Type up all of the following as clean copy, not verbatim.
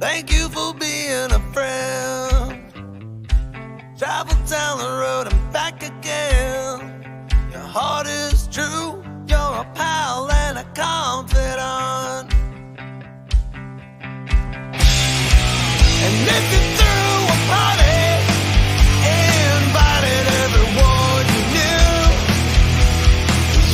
Thank you for being a friend. Travel down the road and back again. Your heart is true. You're a pal and a confidant. And if you threw a party, invited everyone you knew,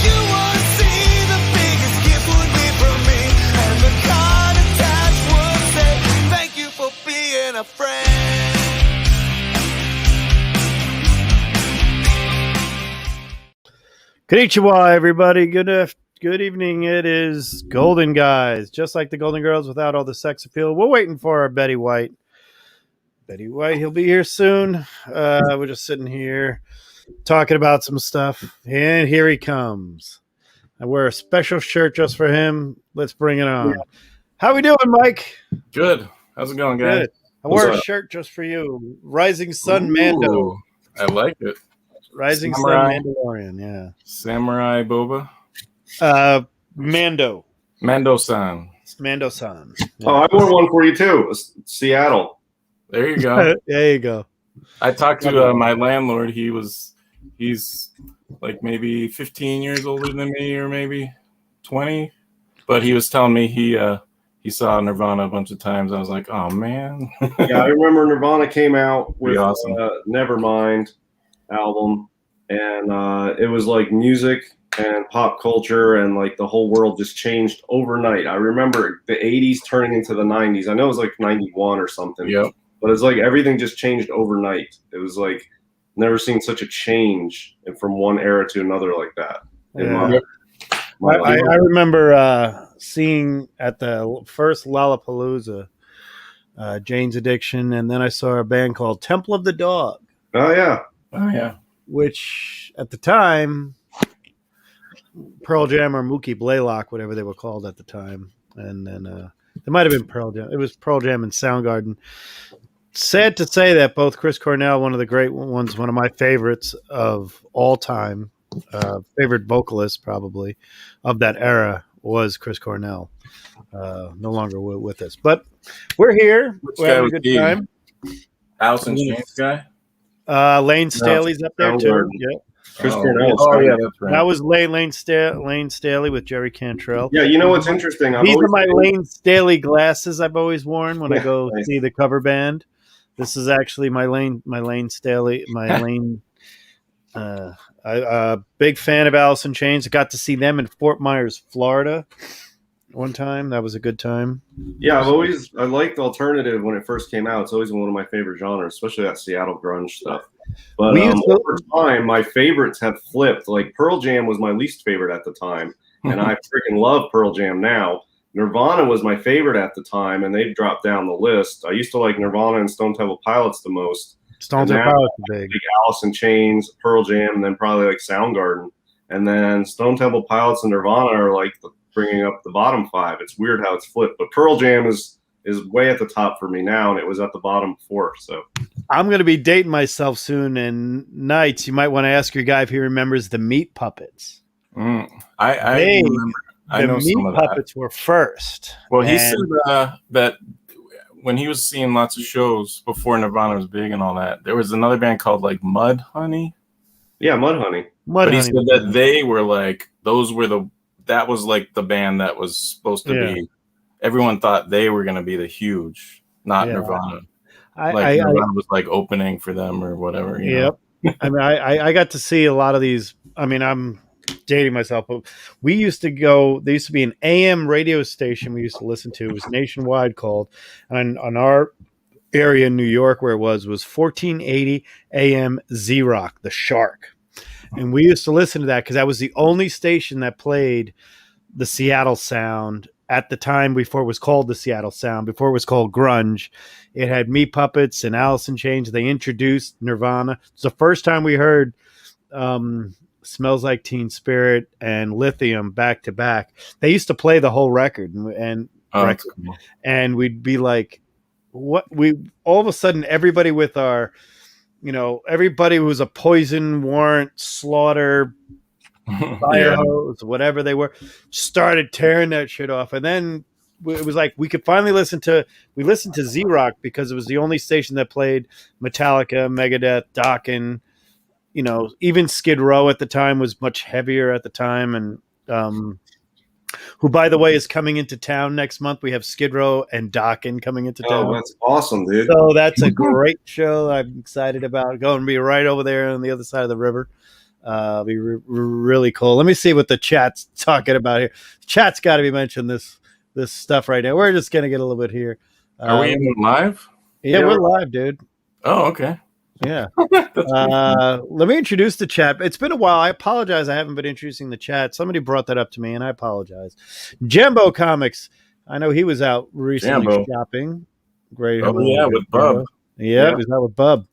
you would see the biggest gift would be from me, and the card attached would say, thank you for being a friend. Konnichiwa, everybody. Good evening. It is Golden Guys, just like the Golden Girls without all the sex appeal. We're waiting for our Betty White. He'll be here soon. We're just sitting here talking about some stuff, and here he comes. I wear a special shirt just for him. Let's bring it on. How we doing, Mike? Good. How's it going, guys? Good. I wore a shirt just for you. Rising Sun Mando. Ooh, I like it. Rising Samurai. Sun Mandalorian, yeah. Samurai Boba. Mando. Mando-san. Mando-san. Yeah. Oh, I wore one for you too. Seattle. There you go. There you go. I talked to my landlord. He's like maybe 15 years older than me, or maybe 20. But he was telling me he saw Nirvana a bunch of times. I was like, oh man. Yeah, I remember Nirvana came out with awesome. Nevermind album, and it was like music and pop culture, and like the whole world just changed overnight. I remember the 80s turning into the 90s. I know it was like 91 or something. Yep. But it's like everything just changed overnight. It was like never seen such a change from one era to another like that. Yeah. I remember seeing at the first Lollapalooza Jane's Addiction, and then I saw a band called Temple of the Dog. Oh yeah. Oh yeah. Which at the time, Pearl Jam or Mookie Blaylock, whatever they were called at the time, and then it might have been Pearl Jam. It was Pearl Jam and Soundgarden. Sad to say that both Chris Cornell, one of the great ones, one of my favorites of all time, favorite vocalist probably of that era was Chris Cornell. No longer with us, but we're here. We're having a good time. Allison James guy. Lane Staley's up there too. Yeah. Chris Cornell. Oh yeah, that's right. That was Lane Staley with Jerry Cantrell. Yeah, you know what's interesting? These are my Lane Staley glasses I've always worn when I go see the cover band. This is actually my Lane Staley, Lane. Big fan of Alice in Chains. I got to see them in Fort Myers, Florida, one time. That was a good time. Yeah, I liked alternative when it first came out. It's always one of my favorite genres, especially that Seattle grunge stuff. But over time, my favorites have flipped. Like Pearl Jam was my least favorite at the time, and I freaking love Pearl Jam now. Nirvana was my favorite at the time, and they've dropped down the list. I used to like Nirvana and Stone Temple Pilots the most. Stone Temple Pilots big. Alice in Chains, Pearl Jam, and then probably like Soundgarden. And then Stone Temple Pilots and Nirvana are like bringing up the bottom five. It's weird how it's flipped, but Pearl Jam is way at the top for me now, and it was at the bottom before. So I'm going to be dating myself soon, and Nights, you might want to ask your guy if he remembers the Meat Puppets. I remember. I know Meat some of Puppets were first. Well, he said that when he was seeing lots of shows before Nirvana was big and all that, there was another band called like Mud Honey. Yeah, Mud Honey. But he said that they were like that was like the band that was supposed to be. Everyone thought they were going to be the huge, not Nirvana. Nirvana was like opening for them or whatever. You know? I mean, I got to see a lot of these. I mean, I'm dating myself, but there used to be an AM radio station we used to listen to. It was nationwide called, and on our area in New York where it was 1480 AM Z-Rock, the Shark. And we used to listen to that because that was the only station that played the Seattle sound at the time before it was called the Seattle sound, before it was called grunge. It had Meat Puppets and Alice in Chains. They introduced Nirvana. It's the first time we heard Smells Like Teen Spirit and Lithium back to back. They used to play the whole record and we'd be like, what? We all of a sudden everybody with our, everybody who was a Poison, Warrant, Slaughter, Fire Hose, whatever they were, started tearing that shit off. And then was like we could finally listen to Z-Rock because it was the only station that played Metallica, Megadeth, Dokken. You know, even Skid Row at the time was much heavier at the time, and who, by the way, is coming into town next month. We have Skid Row and Dokken coming into town. Oh, that's awesome, dude. So that's a great show. I'm excited about going to be right over there on the other side of the river. Be really cool. Let me see what the chat's talking about here. Chat's got to be mentioning this stuff right now. We're just gonna get a little bit here. Are we even live? Yeah, we're live, dude. Oh, okay. Yeah. Let me introduce the chat. It's been a while. I apologize. I haven't been introducing the chat. Somebody brought that up to me, and I apologize. Jambo Comics. I know he was out recently shopping. Great. Oh, yeah, with Bub. Yeah, he was out with Bub.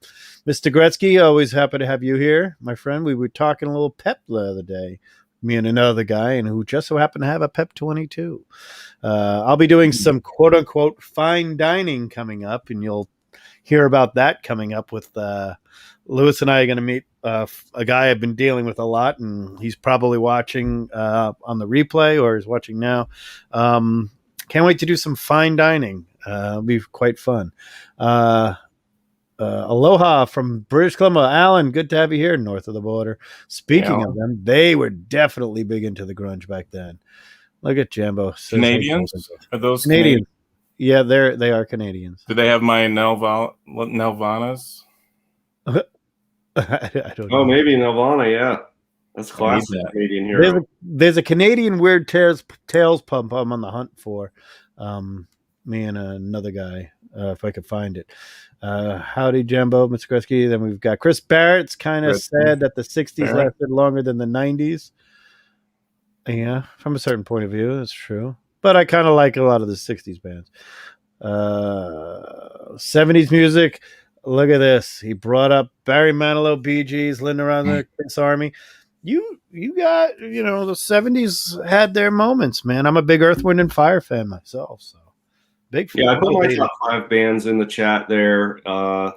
Mr. Gretzky, always happy to have you here, my friend. We were talking a little Pep the other day, me and another guy, and who just so happened to have a Pep 22. I'll be doing some quote-unquote fine dining coming up, and you'll hear about that coming up with Lewis and I are going to meet a guy I've been dealing with a lot, and he's probably watching on the replay or is watching now. Can't wait to do some fine dining. It'll be quite fun. Aloha from British Columbia. Alan, good to have you here north of the border. Speaking of them, they were definitely big into the grunge back then. Look at Jambo. Canadians? Are those Canadians? Yeah, they are Canadians. Do they have my Nelvanas? I don't know. Oh, maybe Nelvana, yeah. That's classic Canadian hero. There's a Canadian Weird Tales pump I'm on the hunt for. Me and another guy, if I could find it. Howdy, Jambo, Mr. Gretzky. Then we've got Chris Barrett's kind of sad that the 60s lasted longer than the 90s. Yeah, from a certain point of view, that's true. But I kind of like a lot of the 60s bands. 70s music. Look at this. He brought up Barry Manilow, Bee Gees, Linda Ronstadt, Prince Army. You got, the 70s had their moments, man. I'm a big Earth, Wind, and Fire fan myself, so big fan. Yeah, I put my top 5 bands in the chat there. I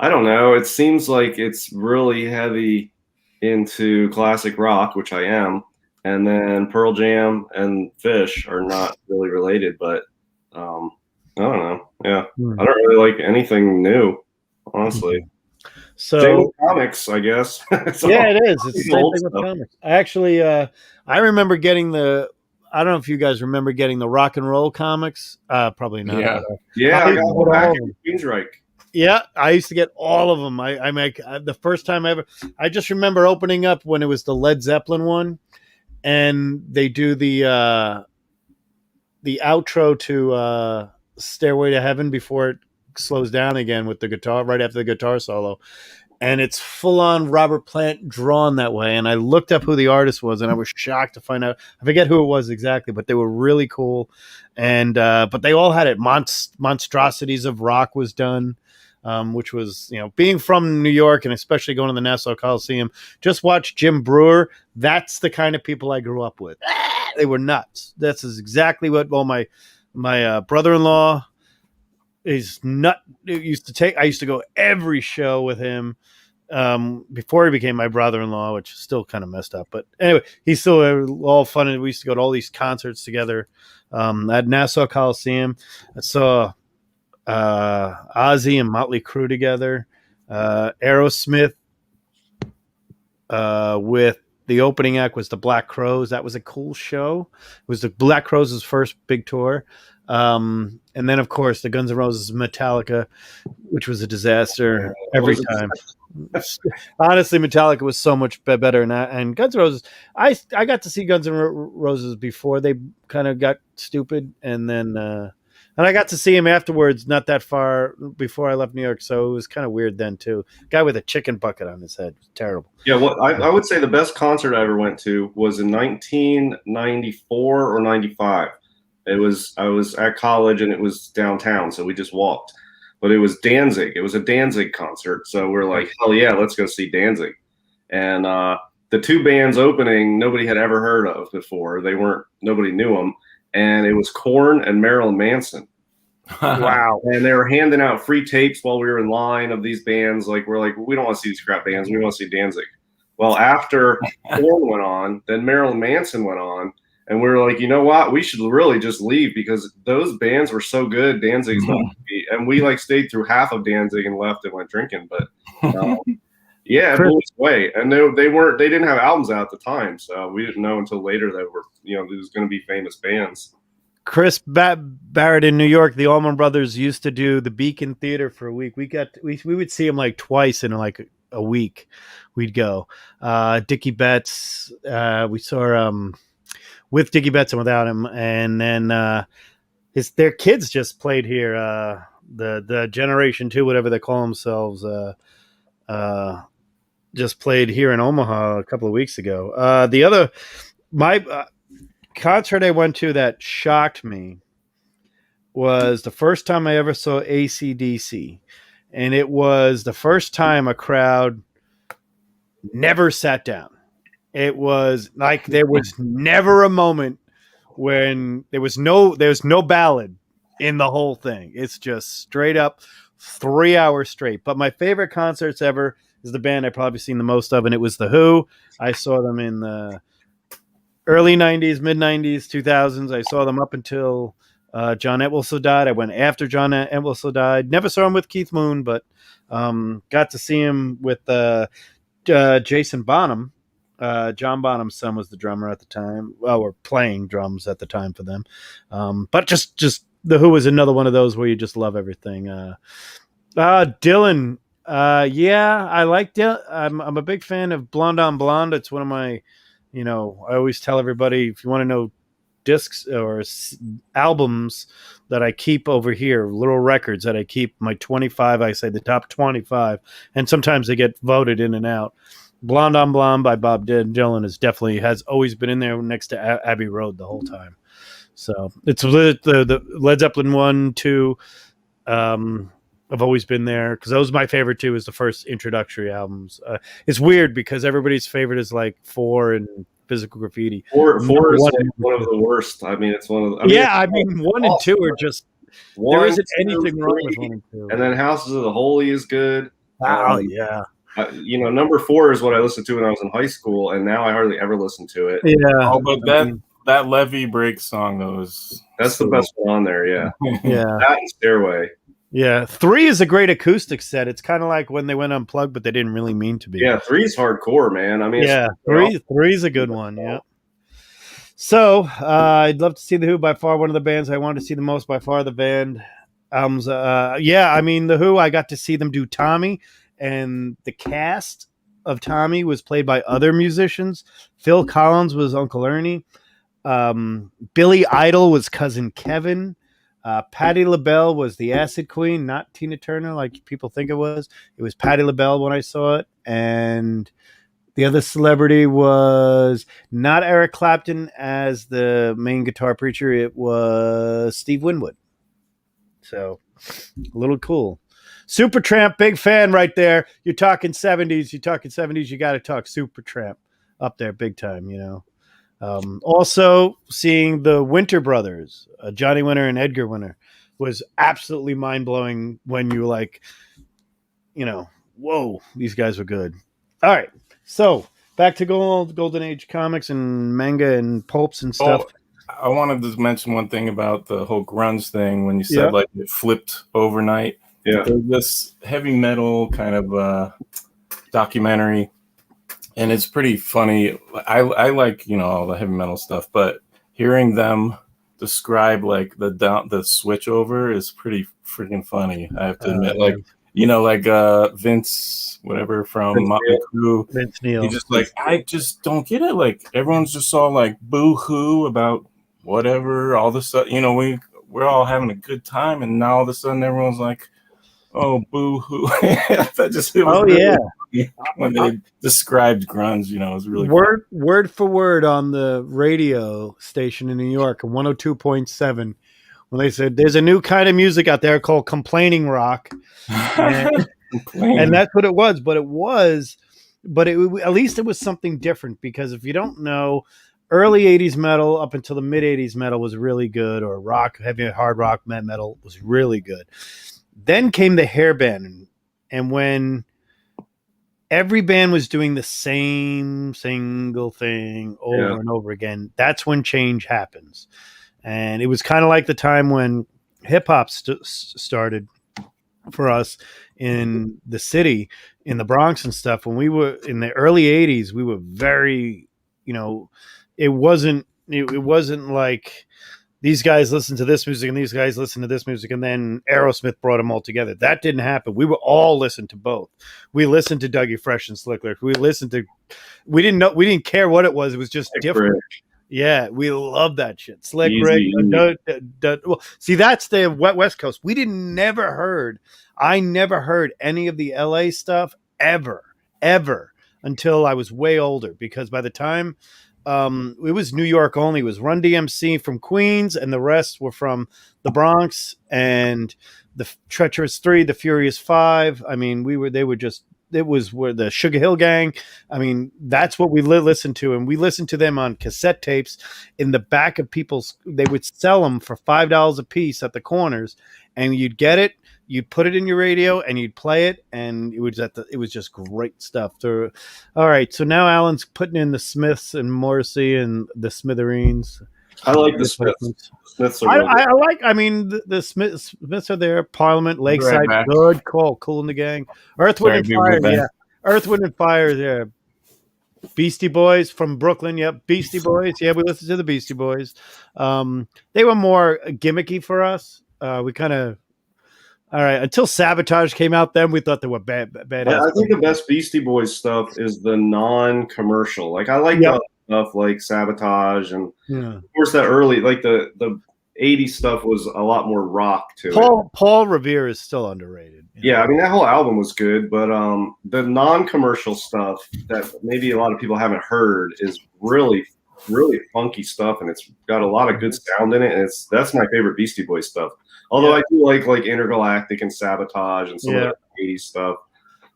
don't know. It seems like it's really heavy into classic rock, which I am. And then Pearl Jam and Fish are not really related, but I don't know. Yeah, I don't really like anything new, honestly. So same with comics, I guess. Yeah, it is. It's the same thing with comics. I actually, I remember getting I don't know if you guys remember getting the rock and roll comics. Probably not. Yeah, I got one back in Queensryche. Yeah, I used to get all of them. The first time I just remember opening up when it was the Led Zeppelin one. And they do the outro to Stairway to Heaven before it slows down again with the guitar, right after the guitar solo. And it's full on Robert Plant drawn that way. And I looked up who the artist was, and I was shocked to find out. I forget who it was exactly, but they were really cool. And but they all had it. Monstrosities of Rock was done. Which was, being from New York and especially going to the Nassau Coliseum, just watch Jim Brewer. That's the kind of people I grew up with. They were nuts. That's exactly what my brother-in-law is nut. I used to go every show with him before he became my brother-in-law, which is still kind of messed up. But anyway, he's still all fun. And we used to go to all these concerts together at Nassau Coliseum. I saw Ozzy and Motley Crue together, Aerosmith with the opening act was the Black Crowes. That was a cool show. It was the Black Crowes' first big tour. And then, of course, the Guns N' Roses Metallica, which was a disaster every time. Honestly, Metallica was so much better. And Guns N' Roses, I got to see Guns N' Roses before they kind of got stupid. And then and I got to see him afterwards, not that far before I left New York. So it was kind of weird then, too. Guy with a chicken bucket on his head. Terrible. Yeah, well, I would say the best concert I ever went to was in 1994 or 95. I was at college and it was downtown, so we just walked. But it was Danzig. It was a Danzig concert. So we're like, hell yeah, let's go see Danzig. And the two bands opening, nobody had ever heard of before. Nobody knew them. And it was Korn and Marilyn Manson. Wow. And they were handing out free tapes while we were in line of these bands. We're like, we don't want to see these crap bands. We want to see Danzig. Well, after Korn went on, then Marilyn Manson went on. And we were like, you know what? We should really just leave because those bands were so good. Danzig's not to be. And we like stayed through half of Danzig and left and went drinking. But yeah, it blew us away. And they didn't have albums out at the time, so we didn't know until later that there was going to be famous bands. Chris Barrett in New York, the Allman Brothers used to do the Beacon Theater for a week. We would see them like twice in like a week. We'd go. Dickie Betts, we saw with Dickie Betts and without him, and then their kids just played here. The Generation 2, whatever they call themselves, just played here in Omaha a couple of weeks ago. My concert I went to that shocked me was the first time I ever saw AC/DC, and it was the first time a crowd never sat down. It was like there was never a moment when there's no ballad in the whole thing. It's just straight up 3 hours straight. But my favorite concerts ever is the band I've probably seen the most of, and it was The Who. I saw them in the early 90s, mid 90s, 2000s. I saw them up until John Entwistle died. I went after John Entwistle died. Never saw him with Keith Moon, but got to see him with Jason Bonham. John Bonham's son was the drummer at the time. Well, we're playing drums at the time for them. But just The Who is another one of those where you just love everything. Dylan. Yeah, I like Dylan. I'm a big fan of Blonde on Blonde. It's one of my, I always tell everybody, if you want to know discs or albums that I keep over here, little records that I keep, my 25, I say the top 25, and sometimes they get voted in and out. Blonde on Blonde by Bob Dylan has always been in there next to Abbey Road the whole time. So it's the Led Zeppelin 1, 2. I've always been there because those are my favorite too. Is the first introductory albums. It's weird because everybody's favorite is like 4 and Physical Graffiti. 4 is one of the worst. I mean, it's one of the. 1 and 2 are just. There isn't anything wrong with 1 and 2. And then Houses of the Holy is good. Oh yeah. Number 4 is what I listened to when I was in high school, and now I hardly ever listen to it. Yeah. Oh, but that Levee Break song that's the best one on there. Yeah. Yeah. That and Stairway. Yeah, 3 is a great acoustic set. It's kind of like when they went unplugged, but they didn't really mean to be. Yeah, 3 is hardcore, man. I mean, yeah, 3 is a good one. Yeah. So I'd love to see The Who. By far, one of the bands I wanted to see the most. By far, the band albums. The Who. I got to see them do Tommy, and the cast of Tommy was played by other musicians. Phil Collins was Uncle Ernie. Billy Idol was Cousin Kevin. Patti LaBelle was the Acid Queen, not Tina Turner like people think it was. It was Patti LaBelle when I saw it. And the other celebrity was not Eric Clapton as the main guitar preacher. It was Steve Winwood. So a little cool. Supertramp, big fan right there. You're talking 70s. You got to talk Supertramp up there big time, Also, seeing the Winter Brothers, Johnny Winter and Edgar Winter, was absolutely mind-blowing when you were like, whoa, these guys were good. All right, so back to Golden Age comics and manga and pulps and stuff. I wanted to mention one thing about the whole grunge thing when you said like it flipped overnight. Yeah. There's this heavy metal kind of documentary. And it's pretty funny. I like, all the heavy metal stuff, but hearing them describe like the switch over is pretty freaking funny. I have to admit, Vince, whatever from Motley Crue. Vince Neil. He just I just don't get it. Like everyone's just all like boo-hoo about whatever. All of a sudden, we're all having a good time, and now all of a sudden everyone's like, oh, boo-hoo. That just when they described grunge, it was really word for word on the radio station in New York, 102.7, when they said there's a new kind of music out there called complaining rock, and that's what it was. But at least it was something different, because if you don't know, early 80s metal up until the mid 80s metal was really good, or rock, heavy hard rock, metal was really good. Then came the hair band, and when every band was doing the same single thing over and over again. That's when change happens. And it was kind of like the time when hip hop started for us in the city, in the Bronx and stuff. When we were in the early 80s, we were very, it wasn't like these guys listen to this music and these guys listen to this music, and then Aerosmith brought them all together. That didn't happen. We were all listened to both. We listened to Dougie Fresh and Slick Rick. We didn't care what it was. It was just different. Yeah, we love that shit. Slick Rick. Well, see, that's the West Coast. I never heard any of the LA stuff ever until I was way older, because by the time it was New York only. It was Run DMC from Queens, and the rest were from the Bronx and the Treacherous Three, the Furious Five. I mean, it was the Sugar Hill Gang. I mean, that's what we listened to, and we listened to them on cassette tapes in the back of they would sell them for $5 a piece at the corners, and you'd get it. You'd put it in your radio and you'd play it, and it was just great stuff. All right, so now Alan's putting in the Smiths and Morrissey and the Smithereens. I like the Smiths. Smiths are the Smiths are there. Parliament, Lakeside, good call. Cool in the Gang. Earth, Wind and Fire, yeah. Earth, Wind and Fire, yeah. Beastie Boys from Brooklyn, yep. Beastie Boys, yeah. We listened to the Beastie Boys. They were more gimmicky for us. We kind of. All right, until Sabotage came out, then we thought they were badass. I think the best Beastie Boys stuff is the non-commercial. Like, I like the stuff like Sabotage, and of course that early, like the 80s stuff was a lot more rock to it. Paul Revere is still underrated. Yeah, I mean, that whole album was good, but the non-commercial stuff that maybe a lot of people haven't heard is really, really funky stuff, and it's got a lot of good sound in it, and that's my favorite Beastie Boys stuff. Although I do like Intergalactic and Sabotage and some of the 80s stuff.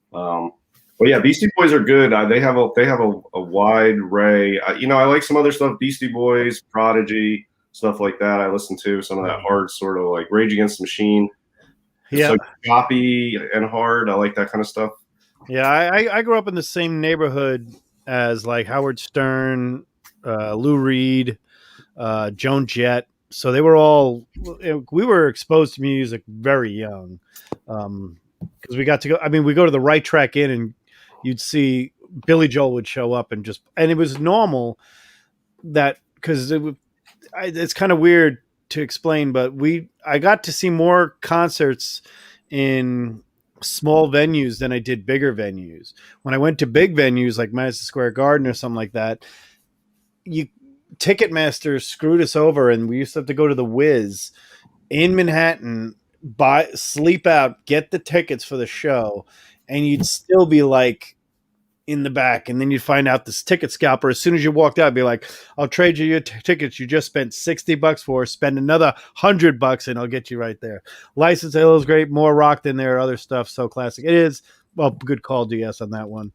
But yeah, Beastie Boys are good. They have a wide array. I like some other stuff, Beastie Boys, Prodigy, stuff like that. I listen to some of that hard sort of like Rage Against the Machine. Yeah, so choppy and hard. I like that kind of stuff. Yeah, I grew up in the same neighborhood as like Howard Stern, Lou Reed, Joan Jett. So we were exposed to music very young, because we got to go. I mean, we go to the Right Track Inn, and you'd see Billy Joel would show up, and it was normal that, because it's kind of weird to explain, but I got to see more concerts in small venues than I did bigger venues. When I went to big venues like Madison Square Garden or something like that, Ticketmaster screwed us over, and we used to have to go to the Wiz in Manhattan, sleep out, get the tickets for the show, and you'd still be like in the back, and then you'd find out this ticket scalper, as soon as you walked out, would be like, I'll trade you your tickets you just spent $60 for, spend another $100 and I'll get you right there. License Hill is great, more rock than their other stuff, so classic. It is. Well, good call, DS, on that one.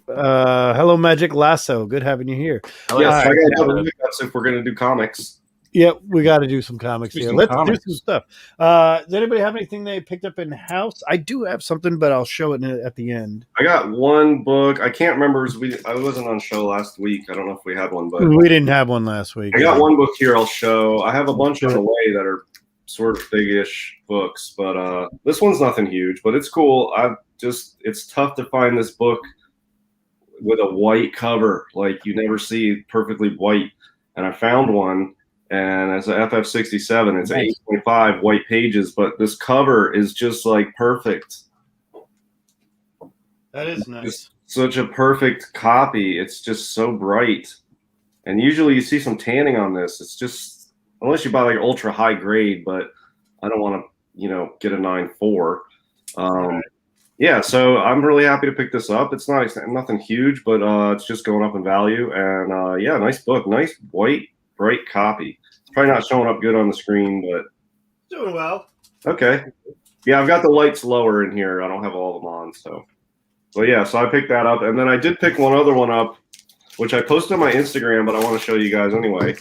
Hello, Magic Lasso. Good having you here. Yes, I got another pickups if we're going to do comics. Yeah, we got to do some comics here. Let's do some stuff. Does anybody have anything they picked up in house? I do have something, but I'll show it at the end. I got one book. I can't remember. I wasn't on show last week. I don't know if we had one, but we didn't have one last week. I got one book here. I'll show. I have a bunch on the way that are sort of big-ish books, but this one's nothing huge, but it's cool. It's tough to find this book with a white cover, like you never see perfectly white. And I found one, and it's an FF67. It's 8.5 white pages, but this cover is just like perfect. That is nice. It's such a perfect copy. It's just so bright. And usually you see some tanning on this. It's just, unless you buy like ultra high grade, but I don't want to, get a 9.4. Right. Yeah, so I'm really happy to pick this up. It's nothing huge, but it's just going up in value. And yeah, nice book, nice white, bright copy. It's probably not showing up good on the screen, but doing well. Okay. Yeah, I've got the lights lower in here. I don't have all of them on, so yeah. So I picked that up, and then I did pick one other one up, which I posted on my Instagram, but I want to show you guys anyway.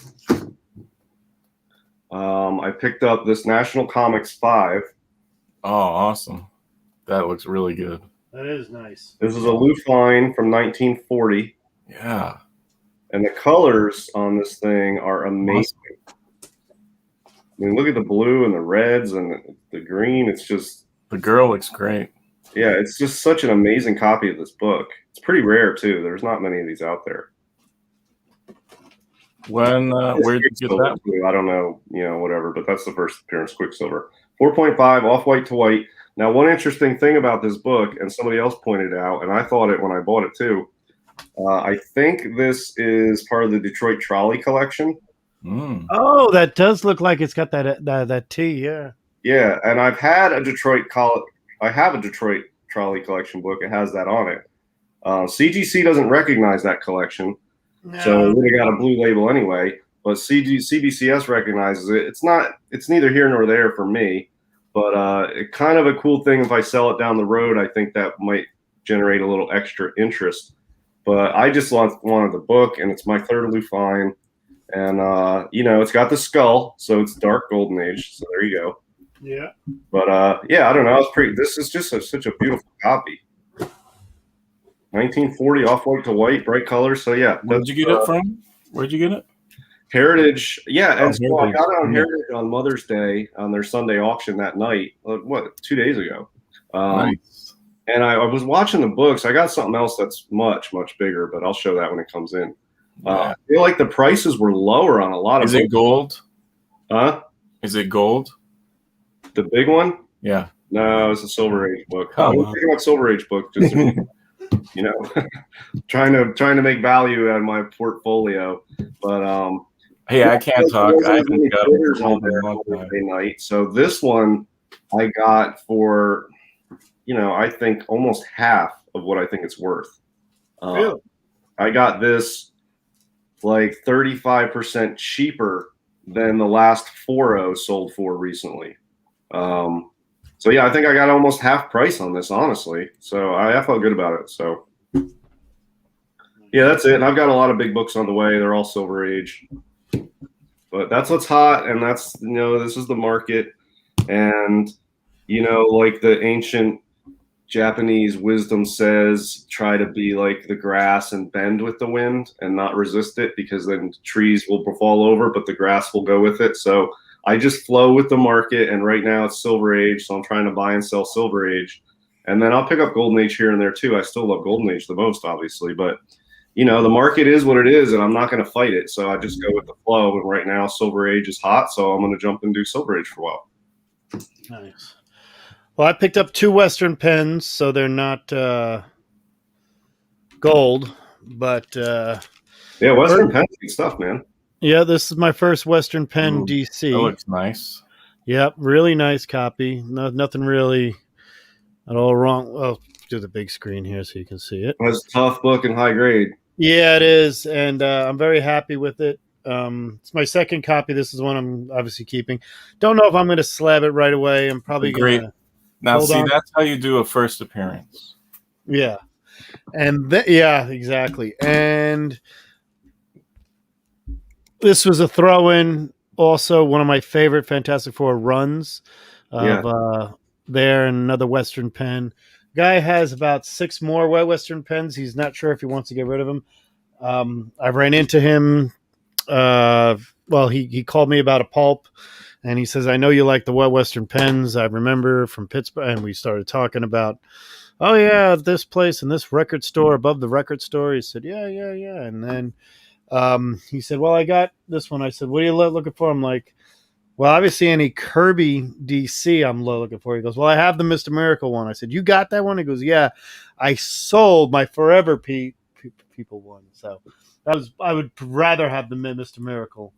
I picked up this National Comics 5. Oh, awesome. That looks really good. That is nice. This is a Lufine from 1940. Yeah. And the colors on this thing are amazing. I mean, look at the blue and the reds and the green. It's just... The girl looks great. Yeah, it's just such an amazing copy of this book. It's pretty rare, too. There's not many of these out there. When, where'd you get that? I don't know, whatever, but that's the first appearance, Quicksilver. 4.5, off-white to white. Now, one interesting thing about this book, and somebody else pointed out, and I thought it when I bought it, too, I think this is part of the Detroit Trolley collection. Mm. Oh, that does look like it's got that T, yeah. Yeah, and I've had a Detroit Trolley collection book. It has that on it. CGC doesn't recognize that collection, so we got a blue label anyway. But CBCS recognizes it. It's neither here nor there for me. But it's kind of a cool thing if I sell it down the road. I think that might generate a little extra interest. But I just wanted the book, and it's my third Lufine. And, it's got the skull, so it's dark golden age. So there you go. Yeah. But, I don't know. This is just such a beautiful copy. 1940, off-white to white, bright colors. So, yeah. Where'd you get it from? Where'd you get it? Heritage. Yeah. And so I Heritage. got it on Heritage on Mother's Day on their Sunday auction that night. 2 days ago. Nice. And I was watching the books. I got something else that's much, much bigger, but I'll show that when it comes in. I feel like the prices were lower on a lot of. Is it gold? Huh? Is it gold? The big one? Yeah. No, it's a Silver Age book. Oh, I'm thinking about Silver Age book, just trying to make value out of my portfolio. But hey, I can't talk. I haven't got it on there on Thursday night. So this one I got for I think almost half of what I think it's worth. Really? I got this like 35% cheaper than the last 4.0 sold for recently. So yeah, I think I got almost half price on this, honestly. So I felt good about it. So yeah, that's it. And I've got a lot of big books on the way. They're all Silver Age, but that's what's hot, and that's this is the market, and like the ancient Japanese wisdom says, try to be like the grass and bend with the wind and not resist it, because then trees will fall over, but the grass will go with it. So I just flow with the market, and right now it's Silver Age, so I'm trying to buy and sell Silver Age. And then I'll pick up Golden Age here and there too. I still love Golden Age the most, obviously, but the market is what it is, and I'm not going to fight it. So I just go with the flow, and right now Silver Age is hot, so I'm going to jump and do Silver Age for a while. Nice. Well, I picked up 2 Western pens, so they're not gold, but yeah, Western pens, good stuff, man. Yeah, this is my first Western pen DC. That looks nice. Yep, really nice copy. Nothing really at all wrong. Well, do the big screen here so you can see it. It's a tough book and high grade. Yeah, it is, and I'm very happy with it. It's my second copy. This is one I'm obviously keeping. Don't know if I'm going to slab it right away. I'm probably going to. Now, see, that's how you do a first appearance. Yeah. And yeah, exactly. And this was a throw-in. Also, one of my favorite Fantastic Four runs of there, and another Western pen. Guy has about 6 more Western pens. He's not sure if he wants to get rid of them. I ran into him. He called me about a pulp. And he says, I know you like the Western pens. I remember from Pittsburgh. And we started talking about, oh, yeah, this place and this record store above the record store. He said, yeah. And then he said, well, I got this one. I said, what are you looking for? I'm like, well, obviously any Kirby DC I'm looking for. He goes, well, I have the Mr. Miracle one. I said, you got that one? He goes, yeah, I sold my Forever People one. So I would rather have the Mr. Miracle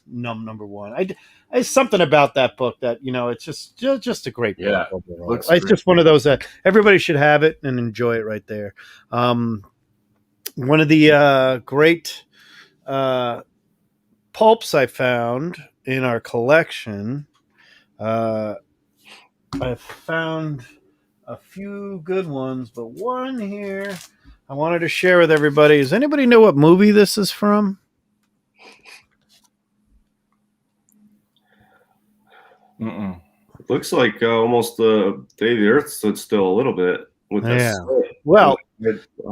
number one. It's something about that book that it's just a great book. It's just one of those that everybody should have it and enjoy it right there. One of the great pulps I found in our collection. I found a few good ones, but one here I wanted to share with everybody. Does anybody know what movie this is from? It looks like almost the day the Earth stood still a little bit. with Yeah. the Well,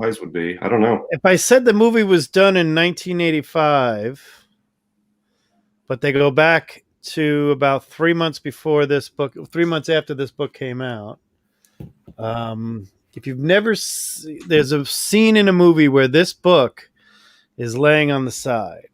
eyes would be. I don't know. If I said the movie was done in 1985, but they go back to about 3 months before this book, 3 months after this book came out. If you've never, there's a scene in a movie where this book is laying on the side.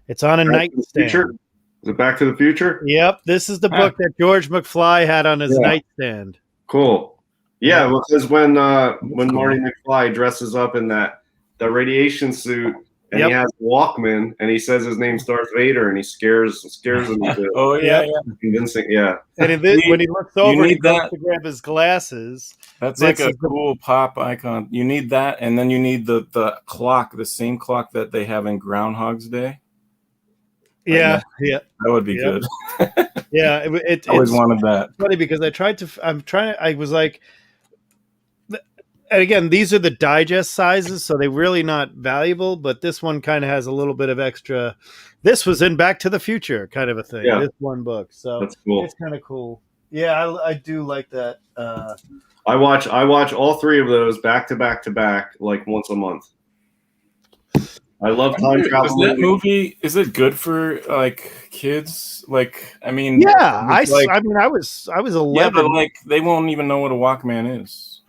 It's on a nightstand. Is it Back to the Future? Yep, this is the book that George McFly had on his nightstand. Cool. Yeah, because when Marty McFly dresses up in the radiation suit and he has a Walkman and he says his name's Darth Vader and he scares him. Oh yeah, convincing. Yeah. And when he looks over, he goes to grab his glasses. That's like a cool pop icon. You need that, and then you need the clock, the same clock that they have in Groundhog's Day. Yeah. That would be good. Yeah, I always wanted that. It's funny because I was like, and again, these are the digest sizes, so they're really not valuable, but this one kind of has a little bit of extra. This was in Back to the Future kind of a thing, this one book. So that's cool. It's kind of cool. Yeah, I do like that. I watch all three of those back to back to back, like once a month. I love time travel. That movie, is it good for like kids? Like, I mean, yeah, I was 11. Yeah, but like they won't even know what a Walkman is.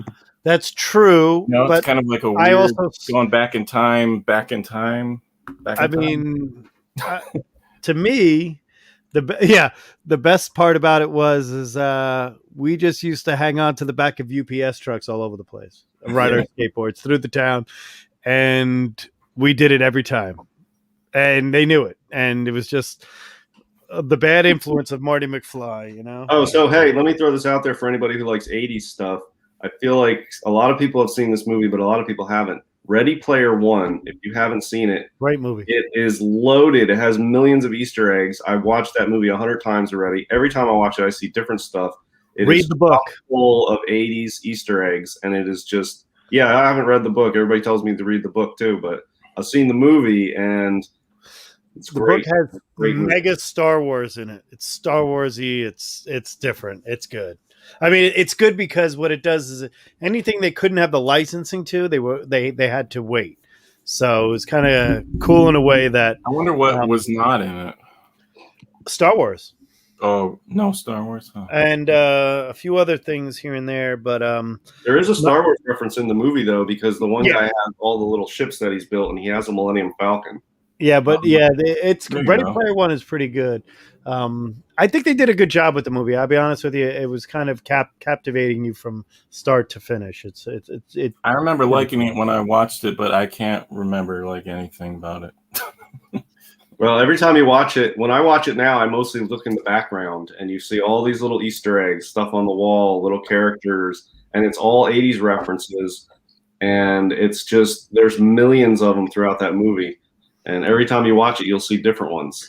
That's true. No, it's kind of like a weird going back in time. To me, the best part about it was we just used to hang on to the back of UPS trucks all over the place, ride our skateboards through the town, and we did it every time, and they knew it, and it was just the bad influence of Marty McFly, you know. Oh, so hey, let me throw this out there for anybody who likes 80s stuff. I feel like a lot of people have seen this movie, but a lot of people haven't. Ready Player One, if you haven't seen it, great movie. It is loaded. It has millions of Easter eggs. I've watched that movie 100 times already. Every time I watch it, I see different stuff. Read the book. Full of 80s Easter eggs, and it is just, I haven't read the book. Everybody tells me to read the book too, but I've seen the movie, and it's great. The book has mega Star Wars in it. It's Star Wars-y. It's different. It's good. I mean, it's good because what it does is anything they couldn't have the licensing to, they had to wait. So it was kind of cool in a way that I wonder what was not in it. Star Wars. Oh no, Star Wars, huh? And a few other things here and there, but there is a Star Wars reference in the movie though, because the one guy has all the little ships that he's built, and he has a Millennium Falcon. Yeah, but it's Ready Player One is pretty good. I think they did a good job with the movie. I'll be honest with you; it was kind of captivating you from start to finish. I remember liking it when I watched it, but I can't remember like anything about it. Well, every time you watch it, when I watch it now, I mostly look in the background, and you see all these little Easter eggs, stuff on the wall, little characters, and it's all 80s references, and it's just there's millions of them throughout that movie. And every time you watch it, you'll see different ones.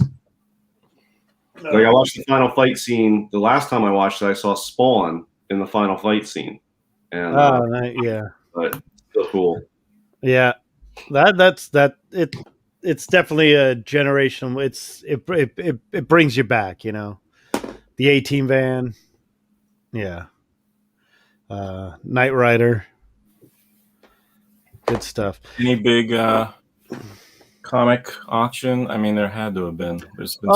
Like I watched the final fight scene. The last time I watched it, I saw Spawn in the final fight scene. And but still cool. Yeah, it's definitely a generational. It brings you back, you know. The A-Team van, Knight Rider, good stuff. Any big comic auction? I mean, there had to have been. There's been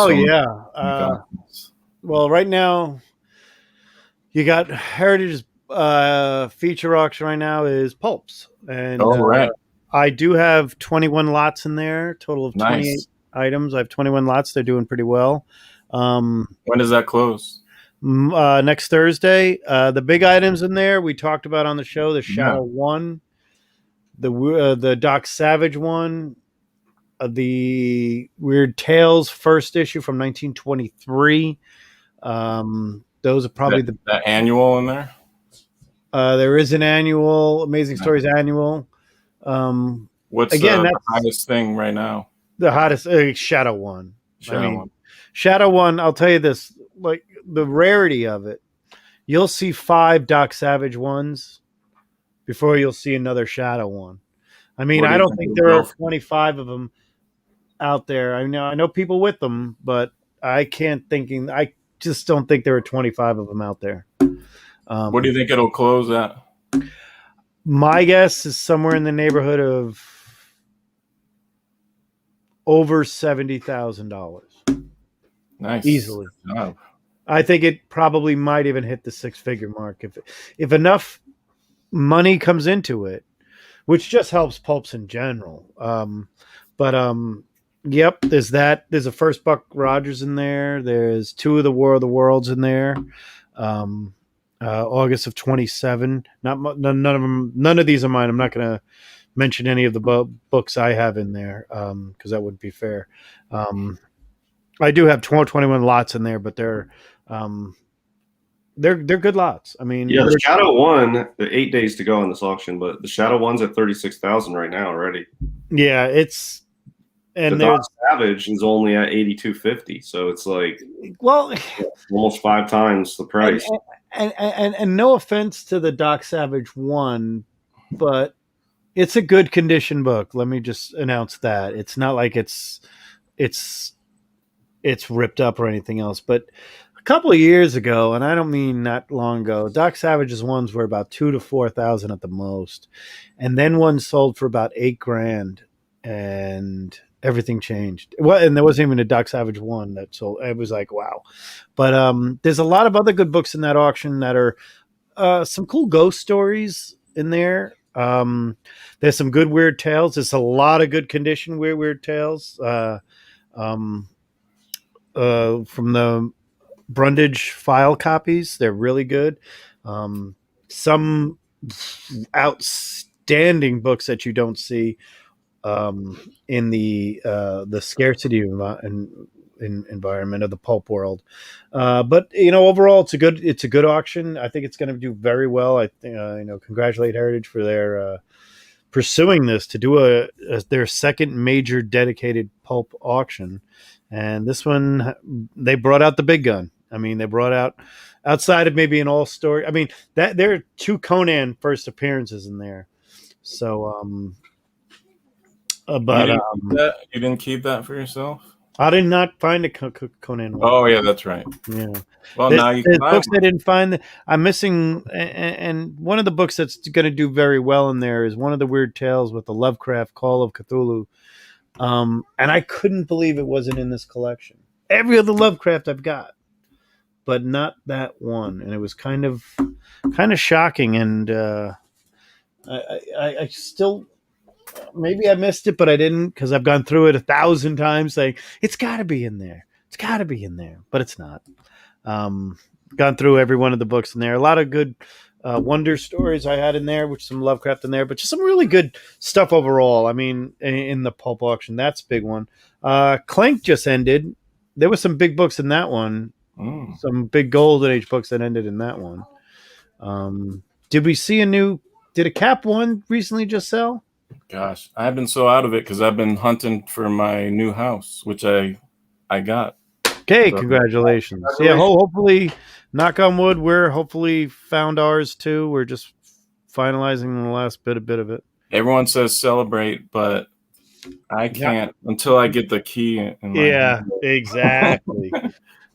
well, right now you got Heritage feature auction right now is Pups, and I do have 21 lots in there, total of 28 items. I have 21 lots. They're doing pretty well. When does that close? Next Thursday. The big items in there we talked about on the show: the Shadow one, the Doc Savage one. The Weird Tales first issue from 1923. Those are probably the annual in there. There is an annual Amazing Stories annual. What's the hottest thing right now? The hottest Shadow one. Shadow one. I'll tell you this: like the rarity of it, you'll see 5 Doc Savage ones before you'll see another Shadow one. I mean, I don't think there are 25 of them out there. I know people with them, but I just don't think there are 25 of them out there. What do you think it'll close at? My guess is somewhere in the neighborhood of over $70,000. Nice. Easily. I think it probably might even hit the six-figure mark if enough money comes into it, which just helps pulps in general. Yep, there's that. There's a first Buck Rogers in there. There's two of the War of the Worlds in there. August of 27. None of them. None of these are mine. I'm not going to mention any of the books I have in there because that wouldn't be fair. I do have 21 lots in there, but they're good lots. I mean, yeah, the Shadow one, the 8 days to go on this auction, but the Shadow one's at 36,000 right now already. Yeah, it's and the Doc Savage is only at 8,250, so it's like almost 5 times the price. And no offense to the Doc Savage one, but it's a good condition book. Let me just announce that it's not like it's ripped up or anything else, but a couple of years ago, and I don't mean not long ago, Doc Savage's ones were about 2,000 to 4,000 at the most, and then one sold for about $8,000, and everything changed. Well, and there wasn't even a Doc Savage one that sold. It was like wow, but there's a lot of other good books in that auction that are some cool ghost stories in there. There's some good weird tales. There's a lot of good condition weird tales. From the Brundage file copies. They're really good. Some outstanding books that you don't see in the scarcity environment of the pulp world. But overall, it's a good auction. I think it's going to do very well. I think congratulate Heritage for their pursuing this to do their second major dedicated pulp auction. And this one, they brought out the big gun. I mean, they brought out, outside of maybe an all story. I mean, that there are 2 Conan first appearances in there. So, but you didn't keep that for yourself? I did not find a Conan one. Oh yeah, that's right. Yeah. Well, now you books I didn't find. I'm missing, and one of the books that's going to do very well in there is one of the weird tales with the Lovecraft Call of Cthulhu. And I couldn't believe it wasn't in this collection. Every other Lovecraft I've got, but not that one. And it was kind of shocking. And I still, maybe I missed it, but I didn't, because I've gone through it 1,000 times saying it's got to be in there. It's got to be in there, but it's not. Gone through every one of the books in there. A lot of good wonder stories I had in there, which some Lovecraft in there, but just some really good stuff overall. I mean, in the pulp auction, that's a big one. Clank just ended. There were some big books in that one. Some big Golden Age books that ended in that one. Did we see did a Cap one recently just sell? Gosh, I've been so out of it because I've been hunting for my new house, which I got. Okay, congratulations. Yeah, hopefully, knock on wood, we're hopefully found ours too. We're just finalizing the last bit of it. Everyone says celebrate, but I can't until I get the key in my hand. Exactly.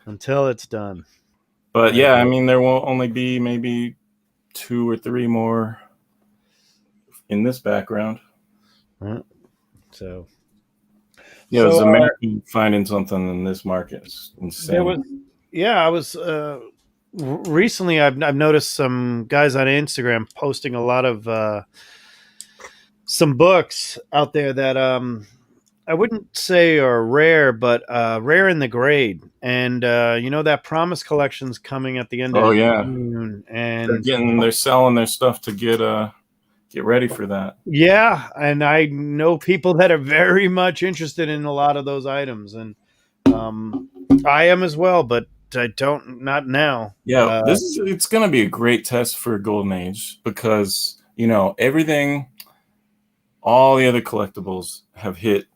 Until it's done. But yeah, I mean, there will only be maybe 2 or 3 more in this background. So. Yeah, it's American finding something in this market. It's insane. I was recently. I've noticed some guys on Instagram posting a lot of some books out there that I wouldn't say are rare, but rare in the grade. And that Promise collection's coming at the end of June, and they're selling their stuff to get ready for that. Yeah, and I know people that are very much interested in a lot of those items, and I am as well, but I not now. Yeah, it's going to be a great test for Golden Age because everything, all the other collectibles have hit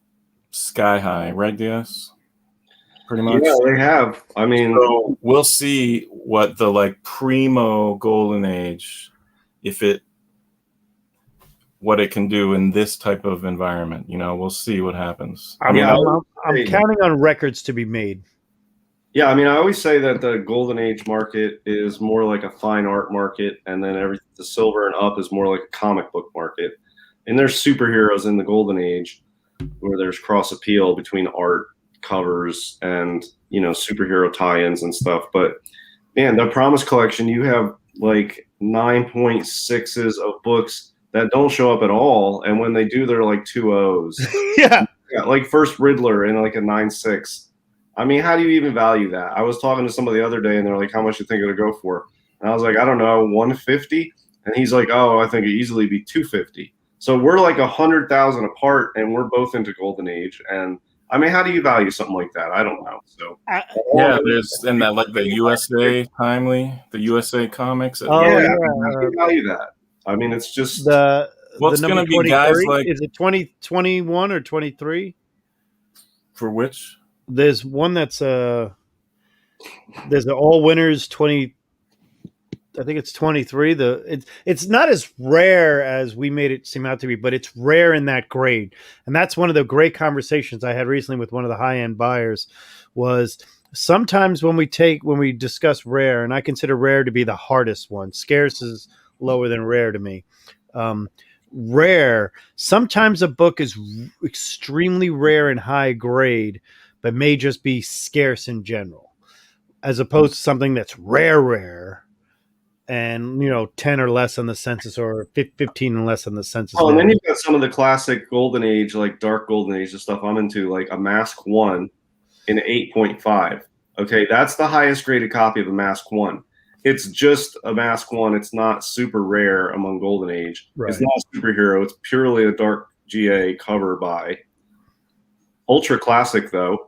sky high, right, DS? Pretty much. Yeah, they have. I mean, so we'll see what the primo Golden Age, what it can do in this type of environment. We'll see what happens. I'm counting on records to be made. Yeah, I mean, I always say that the golden age market is more like a fine art market, and then the silver and up is more like a comic book market. And there's superheroes in the golden age where there's cross appeal between art covers and superhero tie-ins and stuff. But man, the Promise Collection, you have like 9.6s of books that don't show up at all, and when they do, they're like 2 O's. Yeah. Yeah, like first Riddler in like a 9.6. I mean, how do you even value that? I was talking to somebody the other day, and they're like, "How much you think it'll go for?" And I was like, "I don't know, 150." And he's like, "Oh, I think it'd easily be 250." So we're like 100,000 apart, and we're both into Golden Age. And I mean, how do you value something like that? I don't know. So yeah, there's in that like the USA Timely, the USA Comics. Oh yeah, yeah. how do you value that? I mean, it's just The What's the going number to be guys 23, like is it 2021 or 23? for which? There's one that's there's the all winners 20. I think it's 23. It's not as rare as we made it seem out to be, but it's rare in that grade. And that's one of the great conversations I had recently with one of the high end buyers. Was sometimes when we discuss rare, and I consider rare to be the hardest one. Scarce is lower than rare to me. Rare. Sometimes a book is extremely rare and high grade, but may just be scarce in general, as opposed to something that's rare and 10 or less on the census, or 15 and less on the census. Oh, and then you've got some of the classic golden age, like dark golden age, the stuff I'm into, like a Mask 1 in 8.5. Okay, that's the highest graded copy of a Mask 1. It's just a Mask 1. It's not super rare among golden age. Right. It's not a superhero. It's purely a dark GA cover by. Ultra classic, though.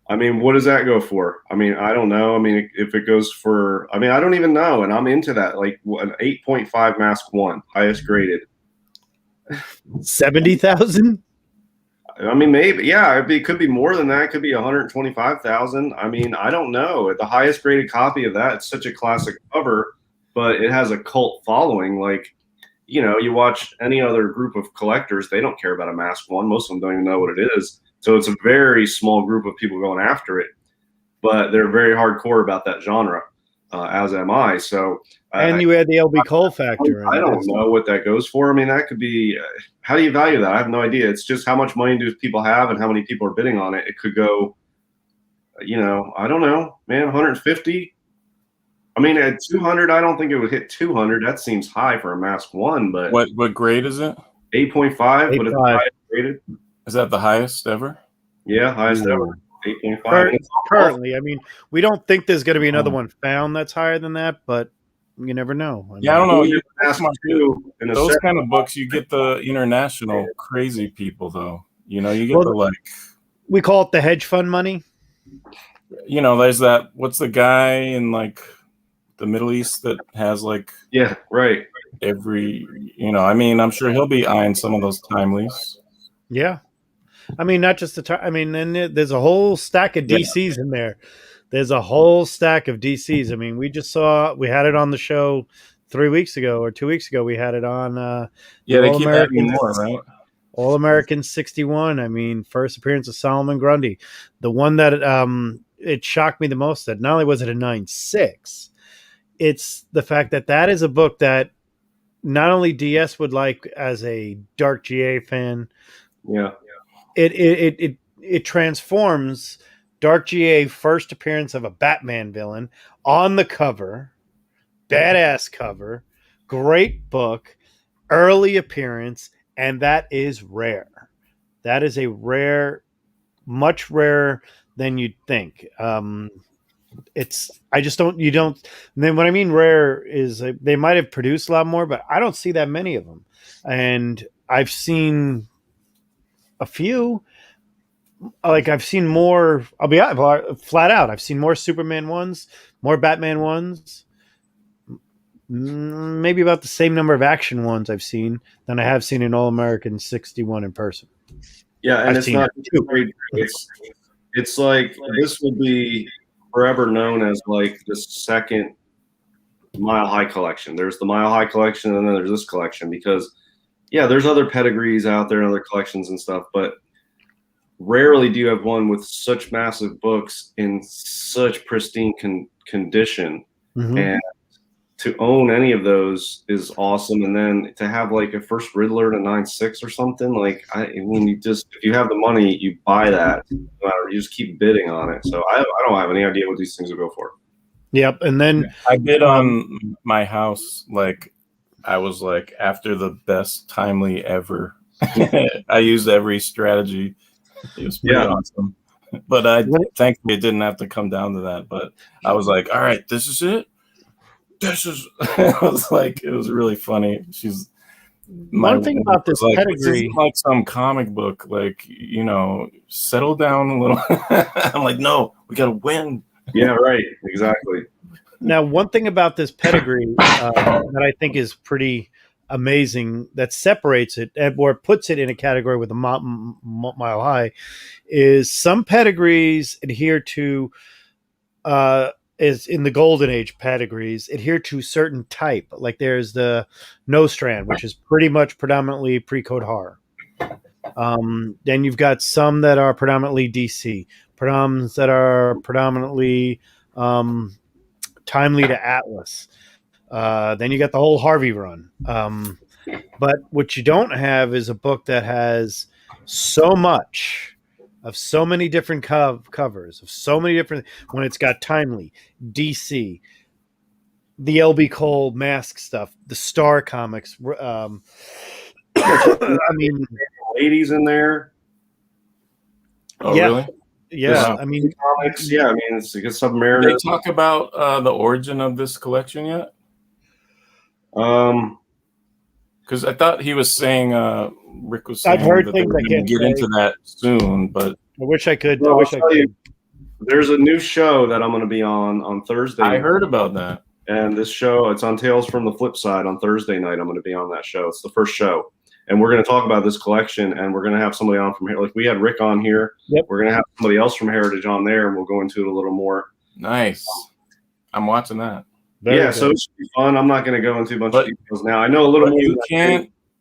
I mean, what does that go for? I mean, I don't know. I mean, if it goes for, I mean, I don't even know. And I'm into that. Like an 8.5 Mask 1, highest graded. 70,000. I mean, maybe, yeah, it could be more than that. It could be 125,000. I mean, I don't know. The highest graded copy of that, it's such a classic cover, but it has a cult following. Like, you watch any other group of collectors, they don't care about a Mask 1. Most of them don't even know what it is. So it's a very small group of people going after it, but they're very hardcore about that genre, as am I. So, and you had the LB Cole factor. I don't know what that goes for. I mean, that could be, how do you value that? I have no idea. It's just how much money do people have and how many people are bidding on it. It could go, I don't know, man, 150. I mean, at 200, I don't think it would hit 200. That seems high for a Mask 1, but what grade is it? 8.5, but it's highest graded. Is that the highest ever? Yeah, highest ever. 8.5. Currently, I mean, we don't think there's going to be another one found that's higher than that, but you never know. I don't know. Those kind of books, you get the international crazy people, though. You get the like. We call it the hedge fund money. There's that. What's the guy in like the Middle East that has like? Yeah, right. Every I mean, I'm sure he'll be eyeing some of those timelies. Yeah. I mean, not just the I mean, and there's a whole stack of DCs in there. There's a whole stack of DCs. I mean, we had it on the show 3 weeks ago or 2 weeks ago. We had it on. They keep adding more, right? All American 61. I mean, first appearance of Solomon Grundy. The one that it shocked me the most, that not only was it a 9.6, it's the fact that is a book that not only DS would like as a dark GA fan. Yeah. It transforms Dark GA first appearance of a Batman villain on the cover, badass cover, great book, early appearance, and that is rare. That is a rare, much rarer than you'd think. I just don't. You don't. And then what I mean rare is they might have produced a lot more, but I don't see that many of them, and I've seen a few. Like I've seen more. I'll be flat out. I've seen more Superman ones, more Batman ones, maybe about the same number of action ones I've seen than I have seen in All American 61 in person. Yeah, and it's not. It's like this will be forever known as like the second Mile High collection. There's the Mile High collection, and then there's this collection because, yeah, there's other pedigrees out there and other collections and stuff, but rarely do you have one with such massive books in such pristine condition. Mm-hmm. And to own any of those is awesome. And then to have like a first Riddler to 9.6 or something, like I mean, if you have the money, you buy that. You just keep bidding on it. So I don't have any idea what these things will go for. Yep. And then I bid on my house, like I was like after the best timely ever. I used every strategy. It was pretty awesome. But thankfully it didn't have to come down to that. But I was like, all right, this is it. It was really funny. One thing about this pedigree, this isn't like some comic book, like, settle down a little. I'm like, no, we gotta win. Yeah, right, exactly. Now, one thing about this pedigree that I think is pretty amazing, that separates it or puts it in a category with a mile high, is some pedigrees adhere to is in the golden age pedigrees adhere to certain type. Like there's the No Strand, which is pretty much predominantly pre-code horror. Then you've got some that are predominantly DC, predoms that are predominantly timely to Atlas. Then you got the whole Harvey run. But what you don't have is a book that has so much of so many different covers of so many different, when it's got timely, DC, the LB Cole mask stuff, the Star comics. I mean, ladies in there. Oh, yeah, really? Yeah. I mean, comics. Yeah, I mean, it's like a Submariner. Did they talk about the origin of this collection yet? Because I thought he was saying, Rick was saying, I've heard that things they were I going can't to get say. into that soon, but I wish I could. Well, I wish I could. There's a new show that I'm going to be on Thursday. I heard about that. And this show, it's on Tales from the Flip Side on Thursday night. I'm going to be on that show. It's the first show. And we're going to talk about this collection, and we're going to have somebody on from here. Like we had Rick on here. Yep. We're going to have somebody else from Heritage on there, and we'll go into it a little more. Nice. I'm watching that. Very good. So it should be fun. I'm not going to go into a bunch of details now. I know a little more.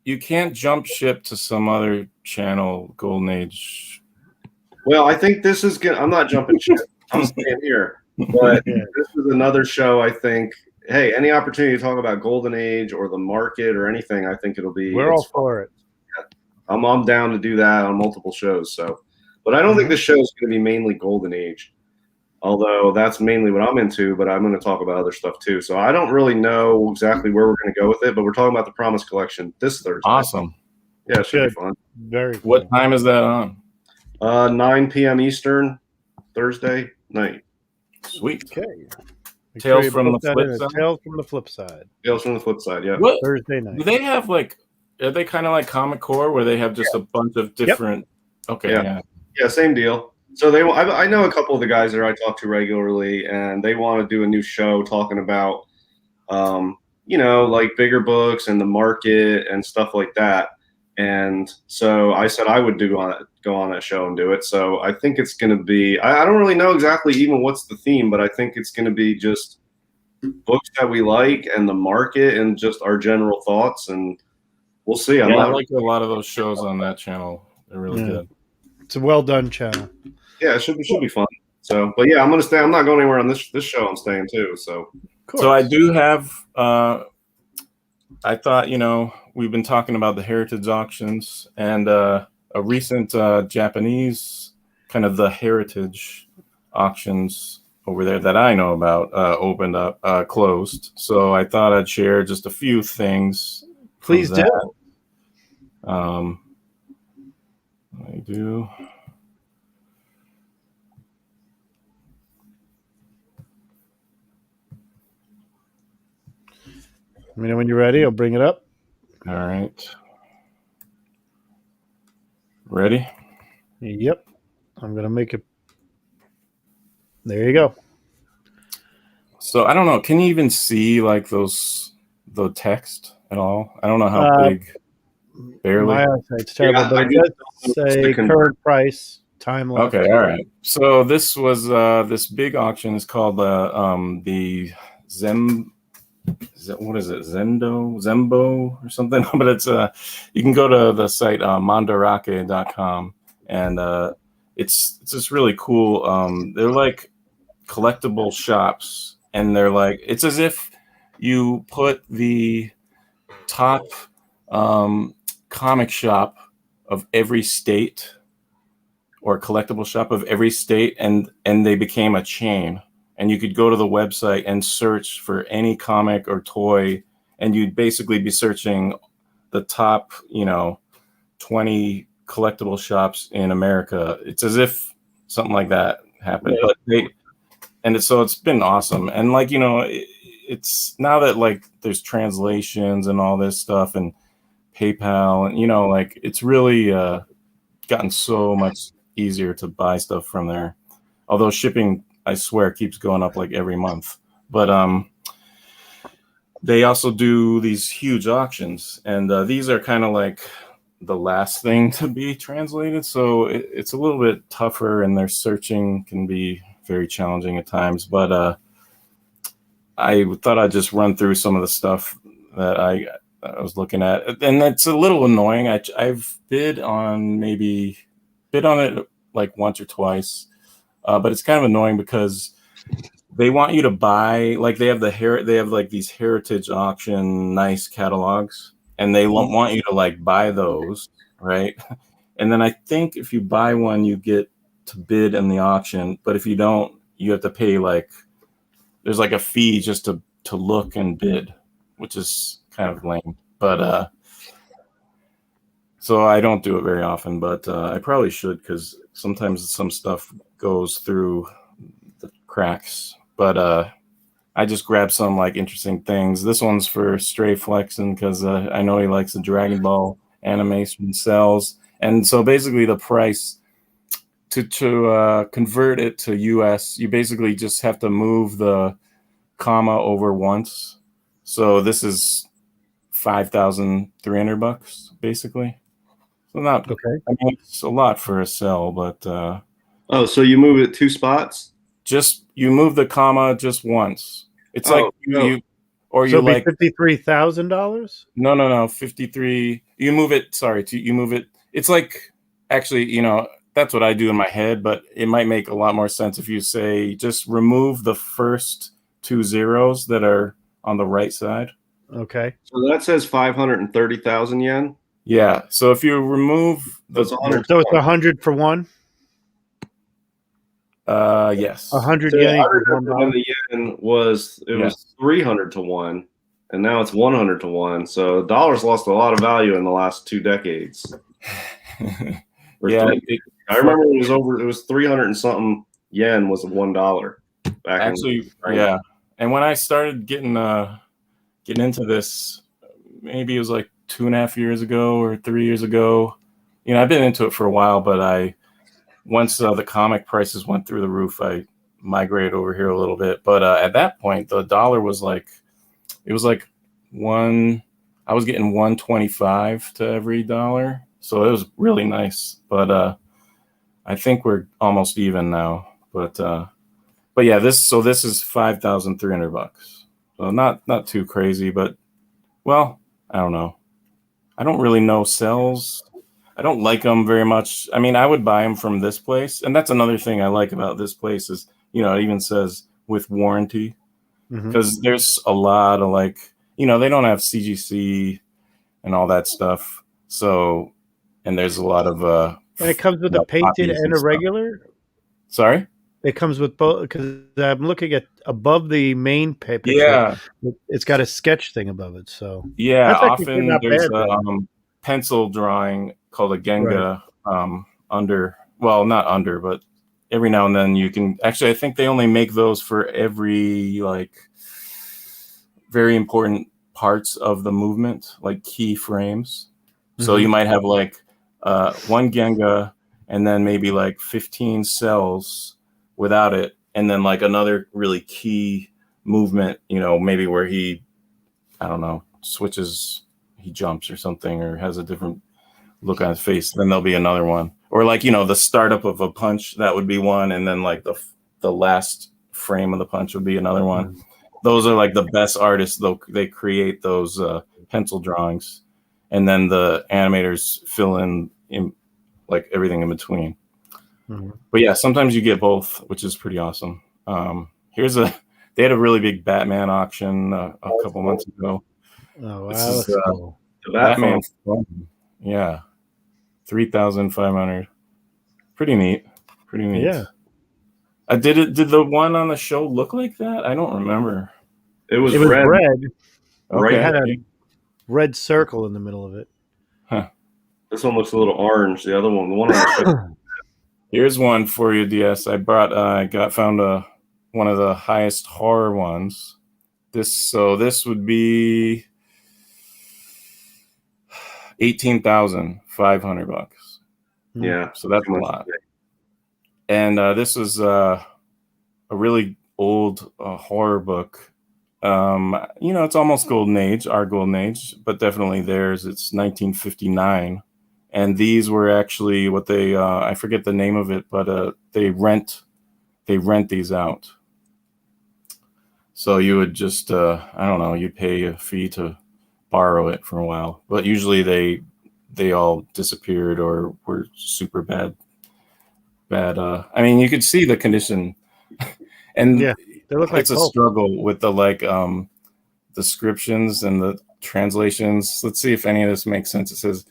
You can't jump ship to some other channel, Golden Age. Well, I think this is good. I'm not jumping ship. I'm staying here. But this is another show, I think. Hey, any opportunity to talk about Golden Age or the market or anything, I think it'll be. We're all for it. Yeah. I'm down to do that on multiple shows. So, but I don't think the show is going to be mainly Golden Age, although that's mainly what I'm into. But I'm going to talk about other stuff too. So I don't really know exactly where we're going to go with it. But we're talking about the Promise Collection this Thursday. Awesome. Yeah, it should be fun. Very cool. What time is that on? 9 p.m. Eastern, Thursday night. Sweet. Okay. Tales from the Flip Side. Tales from the Flip Side. Tales from the Flip Side. Yeah. What Thursday night. do they have? Like, are they kind of like Comic Core, where they have just a bunch of different? Yep. Okay. Yeah. Same deal. So I know a couple of the guys that I talk to regularly, and they want to do a new show talking about, like bigger books and the market and stuff like that. And so I said I would go on that show and do it. So I think it's going to be, I don't really know exactly even what's the theme, but I think it's going to be just books that we like and the market and just our general thoughts. And we'll see. I like a lot of those shows on that channel. They're really good. It's a well done channel. Yeah, it should be fun. So, but yeah, I'm going to stay. I'm not going anywhere on this show. I'm staying too. So, so I do have, I thought, we've been talking about the heritage auctions, and a recent Japanese kind of the heritage auctions over there that I know about opened up, closed. So I thought I'd share just a few things. Please do. I do. Let me know when you're ready. I'll bring it up. All right. Ready? Yep. I'm going to make it. There you go. So I don't know. Can you even see like the text at all? I don't know how big. Barely. My eyesight's terrible, but it does say current price, time left. Okay, all right. So this was this big auction is called the what is it? Zembo or something? But it's you can go to the site mandarake.com, and it's just really cool. They're like collectible shops, and they're like, it's as if you put the top comic shop of every state, or collectible shop of every state, and they became a chain, and you could go to the website and search for any comic or toy, and you'd basically be searching the top 20 collectible shops in America. It's as if something like that happened. Yeah. But so it's been awesome. And like, it's now that like there's translations and all this stuff and PayPal, and like it's really gotten so much easier to buy stuff from there. Although shipping, I swear, keeps going up like every month. But they also do these huge auctions, and these are kind of like the last thing to be translated, so it's a little bit tougher, and their searching can be very challenging at times. But I thought I'd just run through some of the stuff that I was looking at, and it's a little annoying. I've bid on it like once or twice, but it's kind of annoying because they want you to buy, like they have like these heritage auction nice catalogs, and they want you to like buy those, right? And then I think if you buy one, you get to bid in the auction, but if you don't, you have to pay there's like a fee just to look and bid, which is kind of lame. But so I don't do it very often, but I probably should, because sometimes some stuff goes through the cracks. But I just grabbed some like interesting things. This one's for Stray Flexen, because I know he likes the Dragon Ball animation cells. And so basically the price to convert it to US, you basically just have to move the comma over once. So this is $5,300 basically. So not okay. I mean, it's a lot for a cell, but so you move it 2 spots? Just you move the comma just once. It's like you or so you like $53,000? No, 53. You move it. Sorry, you move it. It's like, actually, that's what I do in my head, but it might make a lot more sense if you say just remove the first 2 zeros that are on the right side. Okay. So that says 530,000 yen. Yeah. So if you remove so it's 100 for one. Yes. 100 yen. The yen was 300 to 1, and now it's 100 to 1. So the dollar's lost a lot of value in the last 2 decades. Yeah. I remember it was 300 and something yen was $1 back. Actually, yeah. And when I started getting into this, maybe it was like 2.5 years ago or 3 years ago. I've been into it for a while, but once the comic prices went through the roof, I migrated over here a little bit. But at that point, the dollar was I was getting 125 to every dollar. So it was really nice. But I think we're almost even now. But yeah, this is $5,300. So not too crazy, but well, I don't know. I don't really know cells. I don't like them very much. I mean, I would buy them from this place. And that's another thing I like about this place is, it even says with warranty, because there's a lot of they don't have CGC and all that stuff. So, and there's a lot of, and it comes with a painted and a regular. Sorry? It comes with both, because I'm looking at above the main paper. Yeah. It's got a sketch thing above it. So yeah, often there's a pencil drawing called a Genga not under, but every now and then you can actually, I think they only make those for every very important parts of the movement, like key frames. So you might have one Genga and then maybe 15 cells without it, and then another really key movement, maybe where he, I don't know, switches, he jumps or something, or has a different look on his face, then there'll be another one. Or the startup of a punch, that would be one, and then the last frame of the punch would be another one. Those are the best artists, though. They create those pencil drawings, and then the animators fill in everything in between. But yeah, sometimes you get both, which is pretty awesome. They had a really big Batman auction a couple months ago. Oh, wow, that's cool. The Batman. Yeah, 3,500. Pretty neat. Pretty neat. Yeah. Did the one on the show look like that? I don't remember. It was red. Okay. It had a red circle in the middle of it. Huh. This one looks a little orange. The other one, the one on the show. Here's one for you, DS. I found one of the highest horror ones. This would be $18,500. Yeah, so that's a lot. And this was a really old horror book. It's almost golden age, our golden age, but definitely theirs. It's 1959. And these were actually what they, I forget the name of it, but they rent these out. So you would just, I don't know, you'd pay a fee to borrow it for a while. But usually they all disappeared or were super bad. I mean, you could see the condition. And yeah, they look like it's a struggle with the descriptions and the translations. Let's see if any of this makes sense. It says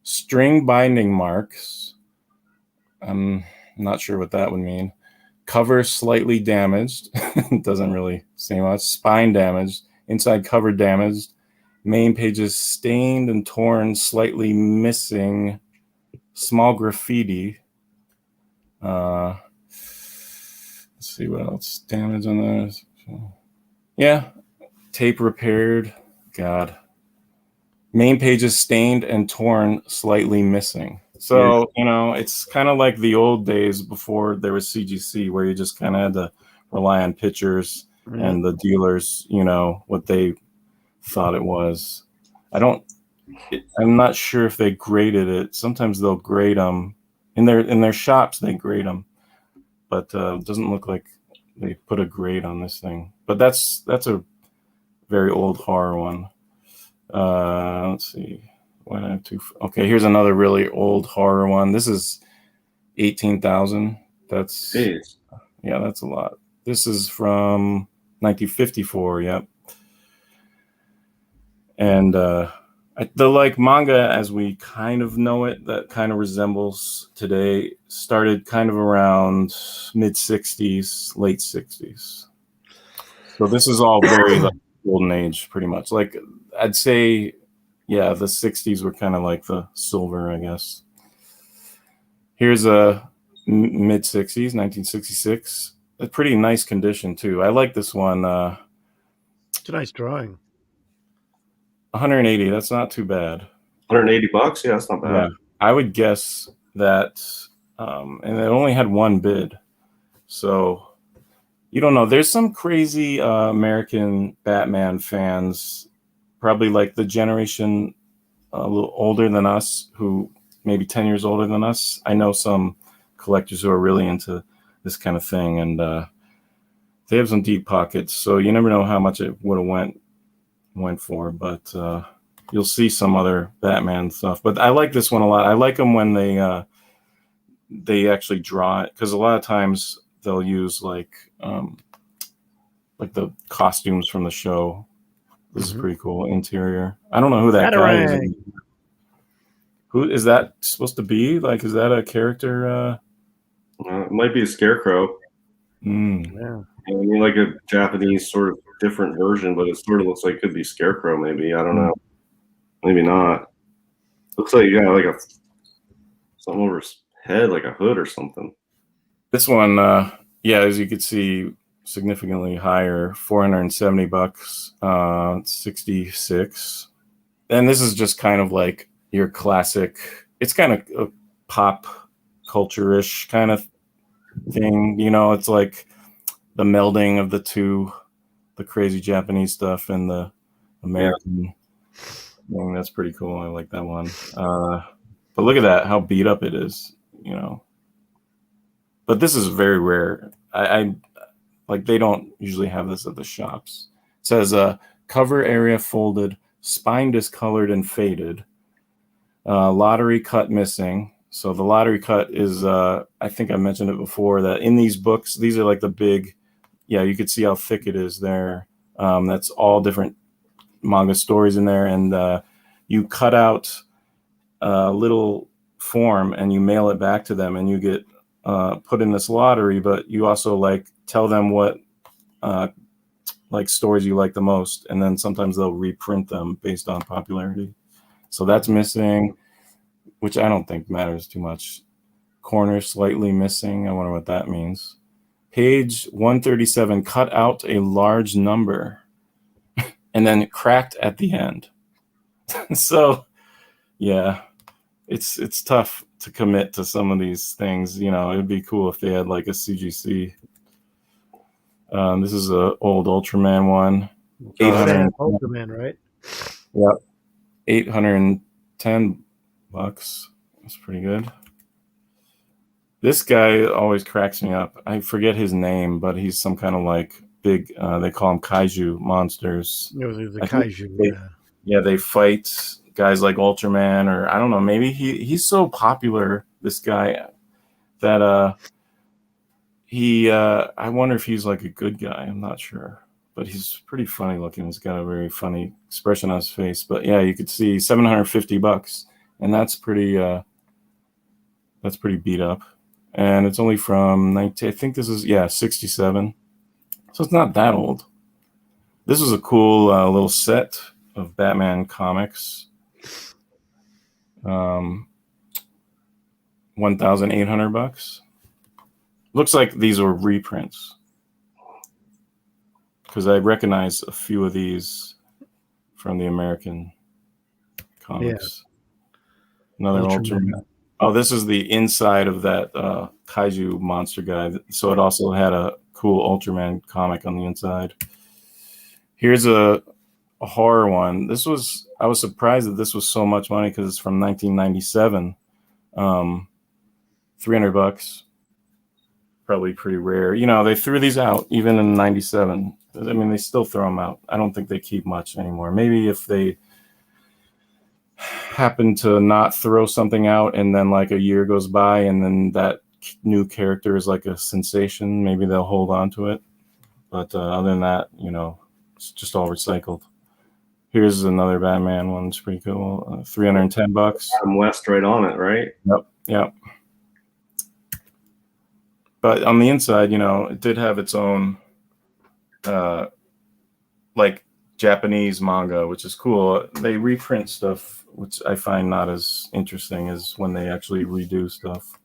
string binding marks. I'm not sure what that would mean. Cover slightly damaged. Doesn't really say much. Spine damaged. Inside cover damaged. Main pages stained and torn, slightly missing. Small graffiti. Let's see what else. Damage on those. Yeah. Tape repaired. God. Main pages stained and torn, slightly missing. So, it's kind of like the old days before there was CGC, where you just kind of had to rely on pictures and the dealers, what they thought it was. I'm not sure if they graded it. Sometimes they'll grade them in their shops. They grade them, but it doesn't look like they put a grade on this thing. But that's a very old horror one. Let's see. Okay, here's another really old horror one. This is 18,000. That's that's a lot. This is from 1954. Yep. And the manga as we kind of know it, that kind of resembles today, started kind of around mid 60s, late 60s. So this is all very golden age, pretty much. Like I'd say, yeah, the 60s were kind of like the silver, I guess. Here's a mid 60s, 1966. A pretty nice condition too. I like this one. It's a nice drawing. 180. That's not too bad. $180. Yeah, that's not bad. Yeah, I would guess that, and it only had one bid. So you don't know. There's some crazy American Batman fans, probably like the generation a little older than us, who maybe 10 years older than us. I know some collectors who are really into this kind of thing, and they have some deep pockets. So you never know how much it would have went for, but you'll see some other Batman stuff. But I like this one a lot. I like them when they actually draw it, because a lot of times they'll use like the costumes from the show. This is pretty cool. Interior. I don't know who that guy is. Who is that supposed to be? Like, is that a character? It might be a Scarecrow. Yeah. I mean, like a Japanese sort of different version, but it sort of looks like it could be Scarecrow. Maybe, I don't know. Maybe not. Looks like you got like something over his head, like a hood or something. This one, as you can see, significantly higher, $470, 66. And this is just kind of like your classic. It's kind of a pop culture-ish kind of thing. It's like the melding of the two, the crazy Japanese stuff and the American. Yeah. That's pretty cool. I like that one. But look at that, how beat up it is, But this is very rare. I like, they don't usually have this at the shops. It says cover area folded, spine discolored and faded, lottery cut missing, So the lottery cut is, I think I mentioned it before, that in these books, these are like the big, yeah, you could see how thick it is there. That's all different manga stories in there. And you cut out a little form and you mail it back to them, and you get put in this lottery, but you also like tell them what like stories you like the most. And then sometimes they'll reprint them based on popularity. So that's missing, which I don't think matters too much. Corner slightly missing. I wonder what that means. Page 137, cut out a large number and then cracked at the end. So, yeah, it's tough to commit to some of these things. You know, it'd be cool if they had like a CGC. This is a old Ultraman one. Ultraman, right? Yep. $810. That's pretty good. This guy always cracks me up. I forget his name, but he's some kind of like big, they call them kaiju monsters. It was the kaiju, yeah, they fight guys like Ultraman, or I don't know, maybe he's so popular, this guy, that I wonder if he's like a good guy. I'm not sure. But he's pretty funny looking. He's got a very funny expression on his face. But yeah, you could see $750, and that's pretty beat up. And it's only from 19. I think this is 67. So it's not that old. This is a cool little set of Batman comics. $1,800. Looks like these are reprints, because I recognize a few of these from the American comics. Yeah. Another Ultraman. Oh, this is the inside of that kaiju monster guy. So it also had a cool Ultraman comic on the inside. Here's a horror one. I was surprised that this was so much money, because it's from 1997. $300. Probably pretty rare. You know, they threw these out even in 97. I mean, they still throw them out. I don't think they keep much anymore. Maybe if they happen to not throw something out and then like a year goes by and then that new character is like a sensation, maybe they'll hold on to it. But other than that, you know, it's just all recycled. Here's another Batman one. It's pretty cool. $310. Adam West right on it, right? Yep. But on the inside, you know, it did have its own, like Japanese manga, which is cool. They reprint stuff, which I find not as interesting as when they actually redo stuff.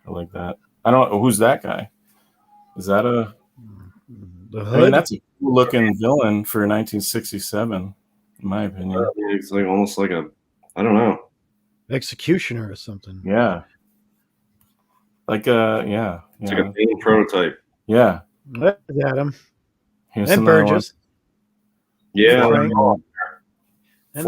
I like that. I don't know. Who's that guy? Is that I mean, that's a cool looking villain for 1967, in my opinion. It's like almost like a, I don't know, executioner or something. Yeah. Like it's like a painted prototype. Yeah. That's Adam. Here's and Burgess. Yeah. $410. I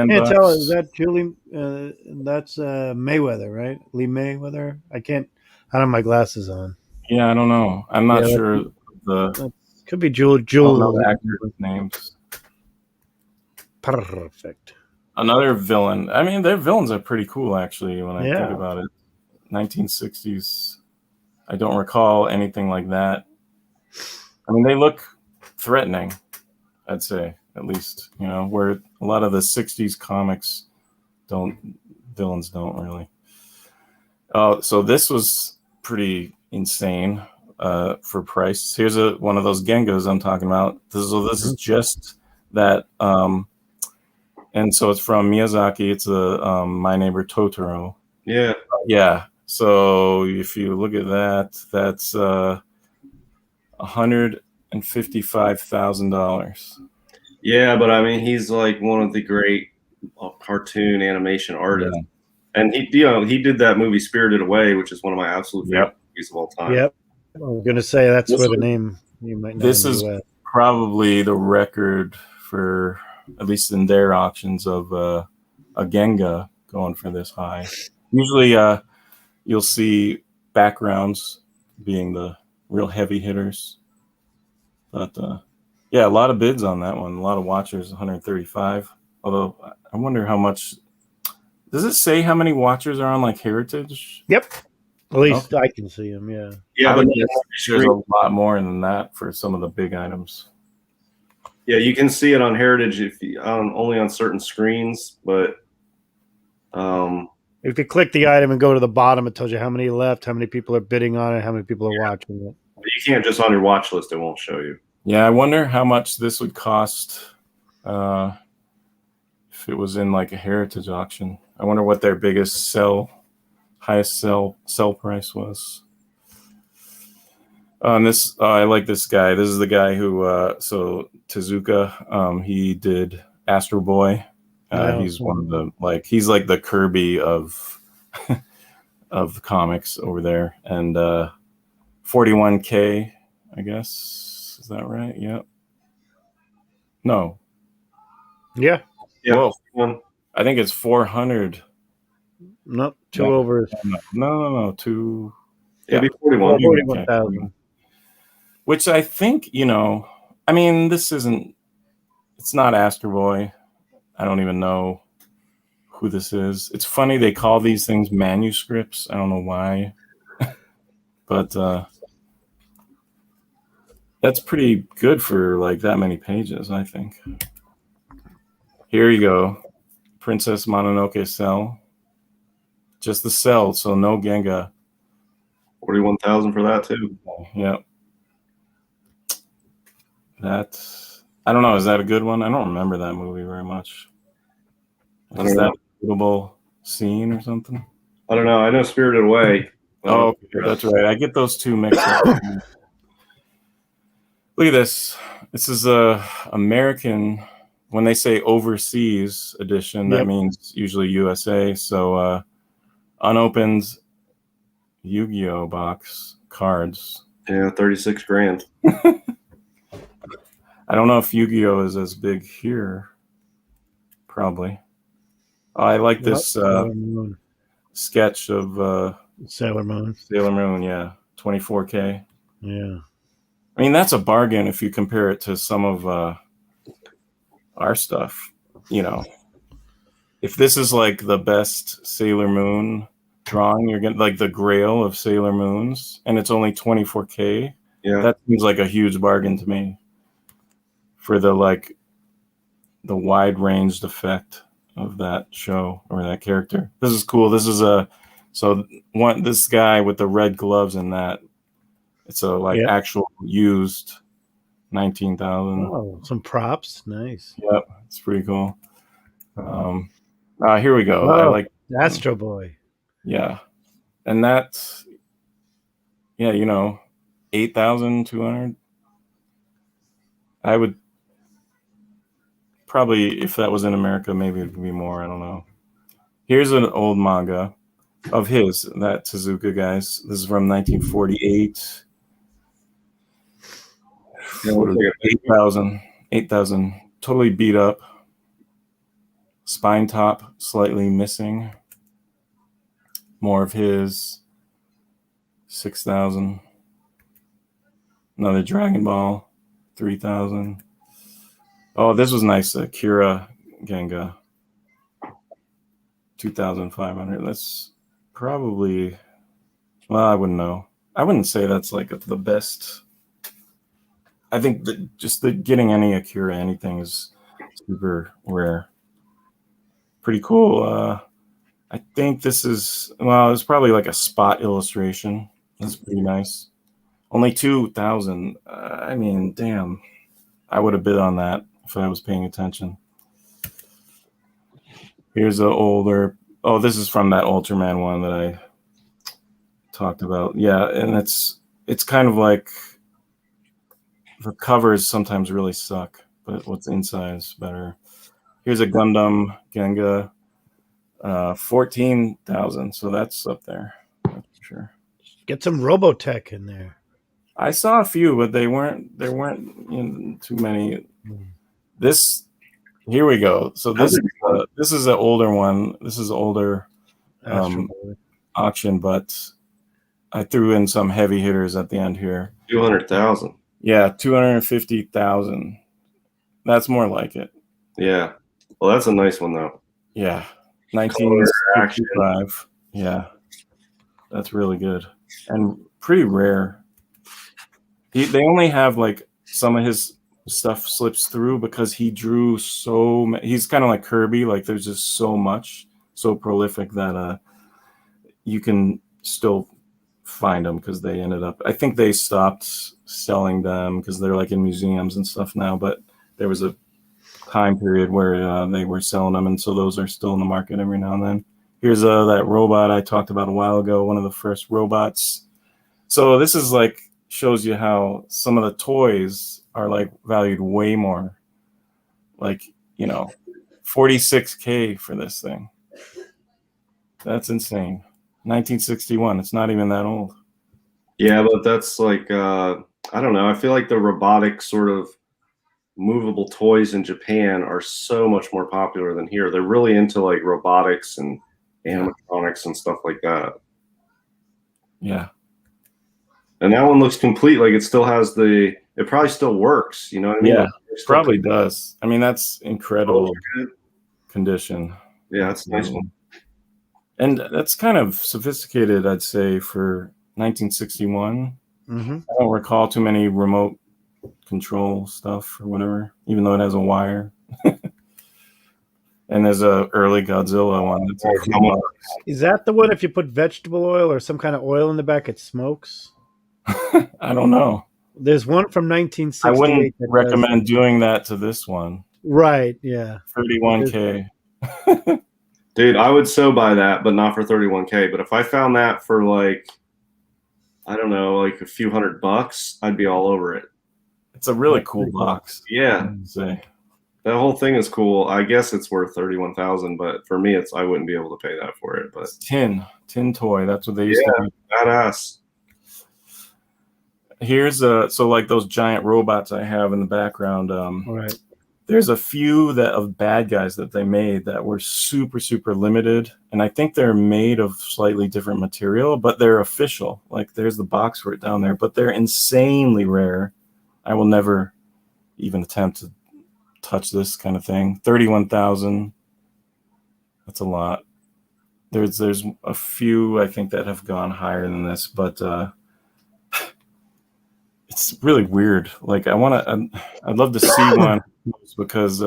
can't tell. Is that Julie? That's Mayweather, right? Lee Mayweather. I don't have my glasses on. Yeah, I don't know. I'm not sure. Could be Julie. I don't know the actors' names. Perfect. Another villain. I mean, their villains are pretty cool, actually, when I think about it. 1960s. I don't recall anything like that. I mean, they look threatening, I'd say, at least, you know, where a lot of the 60s comics villains don't really. So this was pretty insane for price. Here's one of those Gengas I'm talking about. This is just that. And so it's from Miyazaki. It's My Neighbor Totoro. Yeah. Yeah. So if you look at that, that's $155,000. Yeah, but I mean, he's like one of the great cartoon animation artists, and he did that movie Spirited Away, which is one of my absolute favorite movies of all time. Yep, I'm gonna say that's where the name you might know. This is probably the record for, at least in their auctions, of a Genga going for this high. Usually, you'll see backgrounds being the real heavy hitters. But a lot of bids on that one. A lot of watchers, 135. Although I wonder how much Does it say how many watchers are on like Heritage? Yep. At least I can see them. Yeah. Yeah, but there's a lot more than that for some of the big items. Yeah, you can see it on Heritage if you, only on certain screens, but if you click the item and go to the bottom, it tells you how many left, how many people are bidding on it, how many people are watching it. You can't just on your watch list; it won't show you. Yeah, I wonder how much this would cost if it was in like a Heritage auction. I wonder what their highest sell price was. On this, I like this guy. This is the guy who, so Tezuka, he did Astro Boy. He's one of the he's like the Kirby of of comics over there, and 41K, I guess. Is that right? Yep. No. Yeah. Yeah. Well, I think it's 400. Nope. Two over. No. Two. Yeah, 41,000. Which I think, I mean, it's not Astro Boy. I don't even know who this is. It's funny they call these things manuscripts. I don't know why. But that's pretty good for like that many pages, I think. Here you go. Princess Mononoke cell. Just the cell, so no Genga. 41,000 for that too. Yep. I don't know. Is that a good one? I don't remember that movie very much. Is that a notable scene or something? I don't know. I know Spirited Away. Oh, that's right. I get those two mixed up. Look at this. This is a American. When they say overseas edition, that means usually USA. So unopened Yu-Gi-Oh box cards. Yeah, 36 grand. I don't know if Yu-Gi-Oh is as big here. Probably. I like this sketch of Sailor Moon. Sailor Moon, yeah. 24K. Yeah. I mean, that's a bargain if you compare it to some of our stuff. If this is like the best Sailor Moon drawing, you're getting like the grail of Sailor Moons, and it's only 24K. Yeah. That seems like a huge bargain to me for the wide-ranged effect of that show or that character. This is cool. This is this guy with the red gloves in that. It's actual used 19,000. Oh, some props. Nice. Yep, it's pretty cool. Here we go. Oh, I like Astro Boy. Yeah, and that's 8,200. I would probably, if that was in America, maybe it'd be more. I don't know. Here's an old manga of his, that Tezuka guys. This is from 1948. 8,000. Totally beat up. Spine top slightly missing. More of his. 6,000. Another Dragon Ball. 3,000. Oh, this was nice. Kira Genga. 2,500. That's probably. Well, I wouldn't know. I wouldn't say that's like the best. I think that just getting any Akira anything is super rare. Pretty cool. I think this is, it's probably like a spot illustration. That's pretty nice. Only 2,000. I mean, damn. I would have bid on that if I was paying attention. Here's an older. Oh, this is from that Ultraman one that I talked about. Yeah, and it's kind of like the covers sometimes really suck, but what's inside is better. Here's a Gundam Genga, 14,000. So that's up there, that's for sure. Get some Robotech in there. I saw a few, but there weren't too many. Here we go. So this is an older one. This is older auction, but I threw in some heavy hitters at the end here. 200,000. Yeah, 250,000. That's more like it. Yeah. Well, that's a nice one though. Yeah, 19. 225. Yeah, that's really good and pretty rare. They only have like some of his stuff slips through because he drew he's kind of like Kirby, like there's just so much, so prolific that you can still find them because they ended up, I think they stopped selling them because they're like in museums and stuff now, but there was a time period where they were selling them, and so those are still in the market every now and then. Here's that robot I talked about a while ago, one of the first robots. So this is like shows you how some of the toys are like valued way more, like, you know, $46K for this thing. That's insane. 1961. It's not even that old. Yeah, but that's like I don't know. I feel like the robotic sort of movable toys in Japan are so much more popular than here. They're really into like robotics and animatronics and stuff like that. Yeah. And that one looks complete. Like it still has it probably still works. You know what I mean? Yeah, like, it probably does. I mean, that's incredible condition. Yeah, that's a nice one. And that's kind of sophisticated, I'd say, for 1961. Mm-hmm. I don't recall too many remote control stuff or whatever, even though it has a wire. And there's a early Godzilla one. Is that the one if you put vegetable oil or some kind of oil in the back, it smokes? I don't know. There's one from 1968. I wouldn't recommend doing that to this one. Right, yeah. 31K. Dude, I would so buy that, but not for 31K. But if I found that for like, I don't know, like a few $100, I'd be all over it. It's a really cool box. Yeah. Say. That whole thing is cool. I guess it's worth 31,000, but for me, I wouldn't be able to pay that for it. But it's tin toy. That's what they used to do. Badass. Here's so like those giant robots I have in the background. Right. There's a few of bad guys that they made that were super, super limited. And I think they're made of slightly different material, but they're official. Like there's the box for it down there, but they're insanely rare. I will never even attempt to touch this kind of thing. 31,000. That's a lot. There's a few I think that have gone higher than this, but it's really weird. Like I'd love to see one because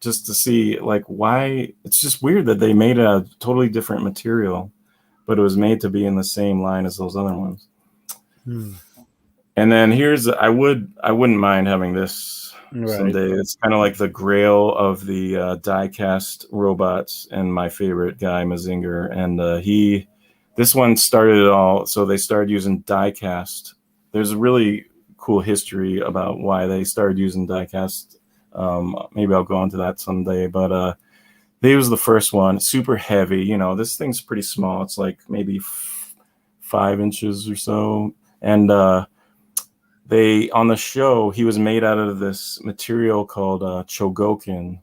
just to see like why it's just weird that they made a totally different material, but it was made to be in the same line as those other ones. And then here's I wouldn't mind having this someday. It's kind of like the grail of the die-cast robots, and my favorite guy Mazinger, and this one started it all. So they started using die-cast. There's a really cool history about why they started using die-cast. Maybe I'll go into that someday, but he was the first one. Super heavy. You know, this thing's pretty small. It's like maybe 5 inches or so. And on the show, he was made out of this material called chogokin.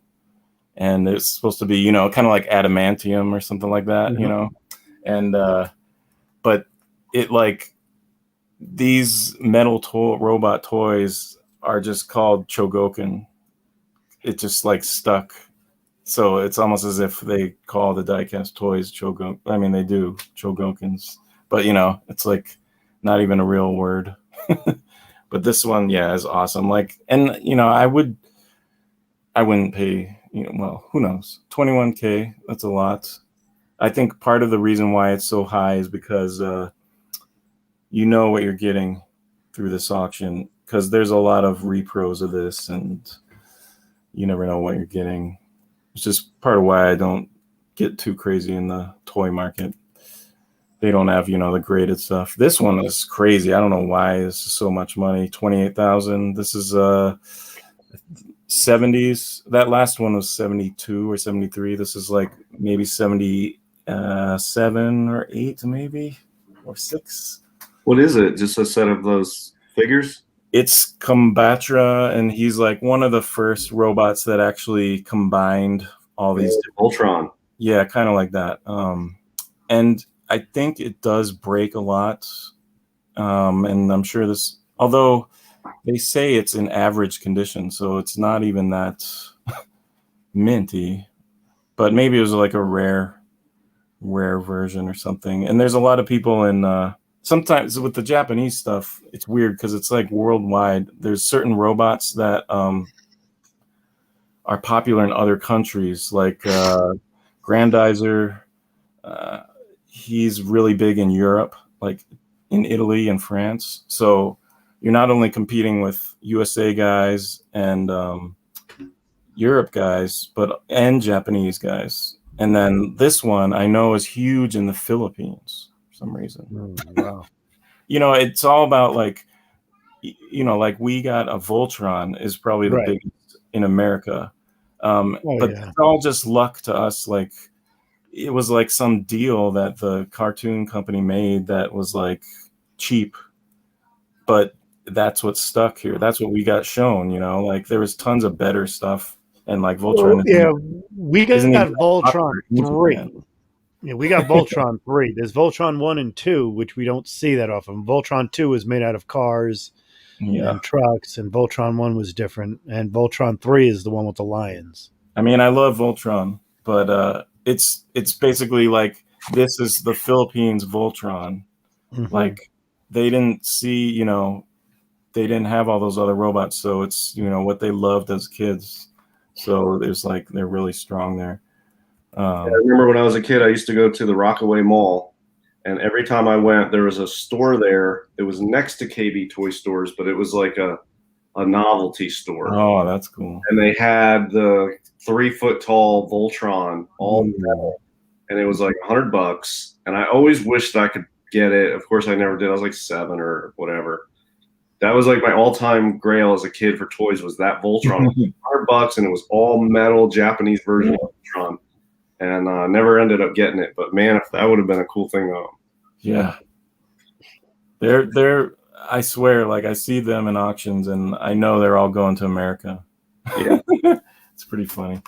And it's supposed to be, you know, kind of like adamantium or something like that, you know. And but it like these metal robot toys are just called chogokin. It just like stuck. So it's almost as if they call the diecast toys chogokin. I mean, they do chogokins, but you know, it's like not even a real word. But this one, yeah, is awesome. Like, and you know, I wouldn't pay, you know, well, who knows? 21K, that's a lot. I think part of the reason why it's so high is because you know what you're getting through this auction, because there's a lot of repros of this and you never know what you're getting. It's just part of why I don't get too crazy in the toy market. They don't have, you know, the graded stuff. This one is crazy. I don't know why this is so much money. 28,000. This is 70s. That last one was 72 or 73. This is like maybe 77 or 8 maybe, or 6. What is it? Just a set of those figures? It's Combatra, and he's like one of the first robots that actually combined all these. Ultron. Yeah, kind of like that. And I think it does break a lot. And I'm sure this, although they say it's in average condition, so it's not even that minty, but maybe it was like a rare rare version or something. And there's a lot of people in sometimes with the Japanese stuff, it's weird because it's like worldwide. There's certain robots that are popular in other countries, like Grandizer. He's really big in Europe, like in Italy and France. So you're not only competing with USA guys and Europe guys, and Japanese guys. And then this one I know is huge in the Philippines for some reason. Wow. It's all about like, like we got a Voltron is probably the biggest in America. But it's all just luck to us. Like it was like some deal that the cartoon company made that was like cheap, but that's what stuck here. That's what we got shown, like there was tons of better stuff. And like Voltron, we got Voltron 3. Yeah, we got Voltron 3. There's Voltron 1 and 2, which we don't see that often. Voltron 2 is made out of cars and trucks, and Voltron 1 was different. And Voltron 3 is the one with the lions. I mean, I love Voltron, but it's basically like this is the Philippines Voltron. Mm-hmm. Like they didn't see, they didn't have all those other robots, so it's what they loved as kids. So there's like they're really strong there. I remember when I was a kid, I used to go to the Rockaway Mall, and every time I went, there was a store there. It was next to KB Toy Stores, but it was like a novelty store. Oh, that's cool. And they had the 3-foot tall Voltron, all metal, and it was like $100. And I always wished I could get it. Of course, I never did. I was like 7 or whatever. That was like my all-time grail as a kid for toys was that Voltron. $100, and it was all metal Japanese version of Voltron. And never ended up getting it. But man, if that would have been a cool thing though. Yeah. They're I swear, like I see them in auctions and I know they're all going to America. Yeah. It's pretty funny.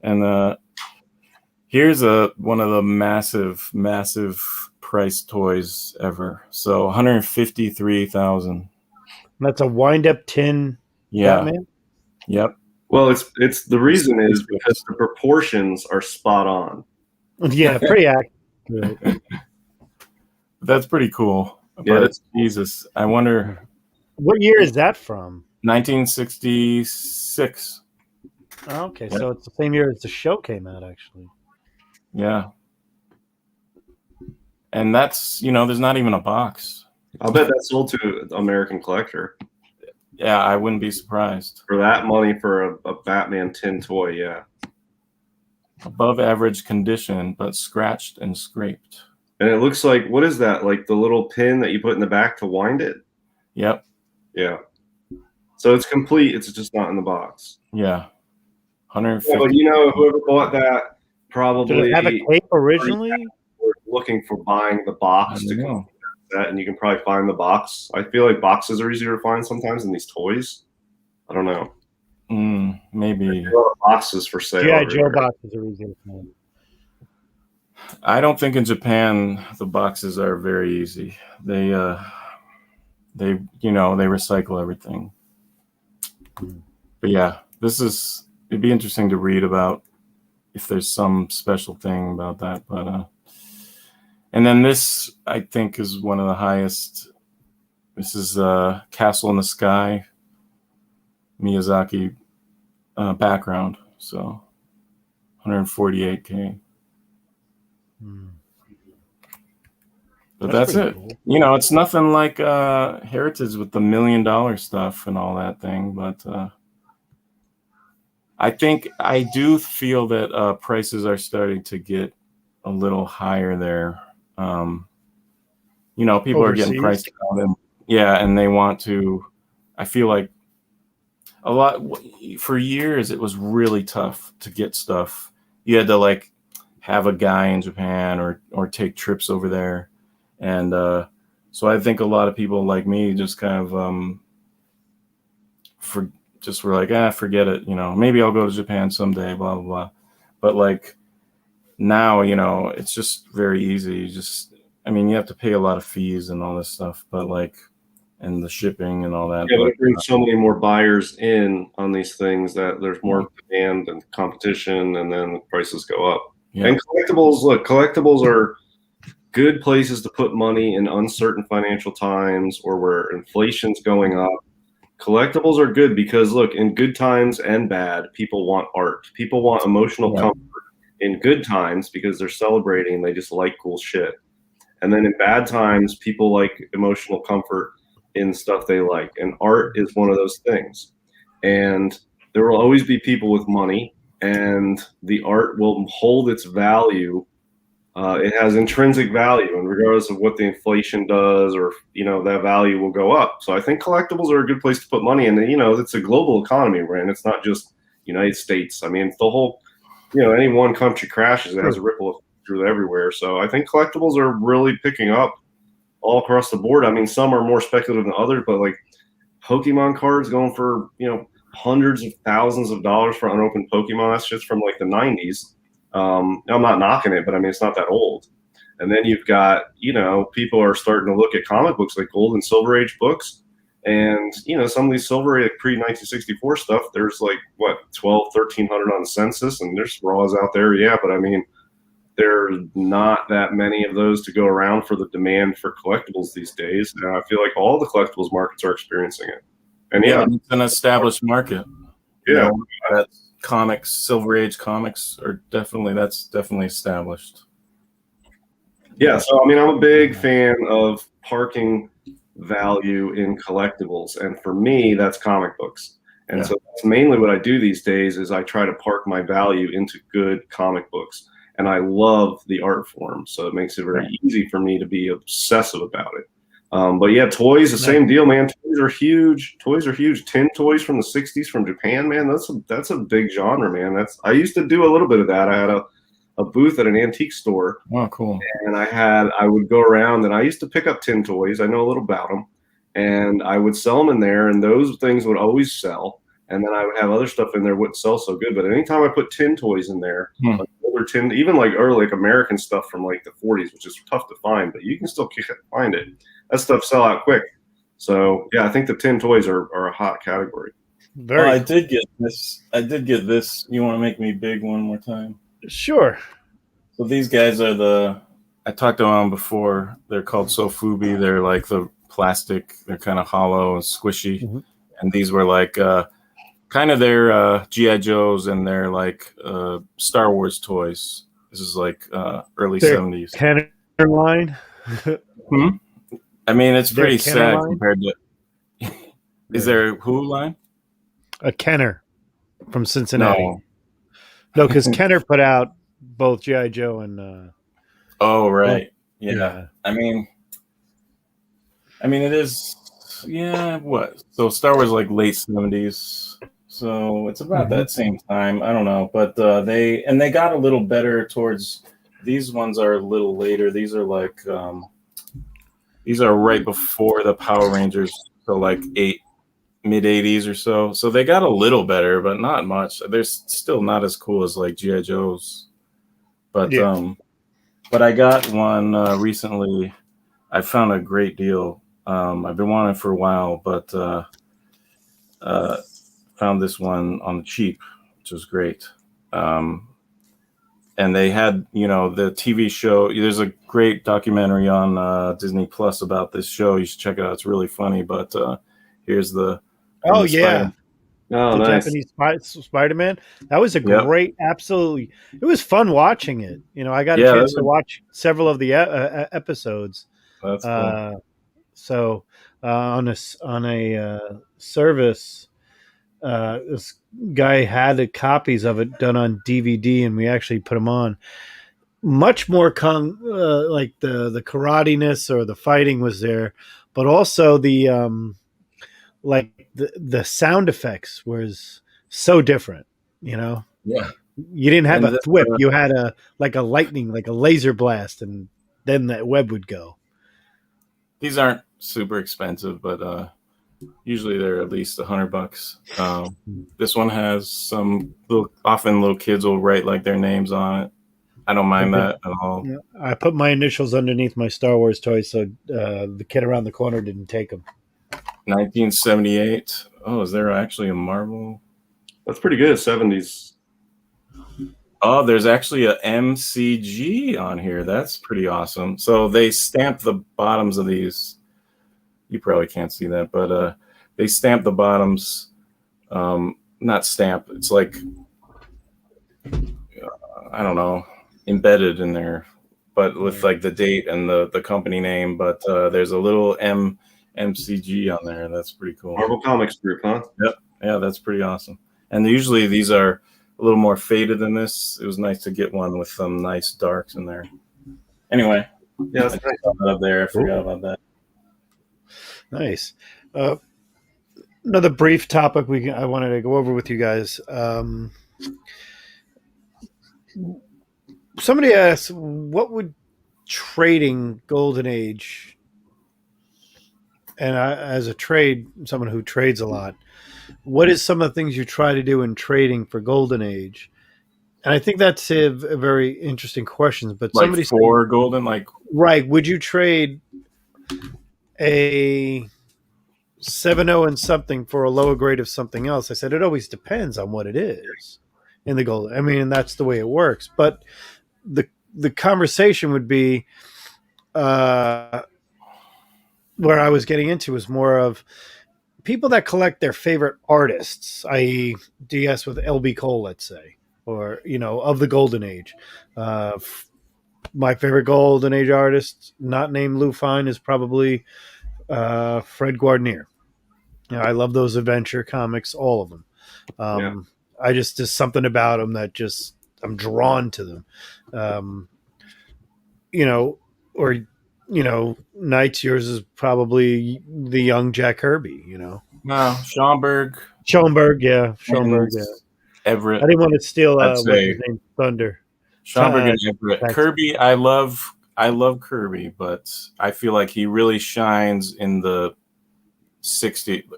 And here's one of the massive price toys ever. So 153,000. That's a wind-up tin. Yeah. Batman? Yep. Well, it's the reason is because the proportions are spot on. Yeah, pretty accurate. That's pretty cool. Yeah, but Jesus, I wonder. What year is that from? 1966. Oh, okay, yep. So it's the same year as the show came out, actually. Yeah. And that's, there's not even a box. I'll bet that sold to an American collector. Yeah, I wouldn't be surprised. For that money for a Batman tin toy, yeah. Above average condition, but scratched and scraped. And it looks like, what is that? Like the little pin that you put in the back to wind it? Yep. Yeah. So it's complete. It's just not in the box. Yeah. 150. Yeah, but whoever bought that probably did it have a cape originally? Were looking for buying the box to complete that, and you can probably find the box. I feel like boxes are easier to find sometimes than these toys. I don't know. Maybe. There's a lot of boxes for sale. Yeah, Joe boxes are easier to find. I don't think in Japan the boxes are very easy. They recycle everything. But yeah, it'd be interesting to read about if there's some special thing about that. But and then this I think is one of the highest. This is Castle in the Sky, Miyazaki background. So 148K. But that's it. Cool. It's nothing like Heritage with the $1 million stuff and all that thing. But I do feel that prices are starting to get a little higher there. People overseas are getting priced out, and they want to. I feel like a lot for years it was really tough to get stuff. You had to like have a guy in Japan or take trips over there. And so I think a lot of people like me just kind of were like, forget it. Maybe I'll go to Japan someday, blah, blah, blah. But like now, it's just very easy. You have to pay a lot of fees and all this stuff, but like, and the shipping and all that. Yeah, but bring so many more buyers in on these things that there's more demand and competition, and then the prices go up. Yeah. And collectibles are good places to put money in uncertain financial times or where inflation's going up. Collectibles are good because look, in good times and bad, people want art. People want emotional comfort in good times because they're celebrating and they just like cool shit. And then in bad times, people like emotional comfort in stuff they like. And art is one of those things. And there will always be people with money, and the art will hold its value. It has intrinsic value, and regardless of what the inflation does, or that value will go up. So I think collectibles are a good place to put money in. It's a global economy, right? And it's not just United States. I mean, the whole, any one country crashes, it has a ripple effect through everywhere. So I think collectibles are really picking up all across the board. I mean, some are more speculative than others, but like Pokemon cards going for hundreds of thousands of dollars for unopened Pokemon. That's just from like the 90s. I'm not knocking it, but I mean, it's not that old. And then you've got, people are starting to look at comic books like Gold and Silver Age books. And, some of these Silver Age pre-1964 stuff, there's like, 1,300 on the census, and there's raws out there. Yeah, but I mean, there's not that many of those to go around for the demand for collectibles these days. And I feel like all the collectibles markets are experiencing it. And it's an established market. Yeah. Comics, Silver Age comics that's definitely established. Yeah, so I mean, I'm a big fan of parking value in collectibles, and for me, that's comic books. And so that's mainly what I do these days is I try to park my value into good comic books, and I love the art form, so it makes it very easy for me to be obsessive about it. But yeah, toys, the same deal, man. Toys are huge. Tin toys from the 60s from Japan, man. That's a big genre, man. I used to do a little bit of that. I had a booth at an antique store. Oh, cool. And I would go around and I used to pick up tin toys. I know a little about them. And I would sell them in there, and those things would always sell. And then I would have other stuff in there wouldn't sell so good. But anytime I put tin toys in there, like older tin, even like early like American stuff from like the 40s, which is tough to find, but you can still find it. That stuff sell out quick. So yeah, I think the tin toys are a hot category. I did get this. You want to make me big one more time? Sure. So these guys are I talked about them before. They're called Sofubi. They're like the plastic. They're kind of hollow and squishy. Mm-hmm. And these were like kind of their G.I. Joes and their like Star Wars toys. This is like early 70s. Kenner line. I mean, it's pretty sad line? Compared to. Is there a who line? A Kenner from Cincinnati. No, because Kenner put out both G.I. Joe and. Oh right, yeah. I mean, it is. Yeah, what? So Star Wars like late 70s. So it's about that same time. I don't know, but they got a little better towards. These ones are a little later. These are like. These are right before the Power Rangers, so like mid 80s or so. So they got a little better, but not much. They're still not as cool as like G.I. Joe's. But but I got one recently. I found a great deal. I've been wanting it for a while, but found this one on the cheap, which was great. And they had, the TV show. There's a great documentary on Disney Plus about this show. You should check it out. It's really funny. But here's the. Oh, yeah. Oh, the nice. Japanese Spider-Man. That was a great, absolutely. It was fun watching it. I got a chance to watch several of the episodes. That's cool. So on a service. This guy had copies of it done on DVD, and we actually put them on. Much more like the karateness or the fighting was there, but also the like the sound effects was so different. Yeah, you didn't have a thwip; you had a lightning, like a laser blast, and then that web would go. These aren't super expensive, but. Usually they're at least $100. This one has some often little kids will write like their names on it. I don't mind that at all. Yeah, I put my initials underneath my Star Wars toys, so the kid around the corner didn't take them. 1978. Oh, is there actually a Marvel? That's pretty good. 70s. Oh, there's actually a MCG on here. That's pretty awesome. So they stamp the bottoms of these. You probably can't see that, but they stamp the bottoms. Not stamp. It's like I don't know, embedded in there, but with like the date and the company name. But there's a little MCG on there. That's pretty cool. Marvel Comics Group, huh? Yep. Yeah, that's pretty awesome. And usually these are a little more faded than this. It was nice to get one with some nice darks in there. Anyway, yeah, that's nice. Up there. I forgot about that. Nice. Another brief topic I wanted to go over with you guys. Somebody asked, what would trading Golden Age, and as a someone who trades a lot, what is some of the things you try to do in trading for Golden Age? And I think that's a very interesting question. But like somebody for Golden, like right? Would you trade a 7.0 and something for a lower grade of something else? I said it always depends on what it is in the Golden. I mean, that's the way it works. But the conversation would be where I was getting into was more of people that collect their favorite artists, i.e. DS with LB Cole, let's say, or, of the Golden Age. My favorite Golden Age artist, not named Lou Fine, is probably Fred Guarnier. I love those adventure comics, all of them. I there's something about them that just, I'm drawn to them. Knights, yours is probably the young Jack Kirby, No, Schoenberg, yeah. Everett. I didn't want to steal what's his name, Thunder. Schoenberg and Everett. Kirby, I love Kirby, but I feel like he really shines in the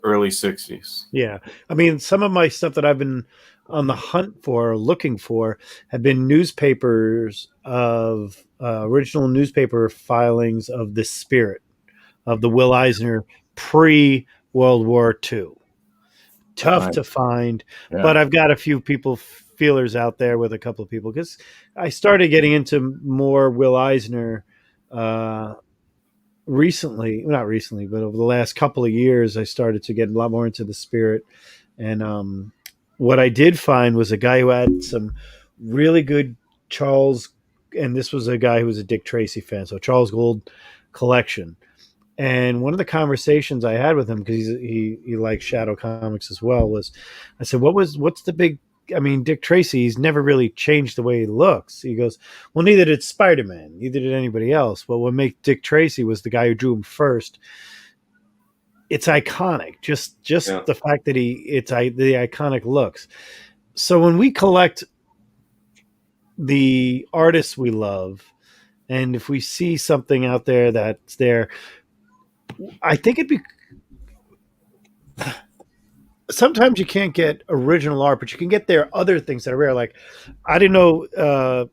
early 60s. Yeah. I mean, some of my stuff that I've been on the hunt for, or looking for, have been newspapers of original newspaper filings of the Spirit of the Will Eisner pre-World War II. Tough to find, but I've got a few feelers out there with a couple of people, because I started getting into more Will Eisner recently, not recently, but over the last couple of years. I started to get a lot more into the Spirit, and what I did find was a guy who had some really good Charles, and this was a guy who was a Dick Tracy fan, so Charles Gould collection. And one of the conversations I had with him, because he likes Shadow Comics as well, was I said, what's the big, I mean, Dick Tracy, he's never really changed the way he looks. He goes, well, neither did Spider-Man, neither did anybody else. Well, what made Dick Tracy was the guy who drew him first. It's iconic, just the fact that the iconic looks. So when we collect the artists we love, and if we see something out there that's there, I think it'd be. Sometimes you can't get original art, but you can get their other things that are rare. Like, I didn't know,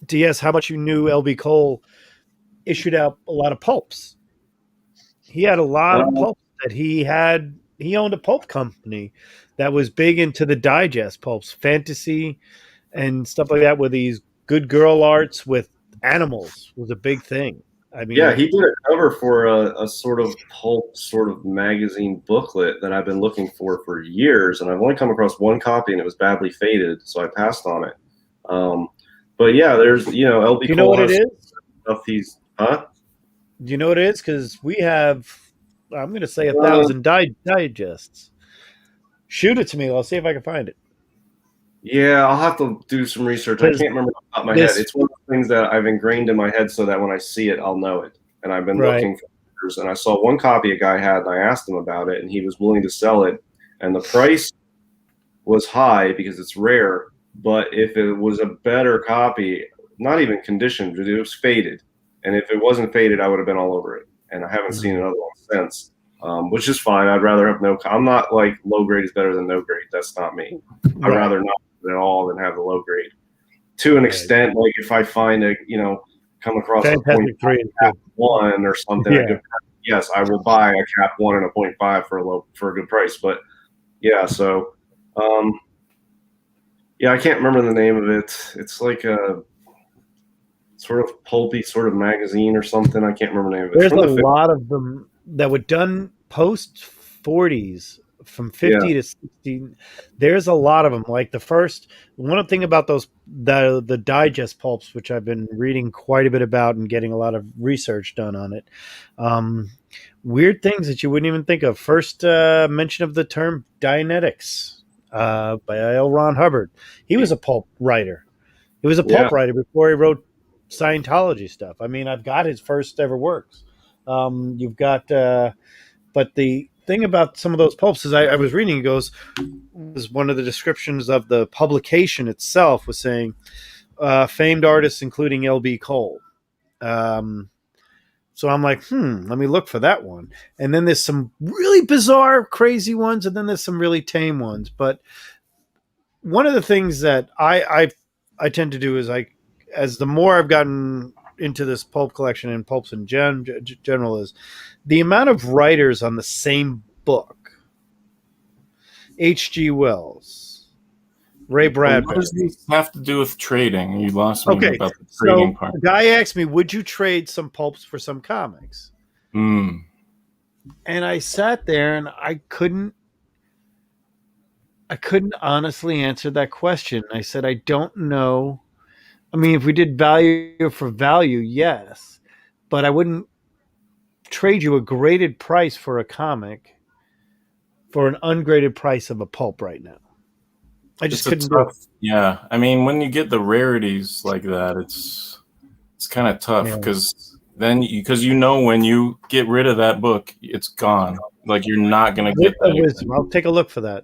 DS, how much you knew LB Cole issued out a lot of pulps. He had a lot of pulps that he owned a pulp company that was big into the digest pulps, fantasy and stuff like that, where these good girl arts with animals was a big thing. I mean, yeah, he did a cover for a sort of pulp sort of magazine booklet that I've been looking for years, and I've only come across one copy, and it was badly faded, so I passed on it. But yeah, there's LB. Do you know what it is? Stuff he's huh? Do you know what it is? Because we have, I'm going to say 1,000 digests. Shoot it to me. I'll see if I can find it. Yeah, I'll have to do some research. I can't remember off the top of my head. It's one of the things that I've ingrained in my head so that when I see it, I'll know it. And I've been looking for years, and I saw one copy a guy had, and I asked him about it, and he was willing to sell it. And the price was high because it's rare, but if it was a better copy, not even conditioned, it was faded. And if it wasn't faded, I would have been all over it. And I haven't seen another one since, which is fine. I'd rather have no. I'm not like low grade is better than no grade. That's not me. I'd rather not at all than have the low grade. To an extent, like if I find come across a 0.1 or something, yes, I will buy a cap 1 and a 0.5 for a good price. But yeah, so Yeah, I can't remember the name of it. It's like a sort of pulpy sort of magazine or something. I can't remember the name of it. There's a lot of them that were done post 40s, from 50 to 60. There's a lot of them. Like the first one thing about those the digest pulps, which I've been reading quite a bit about and getting a lot of research done on it. Weird things that you wouldn't even think of. First mention of the term Dianetics by L. Ron Hubbard. He was a pulp writer. He was a pulp writer before he wrote Scientology stuff. I mean, I've got his first ever works. You've got, but the thing about some of those pulps is I was reading, it goes, was one of the descriptions of the publication itself was saying, famed artists, including L.B. Cole. So I'm like, let me look for that one. And then there's some really bizarre, crazy ones, and then there's some really tame ones. But one of the things that I tend to do is as the more I've gotten into this pulp collection and pulps in general, is the amount of writers on the same book. H.G. Wells, Ray Bradbury. What does this have to do with trading? You lost me about the trading part. A guy asked me, would you trade some pulps for some comics? And I sat there and I couldn't honestly answer that question. I said, I don't know. I mean, if we did value for value, yes, but I wouldn't trade you a graded price for a comic for an ungraded price of a pulp right now. I just couldn't do it. Yeah, I mean, when you get the rarities like that, it's kind of tough because then when you get rid of that book, it's gone. Like you're not gonna get that. I'll take a look for that.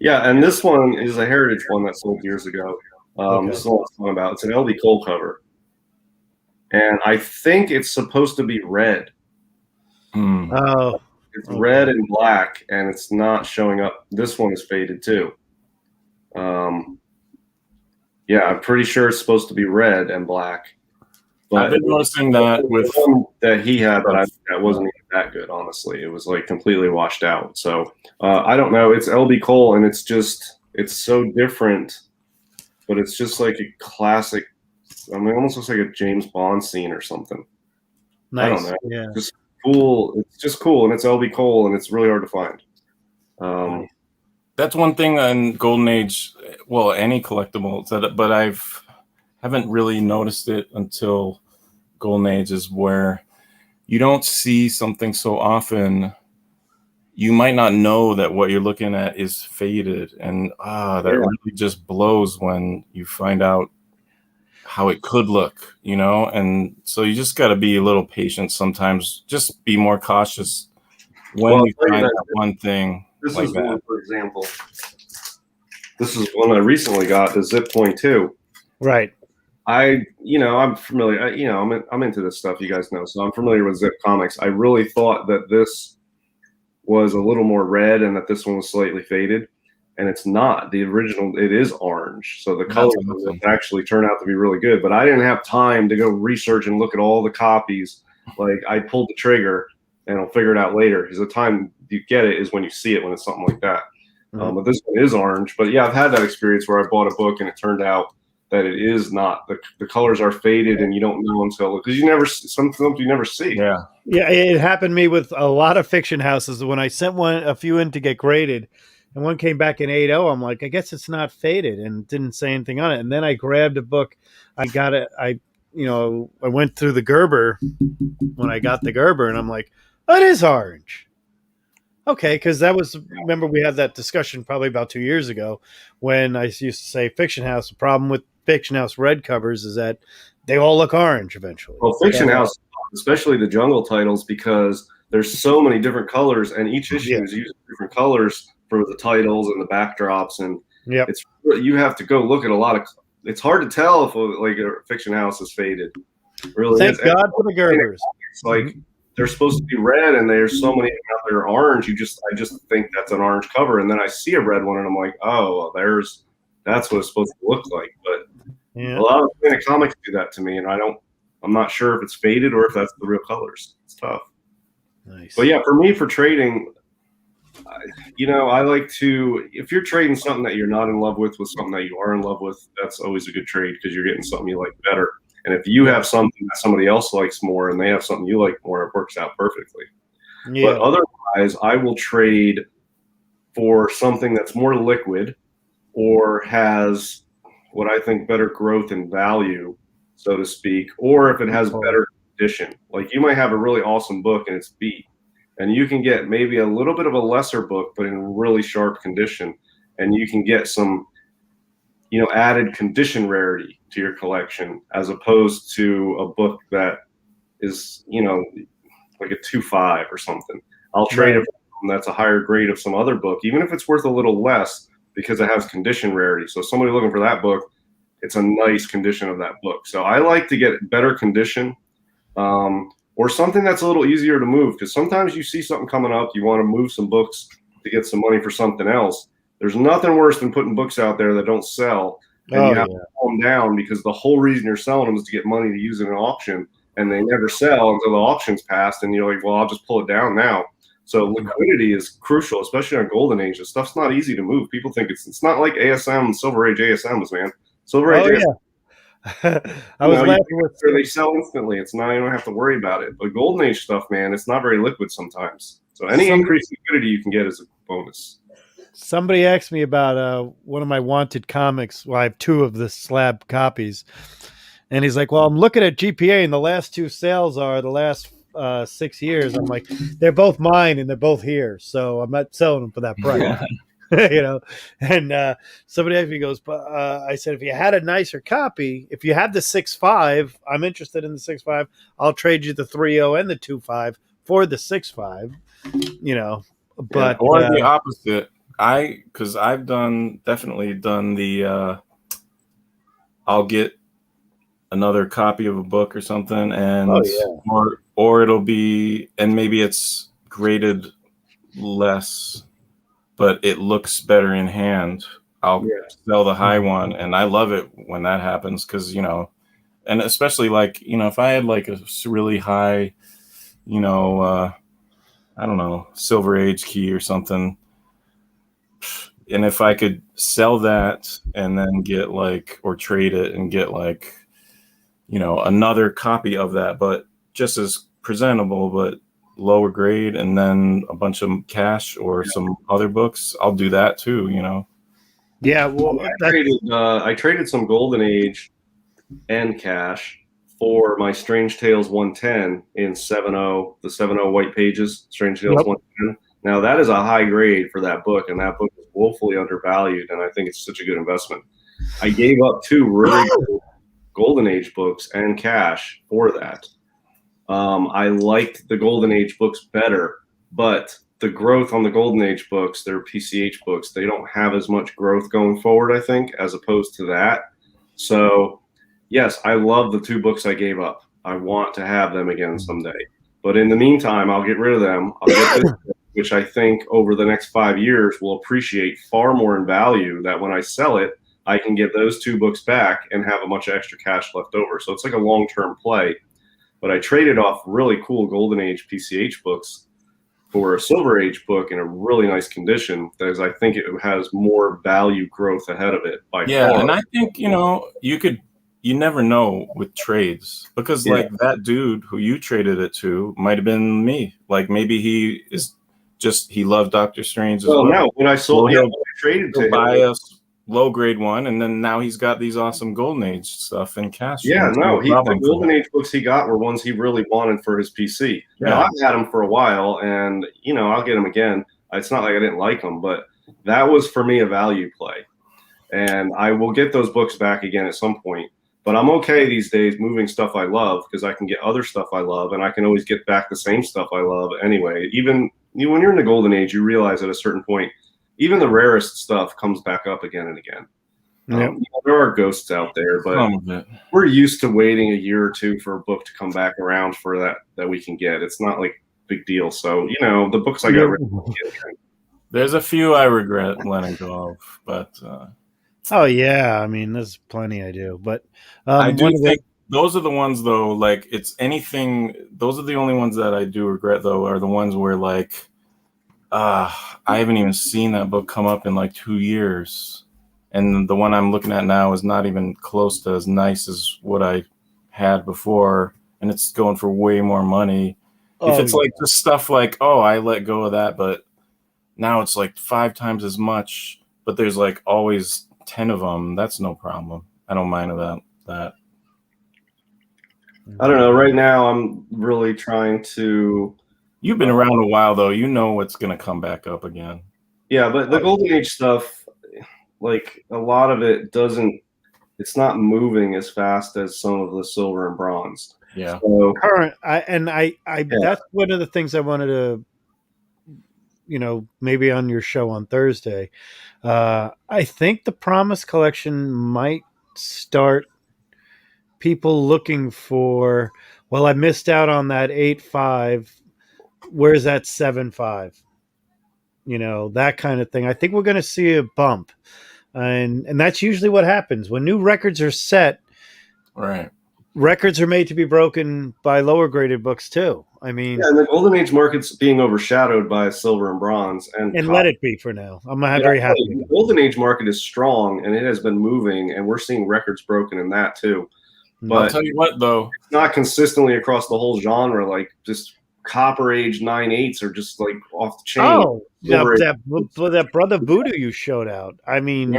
Yeah, and this one is a heritage one that sold years ago. This is what I'm talking about. It's an L.B. Cole cover, and I think it's supposed to be red. Oh, it's red and black, and it's not showing up. This one is faded too. Yeah, I'm pretty sure it's supposed to be red and black. But I've been noticing that with the one that he had, that wasn't even that good. Honestly, it was like completely washed out. So I don't know. It's L.B. Cole, and it's so different. But it's just like a classic. I mean, it almost looks like a James Bond scene or something. Nice. I don't know. Yeah. Just cool. It's just cool, and it's L.B. Cole, and it's really hard to find. That's one thing in Golden Age. Well, any collectibles but haven't really noticed it until Golden Age, is where you don't see something so often. You might not know that what you're looking at is faded, and that really just blows when you find out how it could look, and so you just got to be a little patient sometimes. Just be more cautious when you find that one thing. This like is that. one, for example. This is one I recently got, the Zip Point 2. Right. I'm familiar. I'm into this stuff, you guys know, so I'm familiar with Zip Comics. I really thought that this was a little more red and that this one was slightly faded, and it's not. The original, it is orange, so the colors actually turn out to be really good. But I didn't have time to go research and look at all the copies. Like, I pulled the trigger and I'll figure it out later, because the time you get it is when you see it, when it's something like that. But this one is orange. But yeah, I've had that experience where I bought a book and it turned out that it is not. The colors are faded, and you don't know until, because some films you never see. Yeah, it happened to me with a lot of fiction houses. When I sent a few in to get graded, and one came back in 8.0, I'm like, I guess it's not faded, and didn't say anything on it. And then I grabbed a book. I got it. I went through the Gerber when I got the Gerber, and I'm like, oh, it is orange. Okay, because remember we had that discussion probably about 2 years ago when I used to say Fiction House. The problem with Fiction House red covers is that they all look orange eventually. Well, Fiction House, especially the jungle titles, because there's so many different colors, and each issue is using different colors for the titles and the backdrops, and you have to go look at a lot of. It's hard to tell if a Fiction House is faded. Really, thank God for the Gerbers. It's like they're supposed to be red, and there's so many out there orange. I just think that's an orange cover, and then I see a red one, and I'm like, oh, that's what it's supposed to look like. But a lot of comics do that to me, and I'm not sure if it's faded or if that's the real colors. It's tough. Nice. But yeah, for me, for trading, I like to, if you're trading something that you're not in love with something that you are in love with, that's always a good trade because you're getting something you like better. And if you have something that somebody else likes more and they have something you like more, it works out perfectly. Yeah. But otherwise, I will trade for something that's more liquid or has what I think better growth and value, so to speak, or if it has better condition. Like you might have a really awesome book and it's beat, and you can get maybe a little bit of a lesser book, but in really sharp condition, and you can get some, added condition rarity to your collection as opposed to a book that is, like a 2.5 or something. I'll trade it for something that's a higher grade of some other book, even if it's worth a little less because it has condition rarity. So somebody looking for that book, it's a nice condition of that book. So I like to get better condition, or something that's a little easier to move, because sometimes you see something coming up, you want to move some books to get some money for something else. There's nothing worse than putting books out there that don't sell, and you have to pull them down because the whole reason you're selling them is to get money to use in an auction, and they never sell until the auction's passed, and you're like, well, I'll just pull it down now. So liquidity is crucial, especially on Golden Age. This stuff's not easy to move. People think it's not like ASM, Silver Age ASMs, man. Silver Age ASM. I was laughing with they sell instantly. It's not, you don't have to worry about it. But Golden Age stuff, man, it's not very liquid sometimes. So any increased liquidity you can get is a bonus. Somebody asked me about one of my wanted comics. Well, I have 2 of the slab copies. And he's like, well, I'm looking at GPA and the last 2 sales are the last 6 years. I'm like, they're both mine and they're both here. So I'm not selling them for that price. And somebody asked me, goes, I said, if you had a nicer copy, if you had the 6.5, I'm interested in the 6.5. I'll trade you the 3.0 and the 2.5 for the 6.5, but or the opposite. Because I've definitely done the, I'll get another copy of a book or something, and or it'll be, and maybe it's graded less, but it looks better in hand. I'll sell the high one, and I love it when that happens because, and especially like, if I had like a really high, I don't know, Silver Age key or something, and if I could sell that and then get like, or trade it and get like, another copy of that, but just as presentable, but lower grade, and then a bunch of cash or some other books, I'll do that too, Yeah, well, I traded some Golden Age and cash for my Strange Tales 110 in 7.0, the 7.0 white pages, Strange Tales 110. Now that is a high grade for that book, and that book is woefully undervalued, and I think it's such a good investment. I gave up 2 really good Golden Age books and cash for that. I liked the Golden Age books better, but the growth on the Golden Age books, they're PCH books, they don't have as much growth going forward, I think, as opposed to that. So, yes, I love the 2 books I gave up. I want to have them again someday. But in the meantime, I'll get rid of them. I'll get this, which I think over the next 5 years will appreciate far more in value, that when I sell it, I can get those 2 books back and have a bunch of extra cash left over. So it's like a long-term play. But I traded off really cool Golden Age PCH books for a Silver Age book in a really nice condition, because I think it has more value growth ahead of it by far. And I think, you never know with trades, because like that dude who you traded it to might have been me. Like maybe he loved Doctor Strange as well. No, when I sold him, I traded to him. Buy a low grade one, and then now he's got these awesome Golden Age stuff in cash. The Golden Age books he got were ones he really wanted for his PC. Now I've had them for a while, and I'll get them again. It's not like I didn't like them, but that was for me a value play, and I will get those books back again at some point. But I'm okay these days moving stuff I love, because I can get other stuff I love, and I can always get back the same stuff I love anyway. Even when you're in the Golden Age, you realize at a certain point, even the rarest stuff comes back up again and again. There are ghosts out there, but we're used to waiting a year or 2 for a book to come back around for that we can get. It's not like a big deal. So, the books I got rid of. There's a few I regret letting go of, but oh yeah, I mean, there's plenty I do, but I do think those are the ones though. Like it's anything. Those are the only ones that I do regret though. Are the ones where like I haven't even seen that book come up in like 2 years. And the one I'm looking at now is not even close to as nice as what I had before. And it's going for way more money. If it's like just stuff like, oh, I let go of that, but now it's like 5 times as much, but there's like always 10 of them. That's no problem. I don't mind about that. I don't know. Right now, I'm really trying to. You've been around a while, though. You know what's going to come back up again. Yeah, but the Golden Age stuff, like a lot of it doesn't. It's not moving as fast as some of the silver and bronze. Yeah. So, current, that's one of the things I wanted to, maybe on your show on Thursday. I think the Promise collection might start people looking for, well, I missed out on that 8.5. Where's that 7.5? That kind of thing. I think we're going to see a bump. And that's usually what happens when new records are set. Right. Records are made to be broken by lower graded books too. I mean, yeah, and the Golden Age market's being overshadowed by silver and bronze, and let it be for now. I'm very happy. The Golden Age market is strong, and it has been moving, and we're seeing records broken in that too. But I'll tell you what, though, it's not consistently across the whole genre. Like just Copper Age 9/8 are just like off the chain. Oh, that Brother Voodoo you showed out. I mean,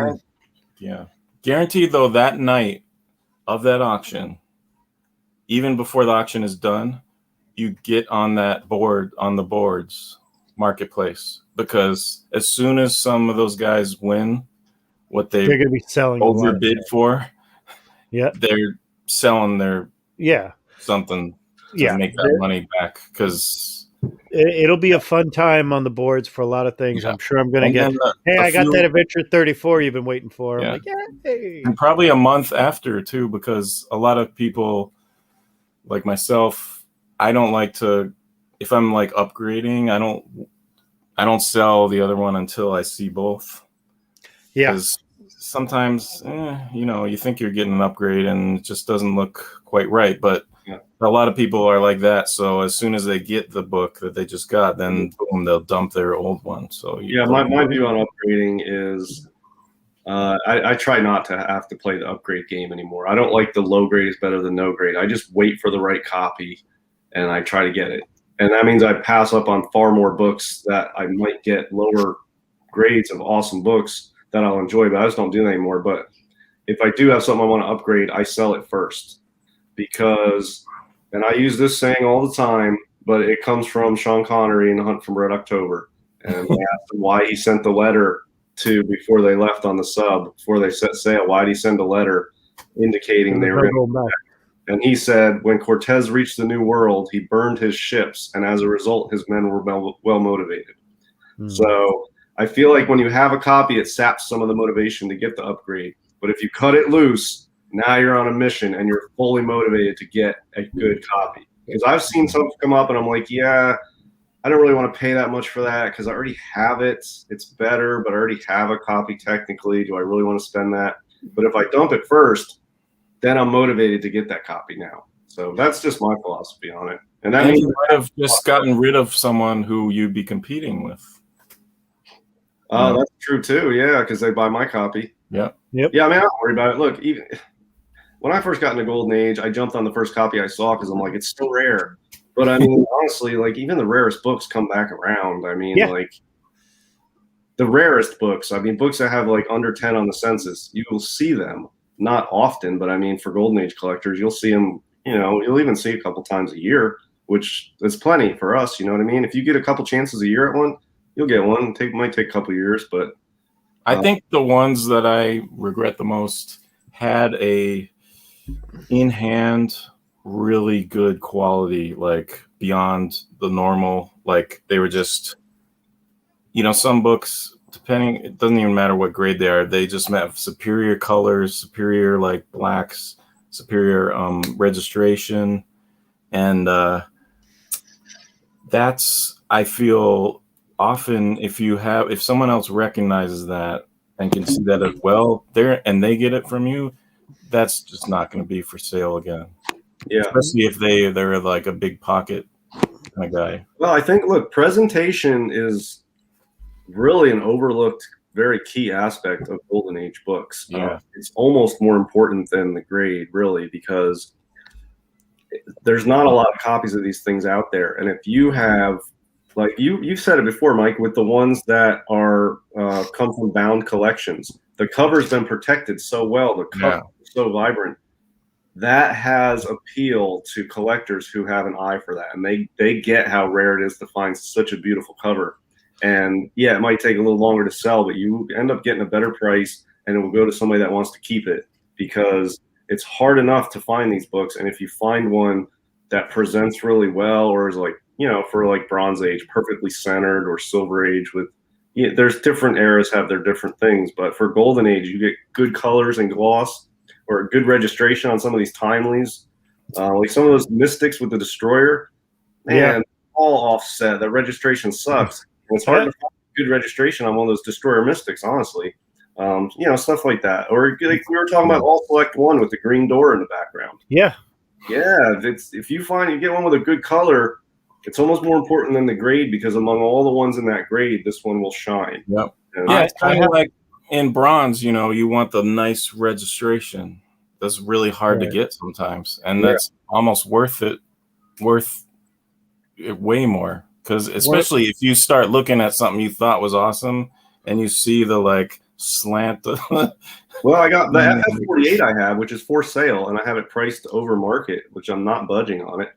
yeah, guaranteed though that night of that auction, even before the auction is done, you get on that board on the boards marketplace, because as soon as some of those guys win what they're going to be selling overbid for, they're selling their something to make that money back, because it'll be a fun time on the boards for a lot of things. I'm sure I'm going to get. Hey, I got that Adventure 34 you've been waiting for. I'm like, yay! And probably a month after too, because a lot of people like myself, I don't like to. If I'm like upgrading, I don't sell the other one until I see both. Yeah. Sometimes, you think you're getting an upgrade and it just doesn't look quite right. But a lot of people are like that. So as soon as they get the book that they just got, then boom, they'll dump their old one. So my view on upgrading is I try not to have to play the upgrade game anymore. I don't like the low grade is better than no grade. I just wait for the right copy and I try to get it. And that means I pass up on far more books that I might get lower grades of awesome books that I'll enjoy, but I just don't do that anymore. But if I do have something I want to upgrade, I sell it first, because, and I use this saying all the time, but it comes from Sean Connery in The Hunt for Red October. And I asked him why he sent the letter before they left on the sub, before they set sail. Why did he send a letter indicating they were going to go back? And he said, when Cortez reached the New World, he burned his ships, and as a result, his men were well motivated. So I feel like when you have a copy, it saps some of the motivation to get the upgrade. But if you cut it loose, now you're on a mission and you're fully motivated to get a good copy. Because I've seen some come up and I'm like, yeah, I don't really want to pay that much for that because I already have it. It's better, but I already have a copy technically. Do I really want to spend that? But if I dump it first, then I'm motivated to get that copy now. So that's just my philosophy on it. And that means you might have just gotten rid of someone who you'd be competing with. That's true too. Yeah, because they buy my copy. Yeah. Yep. Yeah, I mean, I don't worry about it. Look, even when I first got into Golden Age, I jumped on the first copy I saw because I'm like, it's still rare. But I mean, honestly, like even the rarest books come back around. I mean, like the rarest books. I mean, books that have like under 10 on the census, you will see them. Not often, but I mean, for Golden Age collectors, you'll see them. You'll even see a couple times a year, which is plenty for us. You know what I mean? If you get a couple chances a year at one, you'll get one. Might take a couple years, but I think the ones that I regret the most had a in-hand really good quality, like beyond the normal. Like they were just, some books, depending, it doesn't even matter what grade they are, they just have superior colors, superior like blacks, superior registration, and that's, I feel, often if someone else recognizes that and can see that as well there and they get it from you, that's just not going to be for sale again. Yeah, especially if they're like a big pocket kind of guy. Well, I think, look, presentation is really an overlooked, very key aspect of Golden Age books. Yeah. It's almost more important than the grade, really, because there's not a lot of copies of these things out there. And if you have, like you've said it before, Mike, with the ones that are come from bound collections, the cover's been protected so well, the cover is so vibrant. That has appeal to collectors who have an eye for that, and they get how rare it is to find such a beautiful cover. And yeah, it might take a little longer to sell, but you end up getting a better price, and it will go to somebody that wants to keep it, because it's hard enough to find these books. And if you find one that presents really well, or is like, you know, for like Bronze Age, perfectly centered, or Silver Age with, there's different eras have their different things, but for Golden Age, you get good colors and gloss, or a good registration on some of these timelies, like some of those Mystics with the Destroyer, man, all offset. The registration sucks. And it's hard to find good registration on one of those Destroyer Mystics, honestly. Stuff like that. Or like we were talking about All Select One with the green door in the background. Yeah. If you get one with a good color, it's almost more important than the grade, because among all the ones in that grade, this one will shine. Yep. It's kind of like in bronze, you want the nice registration. That's really hard to get sometimes, and that's almost worth it way more, because especially if you start looking at something you thought was awesome and you see the like slant. Well, I got the FF48 I have, which is for sale, and I have it priced over market, which I'm not budging on it.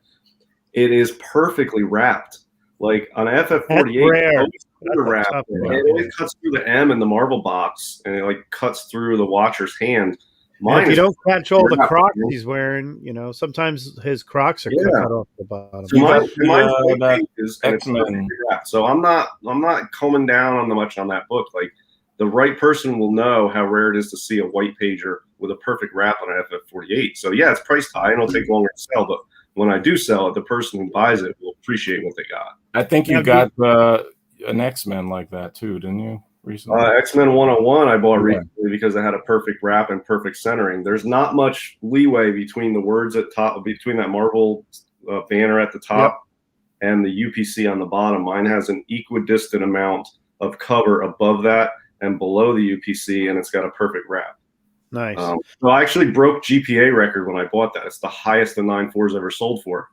It is perfectly wrapped. Like on FF48, it always cuts through the M in the marble box, and it like cuts through the watcher's hand. If you don't catch all the Crocs he's wearing, sometimes his Crocs are cut off the bottom. So I'm not coming down on much on that book. Like, the right person will know how rare it is to see a white pager with a perfect wrap on an FF48. So yeah, it's priced high and it'll take longer to sell, but when I do sell it, the person who buys it will appreciate what they got. I think you got an X-Men like that too, didn't you? Recently, X-Men 101 I bought recently because it had a perfect wrap and perfect centering. There's not much leeway between the words at top, between that Marvel banner at the top and the UPC on the bottom. Mine has an equidistant amount of cover above that and below the UPC, and it's got a perfect wrap. Nice. So I actually broke GPA record when I bought that. It's the highest the 9.4's ever sold for.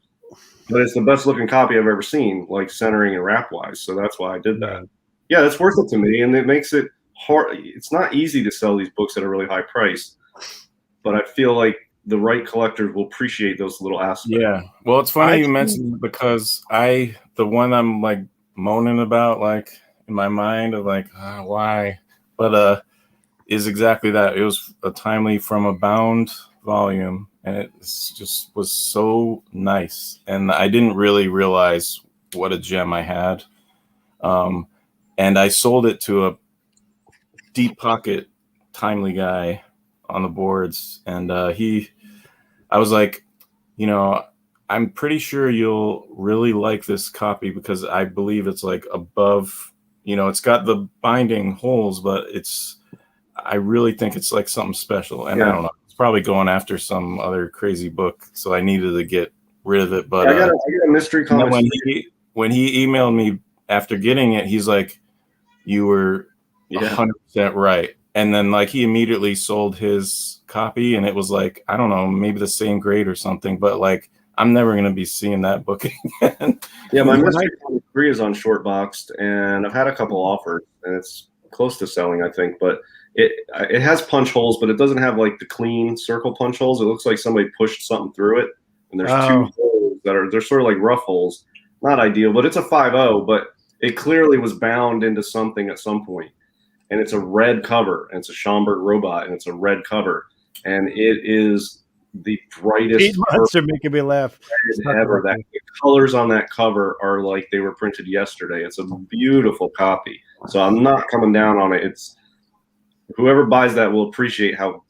But it's the best looking copy I've ever seen, like centering and wrap wise. So that's why I did that. Yeah, that's worth it to me, and it makes it hard. It's not easy to sell these books at a really high price, but I feel like the right collectors will appreciate those little aspects. Yeah. Well, it's funny you mentioned, because the one I'm like moaning about, like in my mind of like, why? But is exactly that. It was a timely from a bound volume, and it just was so nice. And I didn't really realize what a gem I had. And I sold it to a deep pocket timely guy on the boards. And I was like, I'm pretty sure you'll really like this copy, because I believe it's like above, it's got the binding holes, but I really think it's like something special. And I don't know, it's probably going after some other crazy book, so I needed to get rid of it. But I got a mystery comic. When he emailed me after getting it, he's like, you were 100% right. And then like he immediately sold his copy, and it was like, I don't know, maybe the same grade or something, but like I'm never going to be seeing that book again. Yeah, my mystery comic 3 is on short boxed, and I've had a couple offers, and it's close to selling, I think, but it has punch holes, but it doesn't have like the clean circle punch holes. It looks like somebody pushed something through it, and there's 2 holes they're sort of like rough holes. Not ideal, but it's a 5.0, but it clearly was bound into something at some point. And it's a red cover, and it's a Schomburg robot, and it's a red cover, and it is the brightest monster making me laugh ever. That the colors on that cover are like they were printed yesterday. It's a beautiful copy. So I'm not coming down on it. It's whoever buys that will appreciate how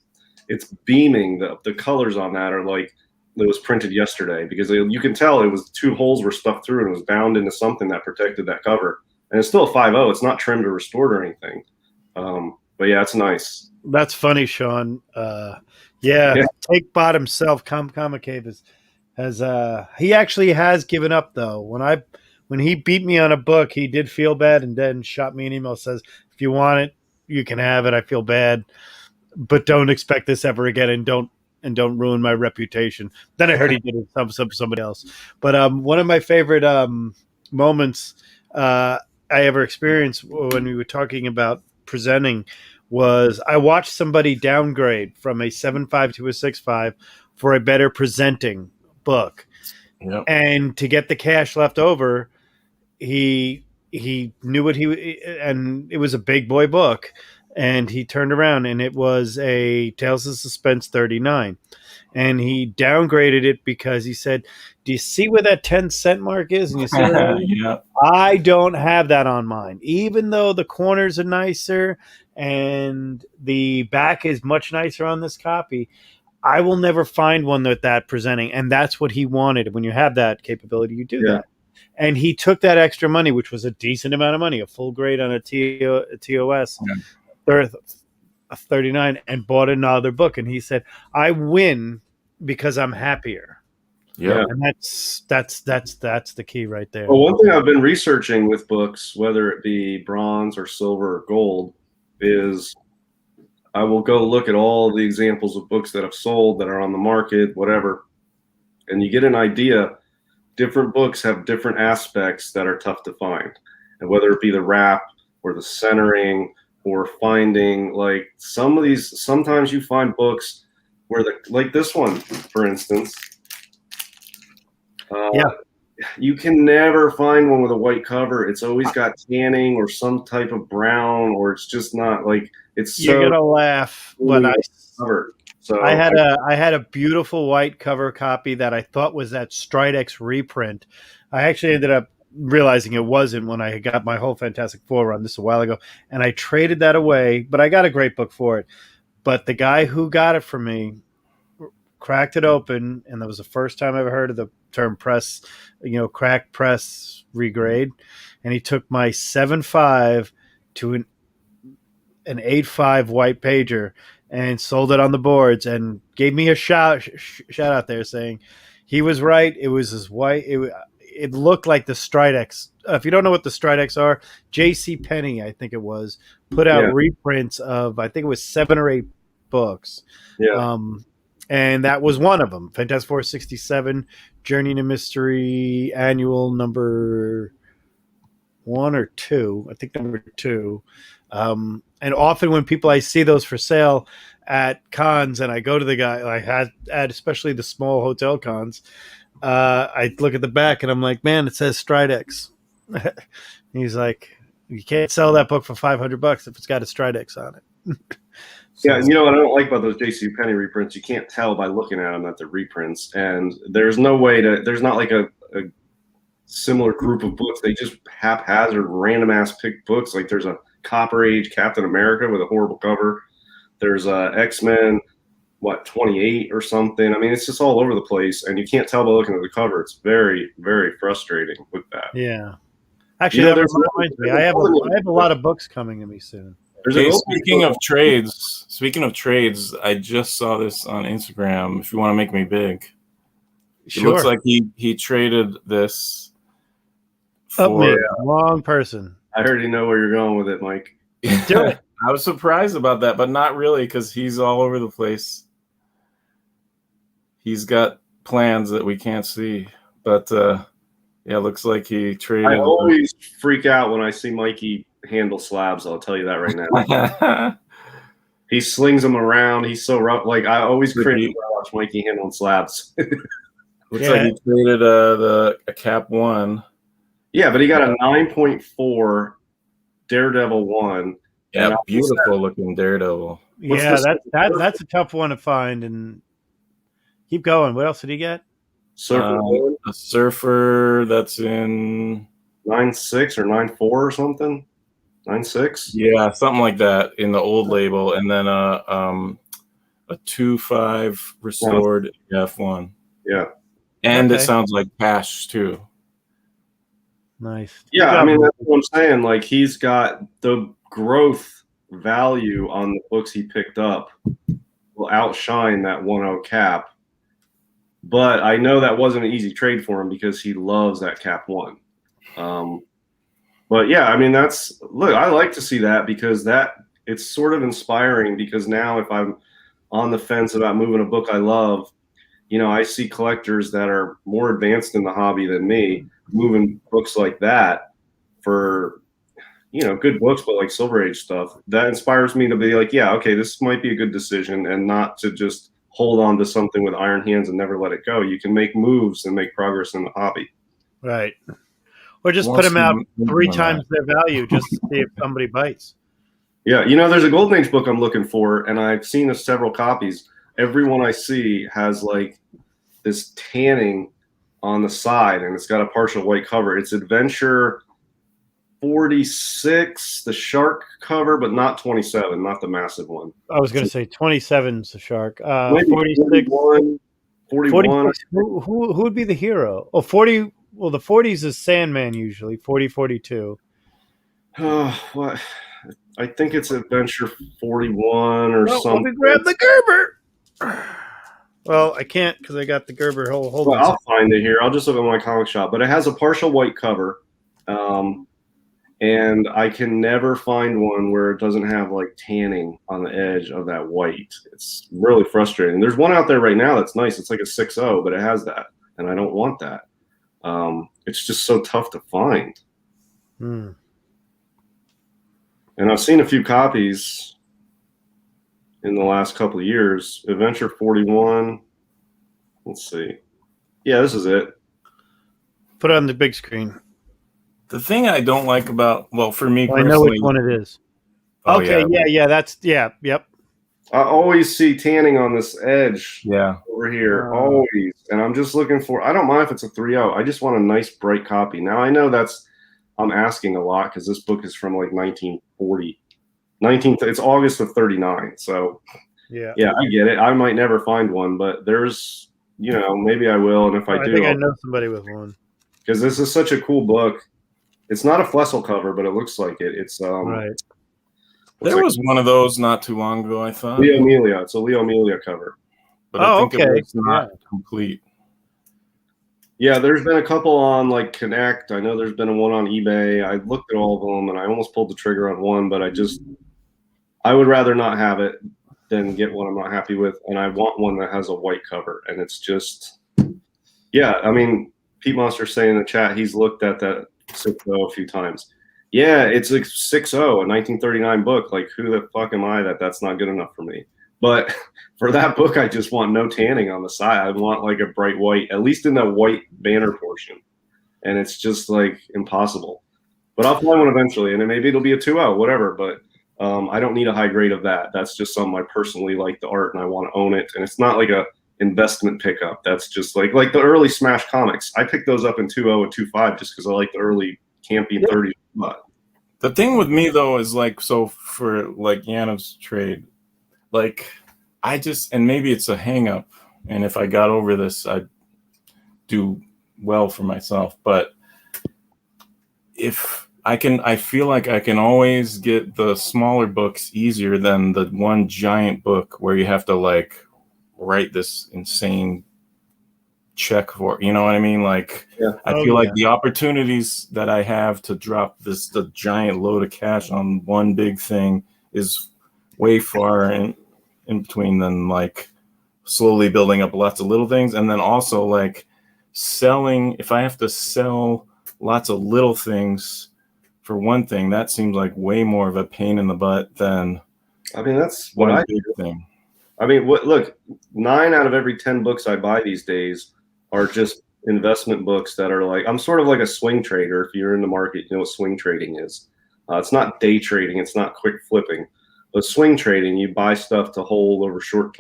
it's beaming. The colors on that are like it was printed yesterday, because you can tell it was 2 holes were stuck through, and it was bound into something that protected that cover. And it's still a 5.0. It's not trimmed or restored or anything. But yeah, it's nice. That's funny, Sean. Take Bot himself, Comic Cave he actually has given up though. When when he beat me on a book, he did feel bad and then shot me an email, says, if you want it, you can have it. I feel bad, but don't expect this ever again, and don't ruin my reputation. Then I heard he did it somebody else. But one of my favorite moments I ever experienced when we were talking about presenting was I watched somebody downgrade from a 7.5 to a 6.5 for a better presenting book. Yep. And to get the cash left over, he knew what and it was a big boy book, and he turned around and it was a Tales of Suspense 39, and he downgraded it because he said, do you see where that 10-cent mark is? And you see where that is? Yeah. I don't have that on mine, even though the corners are nicer and the back is much nicer on this copy. I will never find one that presenting, and that's what he wanted. When you have that capability, you do that. And he took that extra money, which was a decent amount of money, a full grade on a TOS, 39, and bought another book. And he said, I win because I'm happier. Yeah. And that's the key right there. Well, one thing I've been researching with books, whether it be bronze or silver or gold, is I will go look at all the examples of books that have sold, that are on the market, whatever, and you get an idea. Different books have different aspects that are tough to find, and whether it be the wrap or the centering or finding, like some of these, sometimes you find books where like this one, for instance, you can never find one with a white cover. It's always got tanning or some type of brown, or it's just not like it's. You're gonna laugh, but covered. So I had a beautiful white cover copy that I thought was that Stridex reprint. I actually ended up realizing it wasn't when I got my whole Fantastic Four run this a while ago, and I traded that away. But I got a great book for it. But the guy who got it for me cracked it open, and that was the first time I ever heard of the term press, crack press regrade. And he took my 7.5 to an 8.5 white pager and sold it on the boards, and gave me a shout out there saying he was right. It was his white. It looked like the Stridex. If you don't know what the Stridex are, J.C. Penney, I think it was, put out reprints of, I think it was 7 or 8 books. Yeah. And that was one of them. Fantastic Four 67, Journey into Mystery Annual number 1 or 2. I think number 2. And often when I see those for sale at cons, and I go to the guy, I had at especially the small hotel cons, I look at the back and I'm like, man, it says Stridex. He's like, you can't sell that book for $500 if it's got a Stridex on it. Yeah, and what I don't like about those J.C. Penney reprints, you can't tell by looking at them that they're reprints, and there's no way there's not like a similar group of books. They just haphazard, random ass picked books. Like there's a Copper Age Captain America with a horrible cover. There's X-Men, 28 or something. I mean, it's just all over the place, and you can't tell by looking at the cover. It's very, very frustrating with that. Yeah. Actually, that reminds me. I have a lot of books coming to me soon. Speaking of trades, I just saw this on Instagram. If you want to make me big, Sure. It looks like he traded this for wrong person. I already know where you're going with it, Mike. Do it. I was surprised about that, but not really, because he's all over the place. He's got plans that we can't see, but it looks like he traded. I always freak out when I see Mikey handle slabs. I'll tell you that right now. He slings them around. He's so rough. Like I always cringe when I watch Mikey handling slabs. Looks like he traded a Cap 1. Yeah, but he got a 9.4 Daredevil 1. Yeah, beautiful looking Daredevil. That's a tough one to find. And keep going. What else did he get? Surfer. A Surfer that's in 9.6 or 9.4 or something. 9.6. Yeah, something like that in the old label, and then a 2.5 restored F1. Yeah, and it sounds like Pash too. Nice. Yeah, I mean that's what I'm saying. Like he's got the growth value on the books he picked up will outshine that 1.0 Cap. But I know that wasn't an easy trade for him because he loves that Cap 1. But yeah, I mean, I like to see that because it's sort of inspiring, because now if I'm on the fence about moving a book I love, I see collectors that are more advanced in the hobby than me moving books like that for, good books, but like Silver Age stuff. That inspires me to be like, yeah, okay, this might be a good decision, and not to just hold on to something with iron hands and never let it go. You can make moves and make progress in the hobby. Right. Or just put them out 3 times their value just to see if somebody bites. Yeah, there's a Golden Age book I'm looking for, and I've seen several copies. Every one I see has like this tanning on the side, and it's got a partial white cover. It's Adventure 46, the shark cover, but not 27, not the massive one. I was going to say 27's the shark. 46. 41. Who would be the hero? Oh, 40. Well, the 40s is Sandman usually. 40, 42. What? I think it's Adventure 41 or something. Let me grab the Gerber. Well, I can't because I got the Gerber. Hold on. I'll find it here. I'll just look at my comic shop. But it has a partial white cover. And I can never find one where it doesn't have like tanning on the edge of that white. It's really frustrating. There's one out there right now that's nice. It's like a 6.0, but it has that. And I don't want that. It's just so tough to find. And I've seen a few copies in the last couple of years. Adventure 41. Let's see. Yeah, this is it. Put it on the big screen. The thing I don't like about, for me personally, I know which one it is. Okay, yep. I always see tanning on this edge over here, always. And I'm just looking for, I don't mind if it's a 3.0. I just want a nice, bright copy. Now, I know I'm asking a lot because this book is from like 1940. It's August of 39. So, yeah, I get it. I might never find one, but there's, maybe I will. And if I do, think I know somebody with one. Because this is such a cool book. It's not a Flessel cover, but it looks like it. It's right. There was one of those not too long ago, I thought. Leo Amelia. It's a Leo Amelia cover. But I think it's not complete. Yeah, there's been a couple on like Connect. I know there's been one on eBay. I looked at all of them and I almost pulled the trigger on one, but I would rather not have it than get one I'm not happy with. And I want one that has a white cover. And it's just, I mean, Pete Monster's saying in the chat, he's looked at that 6.0 a few times. Yeah, it's a 6.0, a 1939 book. Like, who the fuck am I that's not good enough for me? But for that book, I just want no tanning on the side. I want like a bright white, at least in the white banner portion. And it's just like impossible. But I'll find one eventually, and maybe it'll be a 2.0, whatever. But I don't need a high grade of that. That's just something I personally like the art and I want to own it. And it's not like a investment pickup. That's just like the early Smash comics. I picked those up in 2.0 and 2.5 just because I like the early campy 30s. But the thing with me though is like, so for like Yanov's trade, like and maybe it's a hang up, and if I got over this, I'd do well for myself. But if I feel like I can always get the smaller books easier than the one giant book where you have to like write this insane check for, you know what I mean? Like, I feel like the opportunities that I have to drop the giant load of cash on one big thing is way far in between than like slowly building up lots of little things. And then also like selling, if I have to sell lots of little things for one thing, that seems like way more of a pain in the butt than that's one big thing. I mean, look, 9 out of every 10 books I buy these days are just investment books that are like, I'm sort of like a swing trader. If you're in the market, you know what swing trading is. It's not day trading. It's not quick flipping. But swing trading, you buy stuff to hold over short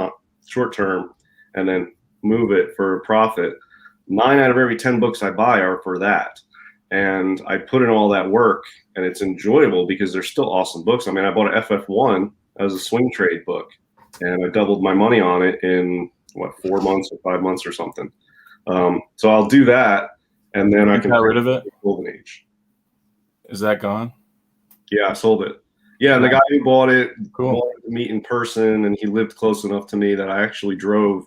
term and then move it for a profit. 9 out of every 10 books I buy are for that. And I put in all that work, and it's enjoyable because they're still awesome books. I mean, I bought an FF1 as a swing trade book, and I doubled my money on it in 4 months or 5 months or something. So I'll do that, and then I can get rid of it. Golden Age. Is that gone? Yeah, I sold it. Yeah, and the guy who bought it wanted to meet in person, and he lived close enough to me that I actually drove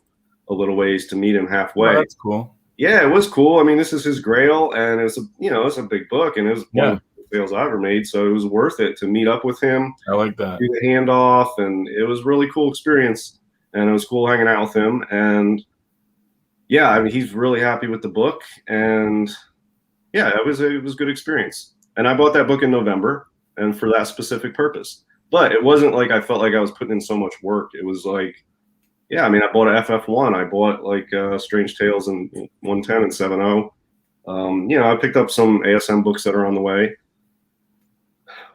a little ways to meet him halfway. Oh, that's cool. Yeah, it was cool. I mean, this is his Grail, and it's a big book, and it was one of the sales I ever made, so it was worth it to meet up with him. I like that. Do the handoff, and it was a really cool experience, and it was cool hanging out with him. And yeah, I mean, he's really happy with the book, and yeah, it was a good experience. And I bought that book in November, and for that specific purpose. But it wasn't like I felt like I was putting in so much work. It was like, yeah, I mean, I bought a FF1. I bought like Strange Tales and 110 and 7.0. I picked up some ASM books that are on the way.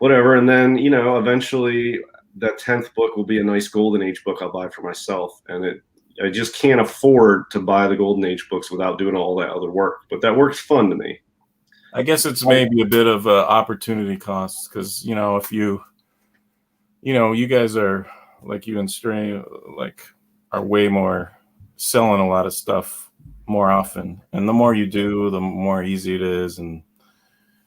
Whatever. And then, eventually that 10th book will be a nice Golden Age book I'll buy for myself. And I just can't afford to buy the Golden Age books without doing all that other work. But that work's fun to me. I guess it's maybe a bit of opportunity cost because, if you guys are like you and Stray, like, are way more selling a lot of stuff more often, and the more you do, the more easy it is. And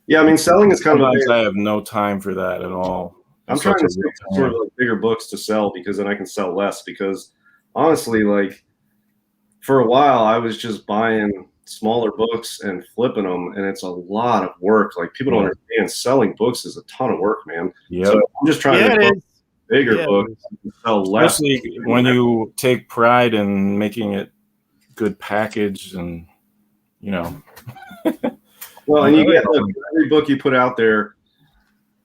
yeah, I mean, selling is kind of. I have no time for that at all. I'm trying to stick to sort of like bigger books to sell because then I can sell less. Because honestly, like for a while, I was just buying smaller books and flipping them, and it's a lot of work. Like people don't understand selling books is a ton of work, man. Yeah, so I'm just trying to. Bigger books, sell less. Especially when you take pride in making it good package, and Well, and every book you put out there,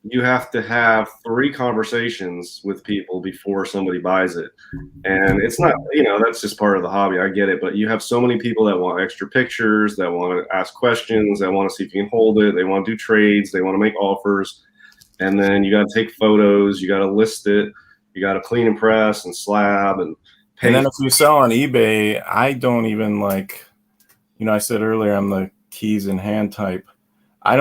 you have to have 3 conversations with people before somebody buys it, and it's not, that's just part of the hobby. I get it, but you have so many people that want extra pictures, that want to ask questions, that want to see if you can hold it, they want to do trades, they want to make offers. And then you got to take photos, you got to list it, you got to clean and press and slab and paint. And then if you sell on eBay, I don't even like, I said earlier, I'm the keys in hand type. I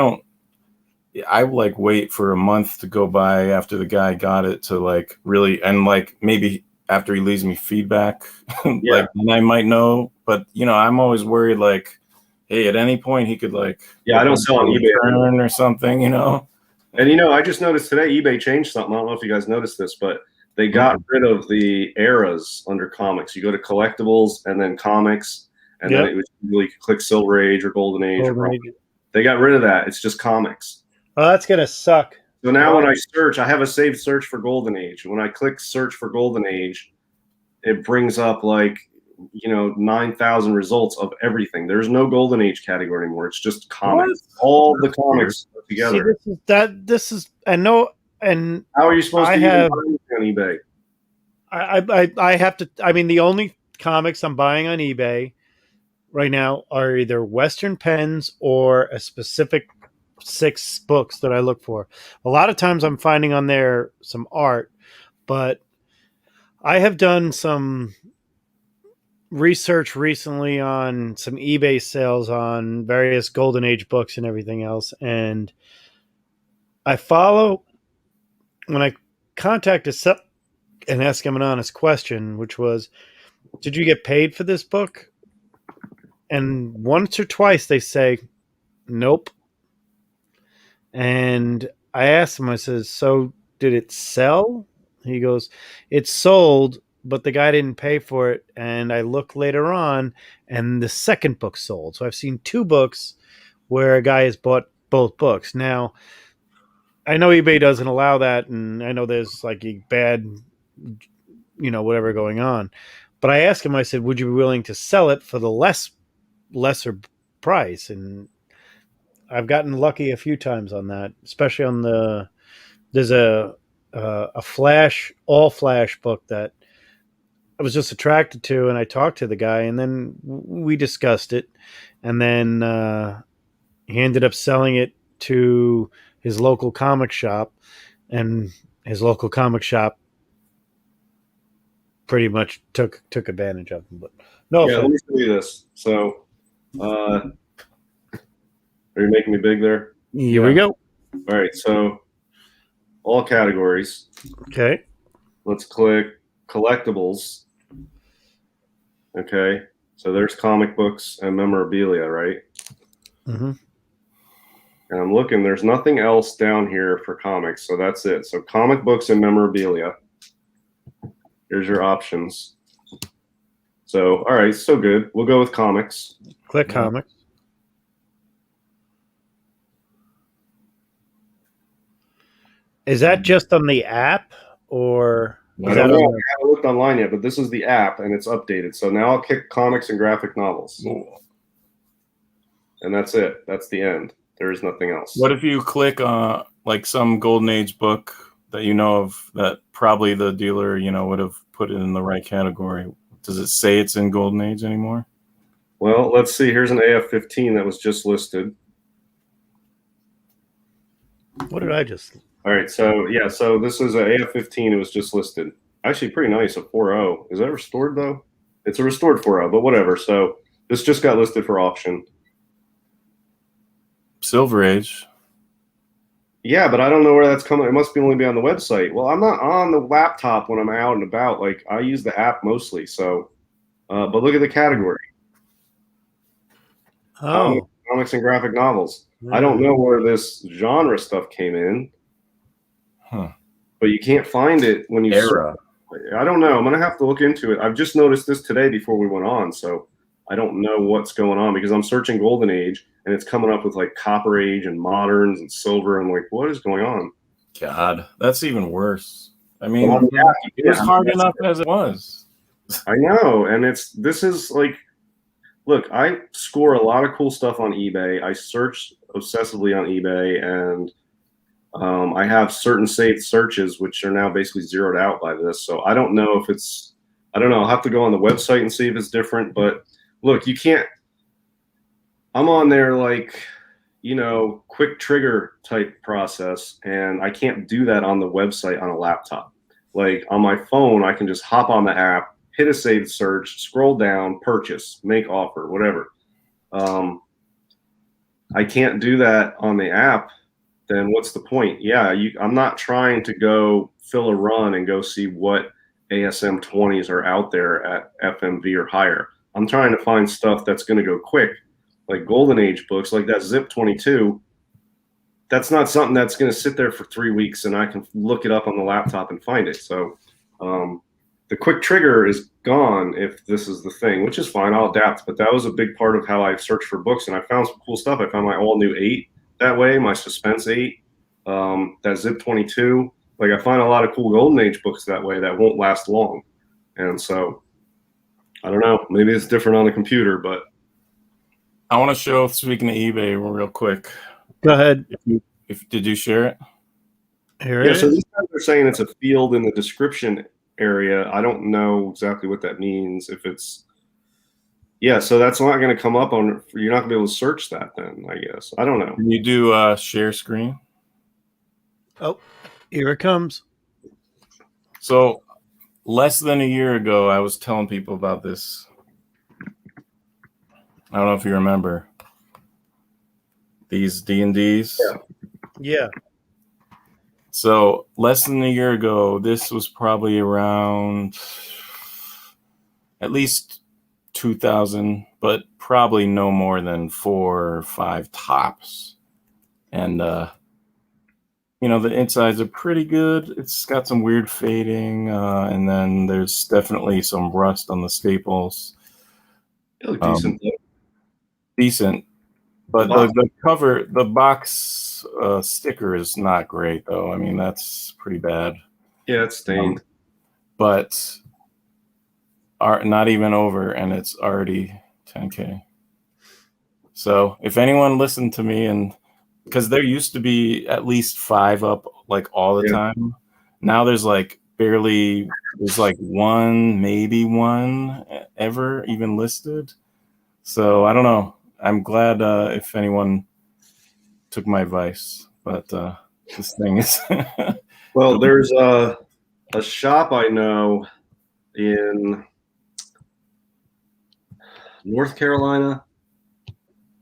like wait for a month to go by after the guy got it to like really, and like maybe after he leaves me feedback, like then I might know. But, I'm always worried like, hey, at any point he could like. Yeah, I don't sell on eBay. Or something, And I just noticed today eBay changed something. I don't know if you guys noticed this, but they got rid of the eras under comics. You go to collectibles and then comics, and then it was really click Silver Age or Golden Age. They got rid of that. It's just comics. Oh, that's gonna suck. So now when I search, I have a saved search for Golden Age. When I click search for Golden Age, it brings up like 9,000 results of everything. There's no Golden Age category anymore. It's just comics. What? All the comics together. See, this is and how are you supposed to have on eBay? I have to. I mean, the only comics I'm buying on eBay right now are either Western pens or a specific 6 books that I look for. A lot of times I'm finding on there some art, but I have done some research recently on some eBay sales on various Golden Age books and everything else. And I follow, when I contact a and ask him an honest question, which was, did you get paid for this book? And once or twice they say, nope. And I asked him, I says, so did it sell? He goes, it sold, but the guy didn't pay for it. And I look later on and the second book sold. So I've seen 2 books where a guy has bought both books. Now, I know eBay doesn't allow that, and I know there's like a bad, whatever going on. But I asked him, I said, would you be willing to sell it for the lesser price? And I've gotten lucky a few times on that, especially on there's a all flash book that I was just attracted to, and I talked to the guy, and then we discussed it, and then he ended up selling it to his local comic shop, and his local comic shop pretty much took advantage of him. But no, let me show you this. So, are you making me big there? Here we go. All right, so all categories. Okay. Let's click collectibles. Okay, so there's comic books and memorabilia, right? Mm-hmm. And I'm looking, there's nothing else down here for comics, so that's it. So comic books and memorabilia. Here's your options. So, all right, so good. We'll go with comics. Click comics. Is that just on the app, or I don't know. I haven't looked online yet, but this is the app, and it's updated. So now I'll kick comics and graphic novels. And that's it. That's the end. There is nothing else. What if you click like some Golden Age book that you know of that probably the dealer, would have put it in the right category? Does it say it's in Golden Age anymore? Well, let's see. Here's an AF-15 that was just listed. What did I just... All right, so yeah, so this is an AF-15. It was just listed. Actually, pretty nice, a 4.0. Is that restored, though? It's a restored 4.0, but whatever. So this just got listed for auction. Silver Age. Yeah, but I don't know where that's coming. It must be only be on the website. Well, I'm not on the laptop when I'm out and about. Like, I use the app mostly. So, but look at the category. Oh. Comics and graphic novels. I don't know where this genre stuff came in. Huh. But you can't find it when you Era. I don't know. I'm going to have to look into it. I've just noticed this today before we went on. So I don't know what's going on because I'm searching Golden Age and it's coming up with like Copper Age and Moderns and Silver. I'm like, what is going on? God, that's even worse. I mean, it was hard enough as it was. I know. And this is like, look, I score a lot of cool stuff on eBay. I search obsessively on eBay, and I have certain saved searches which are now basically zeroed out by this. So I don't know if it's, I don't know. I'll have to go on the website and see if it's different. But look, you can't, I'm on there like, quick trigger type process, and I can't do that on the website on a laptop. Like on my phone, I can just hop on the app, hit a saved search, scroll down, purchase, make offer, whatever. I can't do that on the app. Then what's the point? Yeah, I'm not trying to go fill a run and go see what ASM 20s are out there at FMV or higher. I'm trying to find stuff that's going to go quick, like Golden Age books, like that Zip 22. That's not something that's going to sit there for 3 weeks and I can look it up on the laptop and find it. So the quick trigger is gone if this is the thing, which is fine. I'll adapt. But that was a big part of how I searched for books, and I found some cool stuff. I found my all new 8 that way, my Suspense 8, that Zip 22. Like I find a lot of cool Golden Age books that way that won't last long. And so I don't know, maybe it's different on the computer, but I want to show, speaking of eBay real quick. Go ahead. Did you share it? Here it is. So these guys are saying it's a field in the description area. I don't know exactly what that means. If it's, yeah, so that's not going to come up on, you're not going to be able to search that then, I guess. I don't know. Can you do share screen? Oh, here it comes. So less than a year ago, I was telling people about this. I don't know if you remember these D&Ds. Yeah. So less than a year ago, this was probably around at least 2,000, but probably no more than 4 or 5 tops. And, the insides are pretty good. It's got some weird fading, and then there's definitely some rust on the staples. They look decent. Decent. But the cover, the box sticker is not great, though. I mean, that's pretty bad. Yeah, it's stained. But are not even over, and it's already 10K. So if anyone listened to me, and because there used to be at least 5 up like all the time, now there's like barely, there's like 1, maybe 1 ever even listed. So I don't know. I'm glad if anyone took my advice, but this thing is. Well, there's a shop I know in North Carolina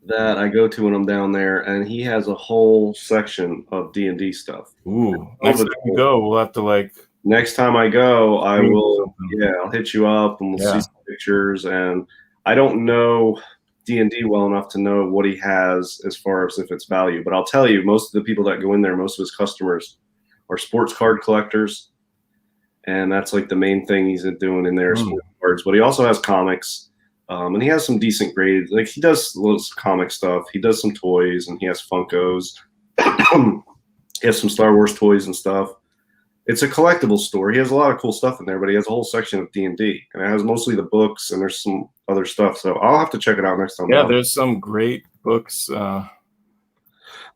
that I go to when I'm down there, and he has a whole section of D&D stuff. Ooh, next time we go, we'll have to Next time I go, I will. Yeah, I'll hit you up and we'll see some pictures. And I don't know D&D well enough to know what he has as far as if it's value, but I'll tell you, most of the people that go in there, most of his customers are sports card collectors, and that's like the main thing he's doing in there, sports cards, but he also has comics, and he has some decent grades. Like he does little comic stuff. He does some toys, and he has Funkos. He has some Star Wars toys and stuff. It's a collectible store. He has a lot of cool stuff in there, but he has a whole section of D&D, and it has mostly the books, and there's some other stuff. So I'll have to check it out next time. Yeah, there's some great books.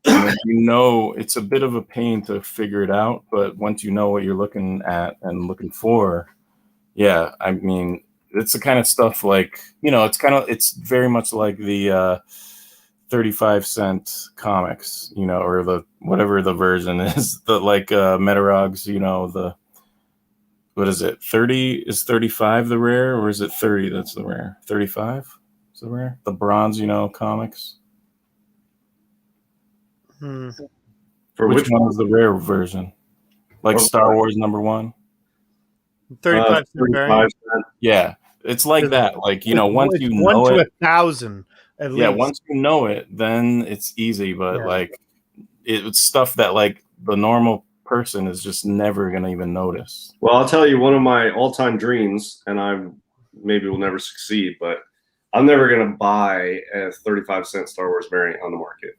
It's a bit of a pain to figure it out, but once you know what you're looking at and looking for, yeah, I mean, it's the kind of stuff like, it's very much like the 35-cent comics, or the whatever the version is, the like Metarogs, what is it? 30 is 35 the rare, or is it 30 that's the rare? 35 is the rare? The bronze, comics. For which one is the rare version? Like Star Wars #1? 35 cent. Yeah, it's like that. Like, once you know 1 to it, 1,000 at least. Yeah, once you know it, then it's easy. But like, it's stuff that like the normal person is just never gonna even notice. Well, I'll tell you one of my all-time dreams, and I maybe will never succeed, but I'm never gonna buy a 35-cent Star Wars variant on the market.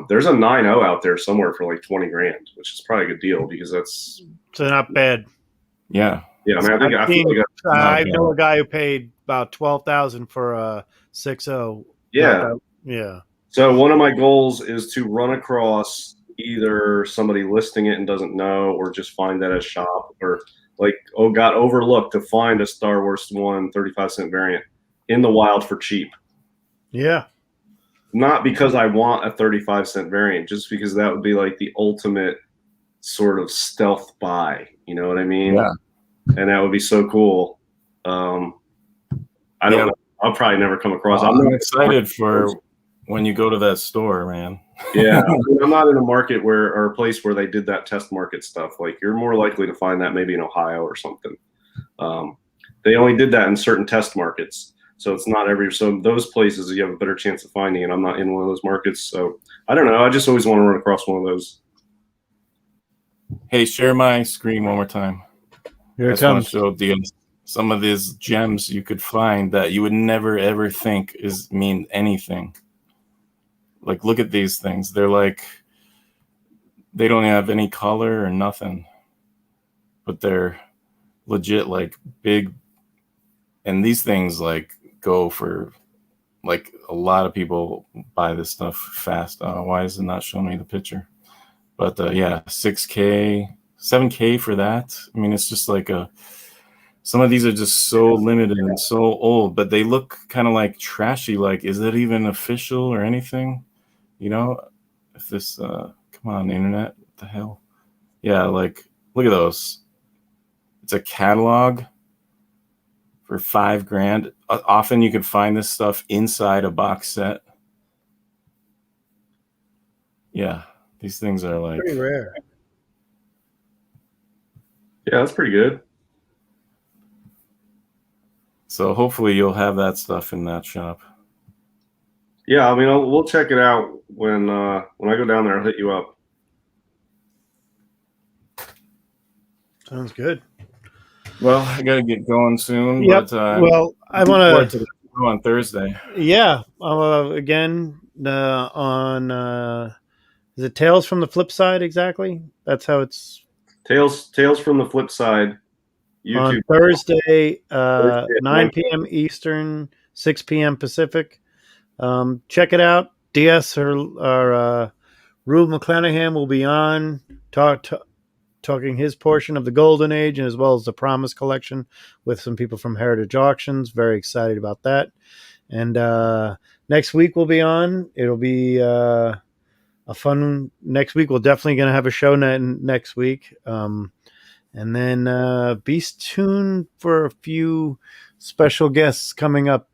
There's a 9.0 out there somewhere for like 20 grand, which is probably a good deal because that's so not bad. Yeah. Yeah, I mean, I know a guy who paid about 12,000 for a 6.0. Yeah. Yeah. So one of my goals is to run across either somebody listing it and doesn't know, or just find that at a shop, or like, got overlooked to find a Star Wars 1 35-cent variant in the wild for cheap. Yeah. Not because I want a 35-cent variant, just because that would be like the ultimate sort of stealth buy. You know what I mean? Yeah. And that would be so cool. I don't know. I'll probably never come across. I'm excited for when you go to that store, man. Yeah, I'm not in a market or a place where they did that test market stuff. Like, you're more likely to find that maybe in Ohio or something. They only did that in certain test markets. So it's not so those places you have a better chance of finding, and I'm not in one of those markets. So I don't know. I just always want to run across one of those. Hey, share my screen one more time. Here it comes. I want to show some of these gems you could find that you would never ever think mean anything. Like, look at these things. They're like, they don't have any color or nothing, but they're legit, like big. And these things like go for, like, a lot of people buy this stuff fast. Why is it not showing me the picture? But yeah, 6K, 7K for that. I mean, it's just like some of these are just so limited and so old, but they look kind of like trashy. Like, is it even official or anything? If this, come on, internet, what the hell? Yeah, like, look at those. It's a catalog for $5,000. Often you can find this stuff inside a box set. Yeah, these things are like pretty rare. Yeah, that's pretty good. So hopefully you'll have that stuff in that shop. Yeah, I mean, we'll check it out when I go down there. I'll hit you up. Sounds good. Well, I gotta get going soon. Yep. But, well, I want to on Thursday. Yeah. Again, on is it Tales from the Flip Side? Exactly. That's how it's. Tales from the Flip Side. YouTube. On Thursday, 9 p.m. Eastern, 6 p.m. Pacific. Check it out. DS or Rube McClanahan will be on talking his portion of the Golden Age, and as well as the Promise Collection with some people from Heritage Auctions. Very excited about that. And next week we'll be on. It'll be a fun next week. We're definitely going to have a show next week. And then be tuned for a few special guests coming up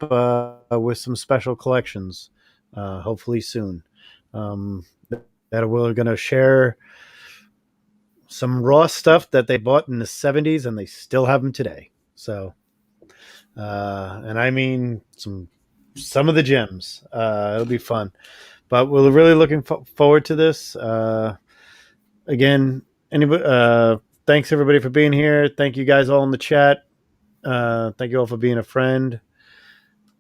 with some special collections, hopefully soon. That we're going to share some raw stuff that they bought in the 70s and they still have them today. So, and I mean some of the gems. It'll be fun. But we're really looking forward to this. Again, anybody... thanks everybody for being here. Thank you guys all in the chat. Thank you all for being a friend.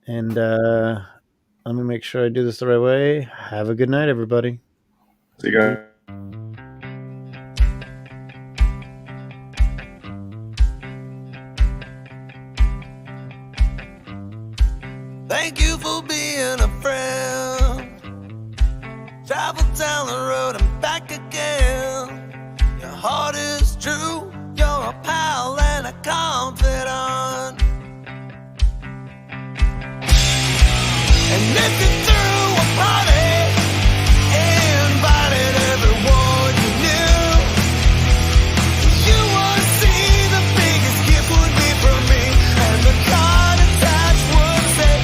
And let me make sure I do this the right way. Have a good night, everybody. See you guys. Thank you for being a friend. Travel down the road and back again. Your heart is true. You're a pal and a confidant. And if it's true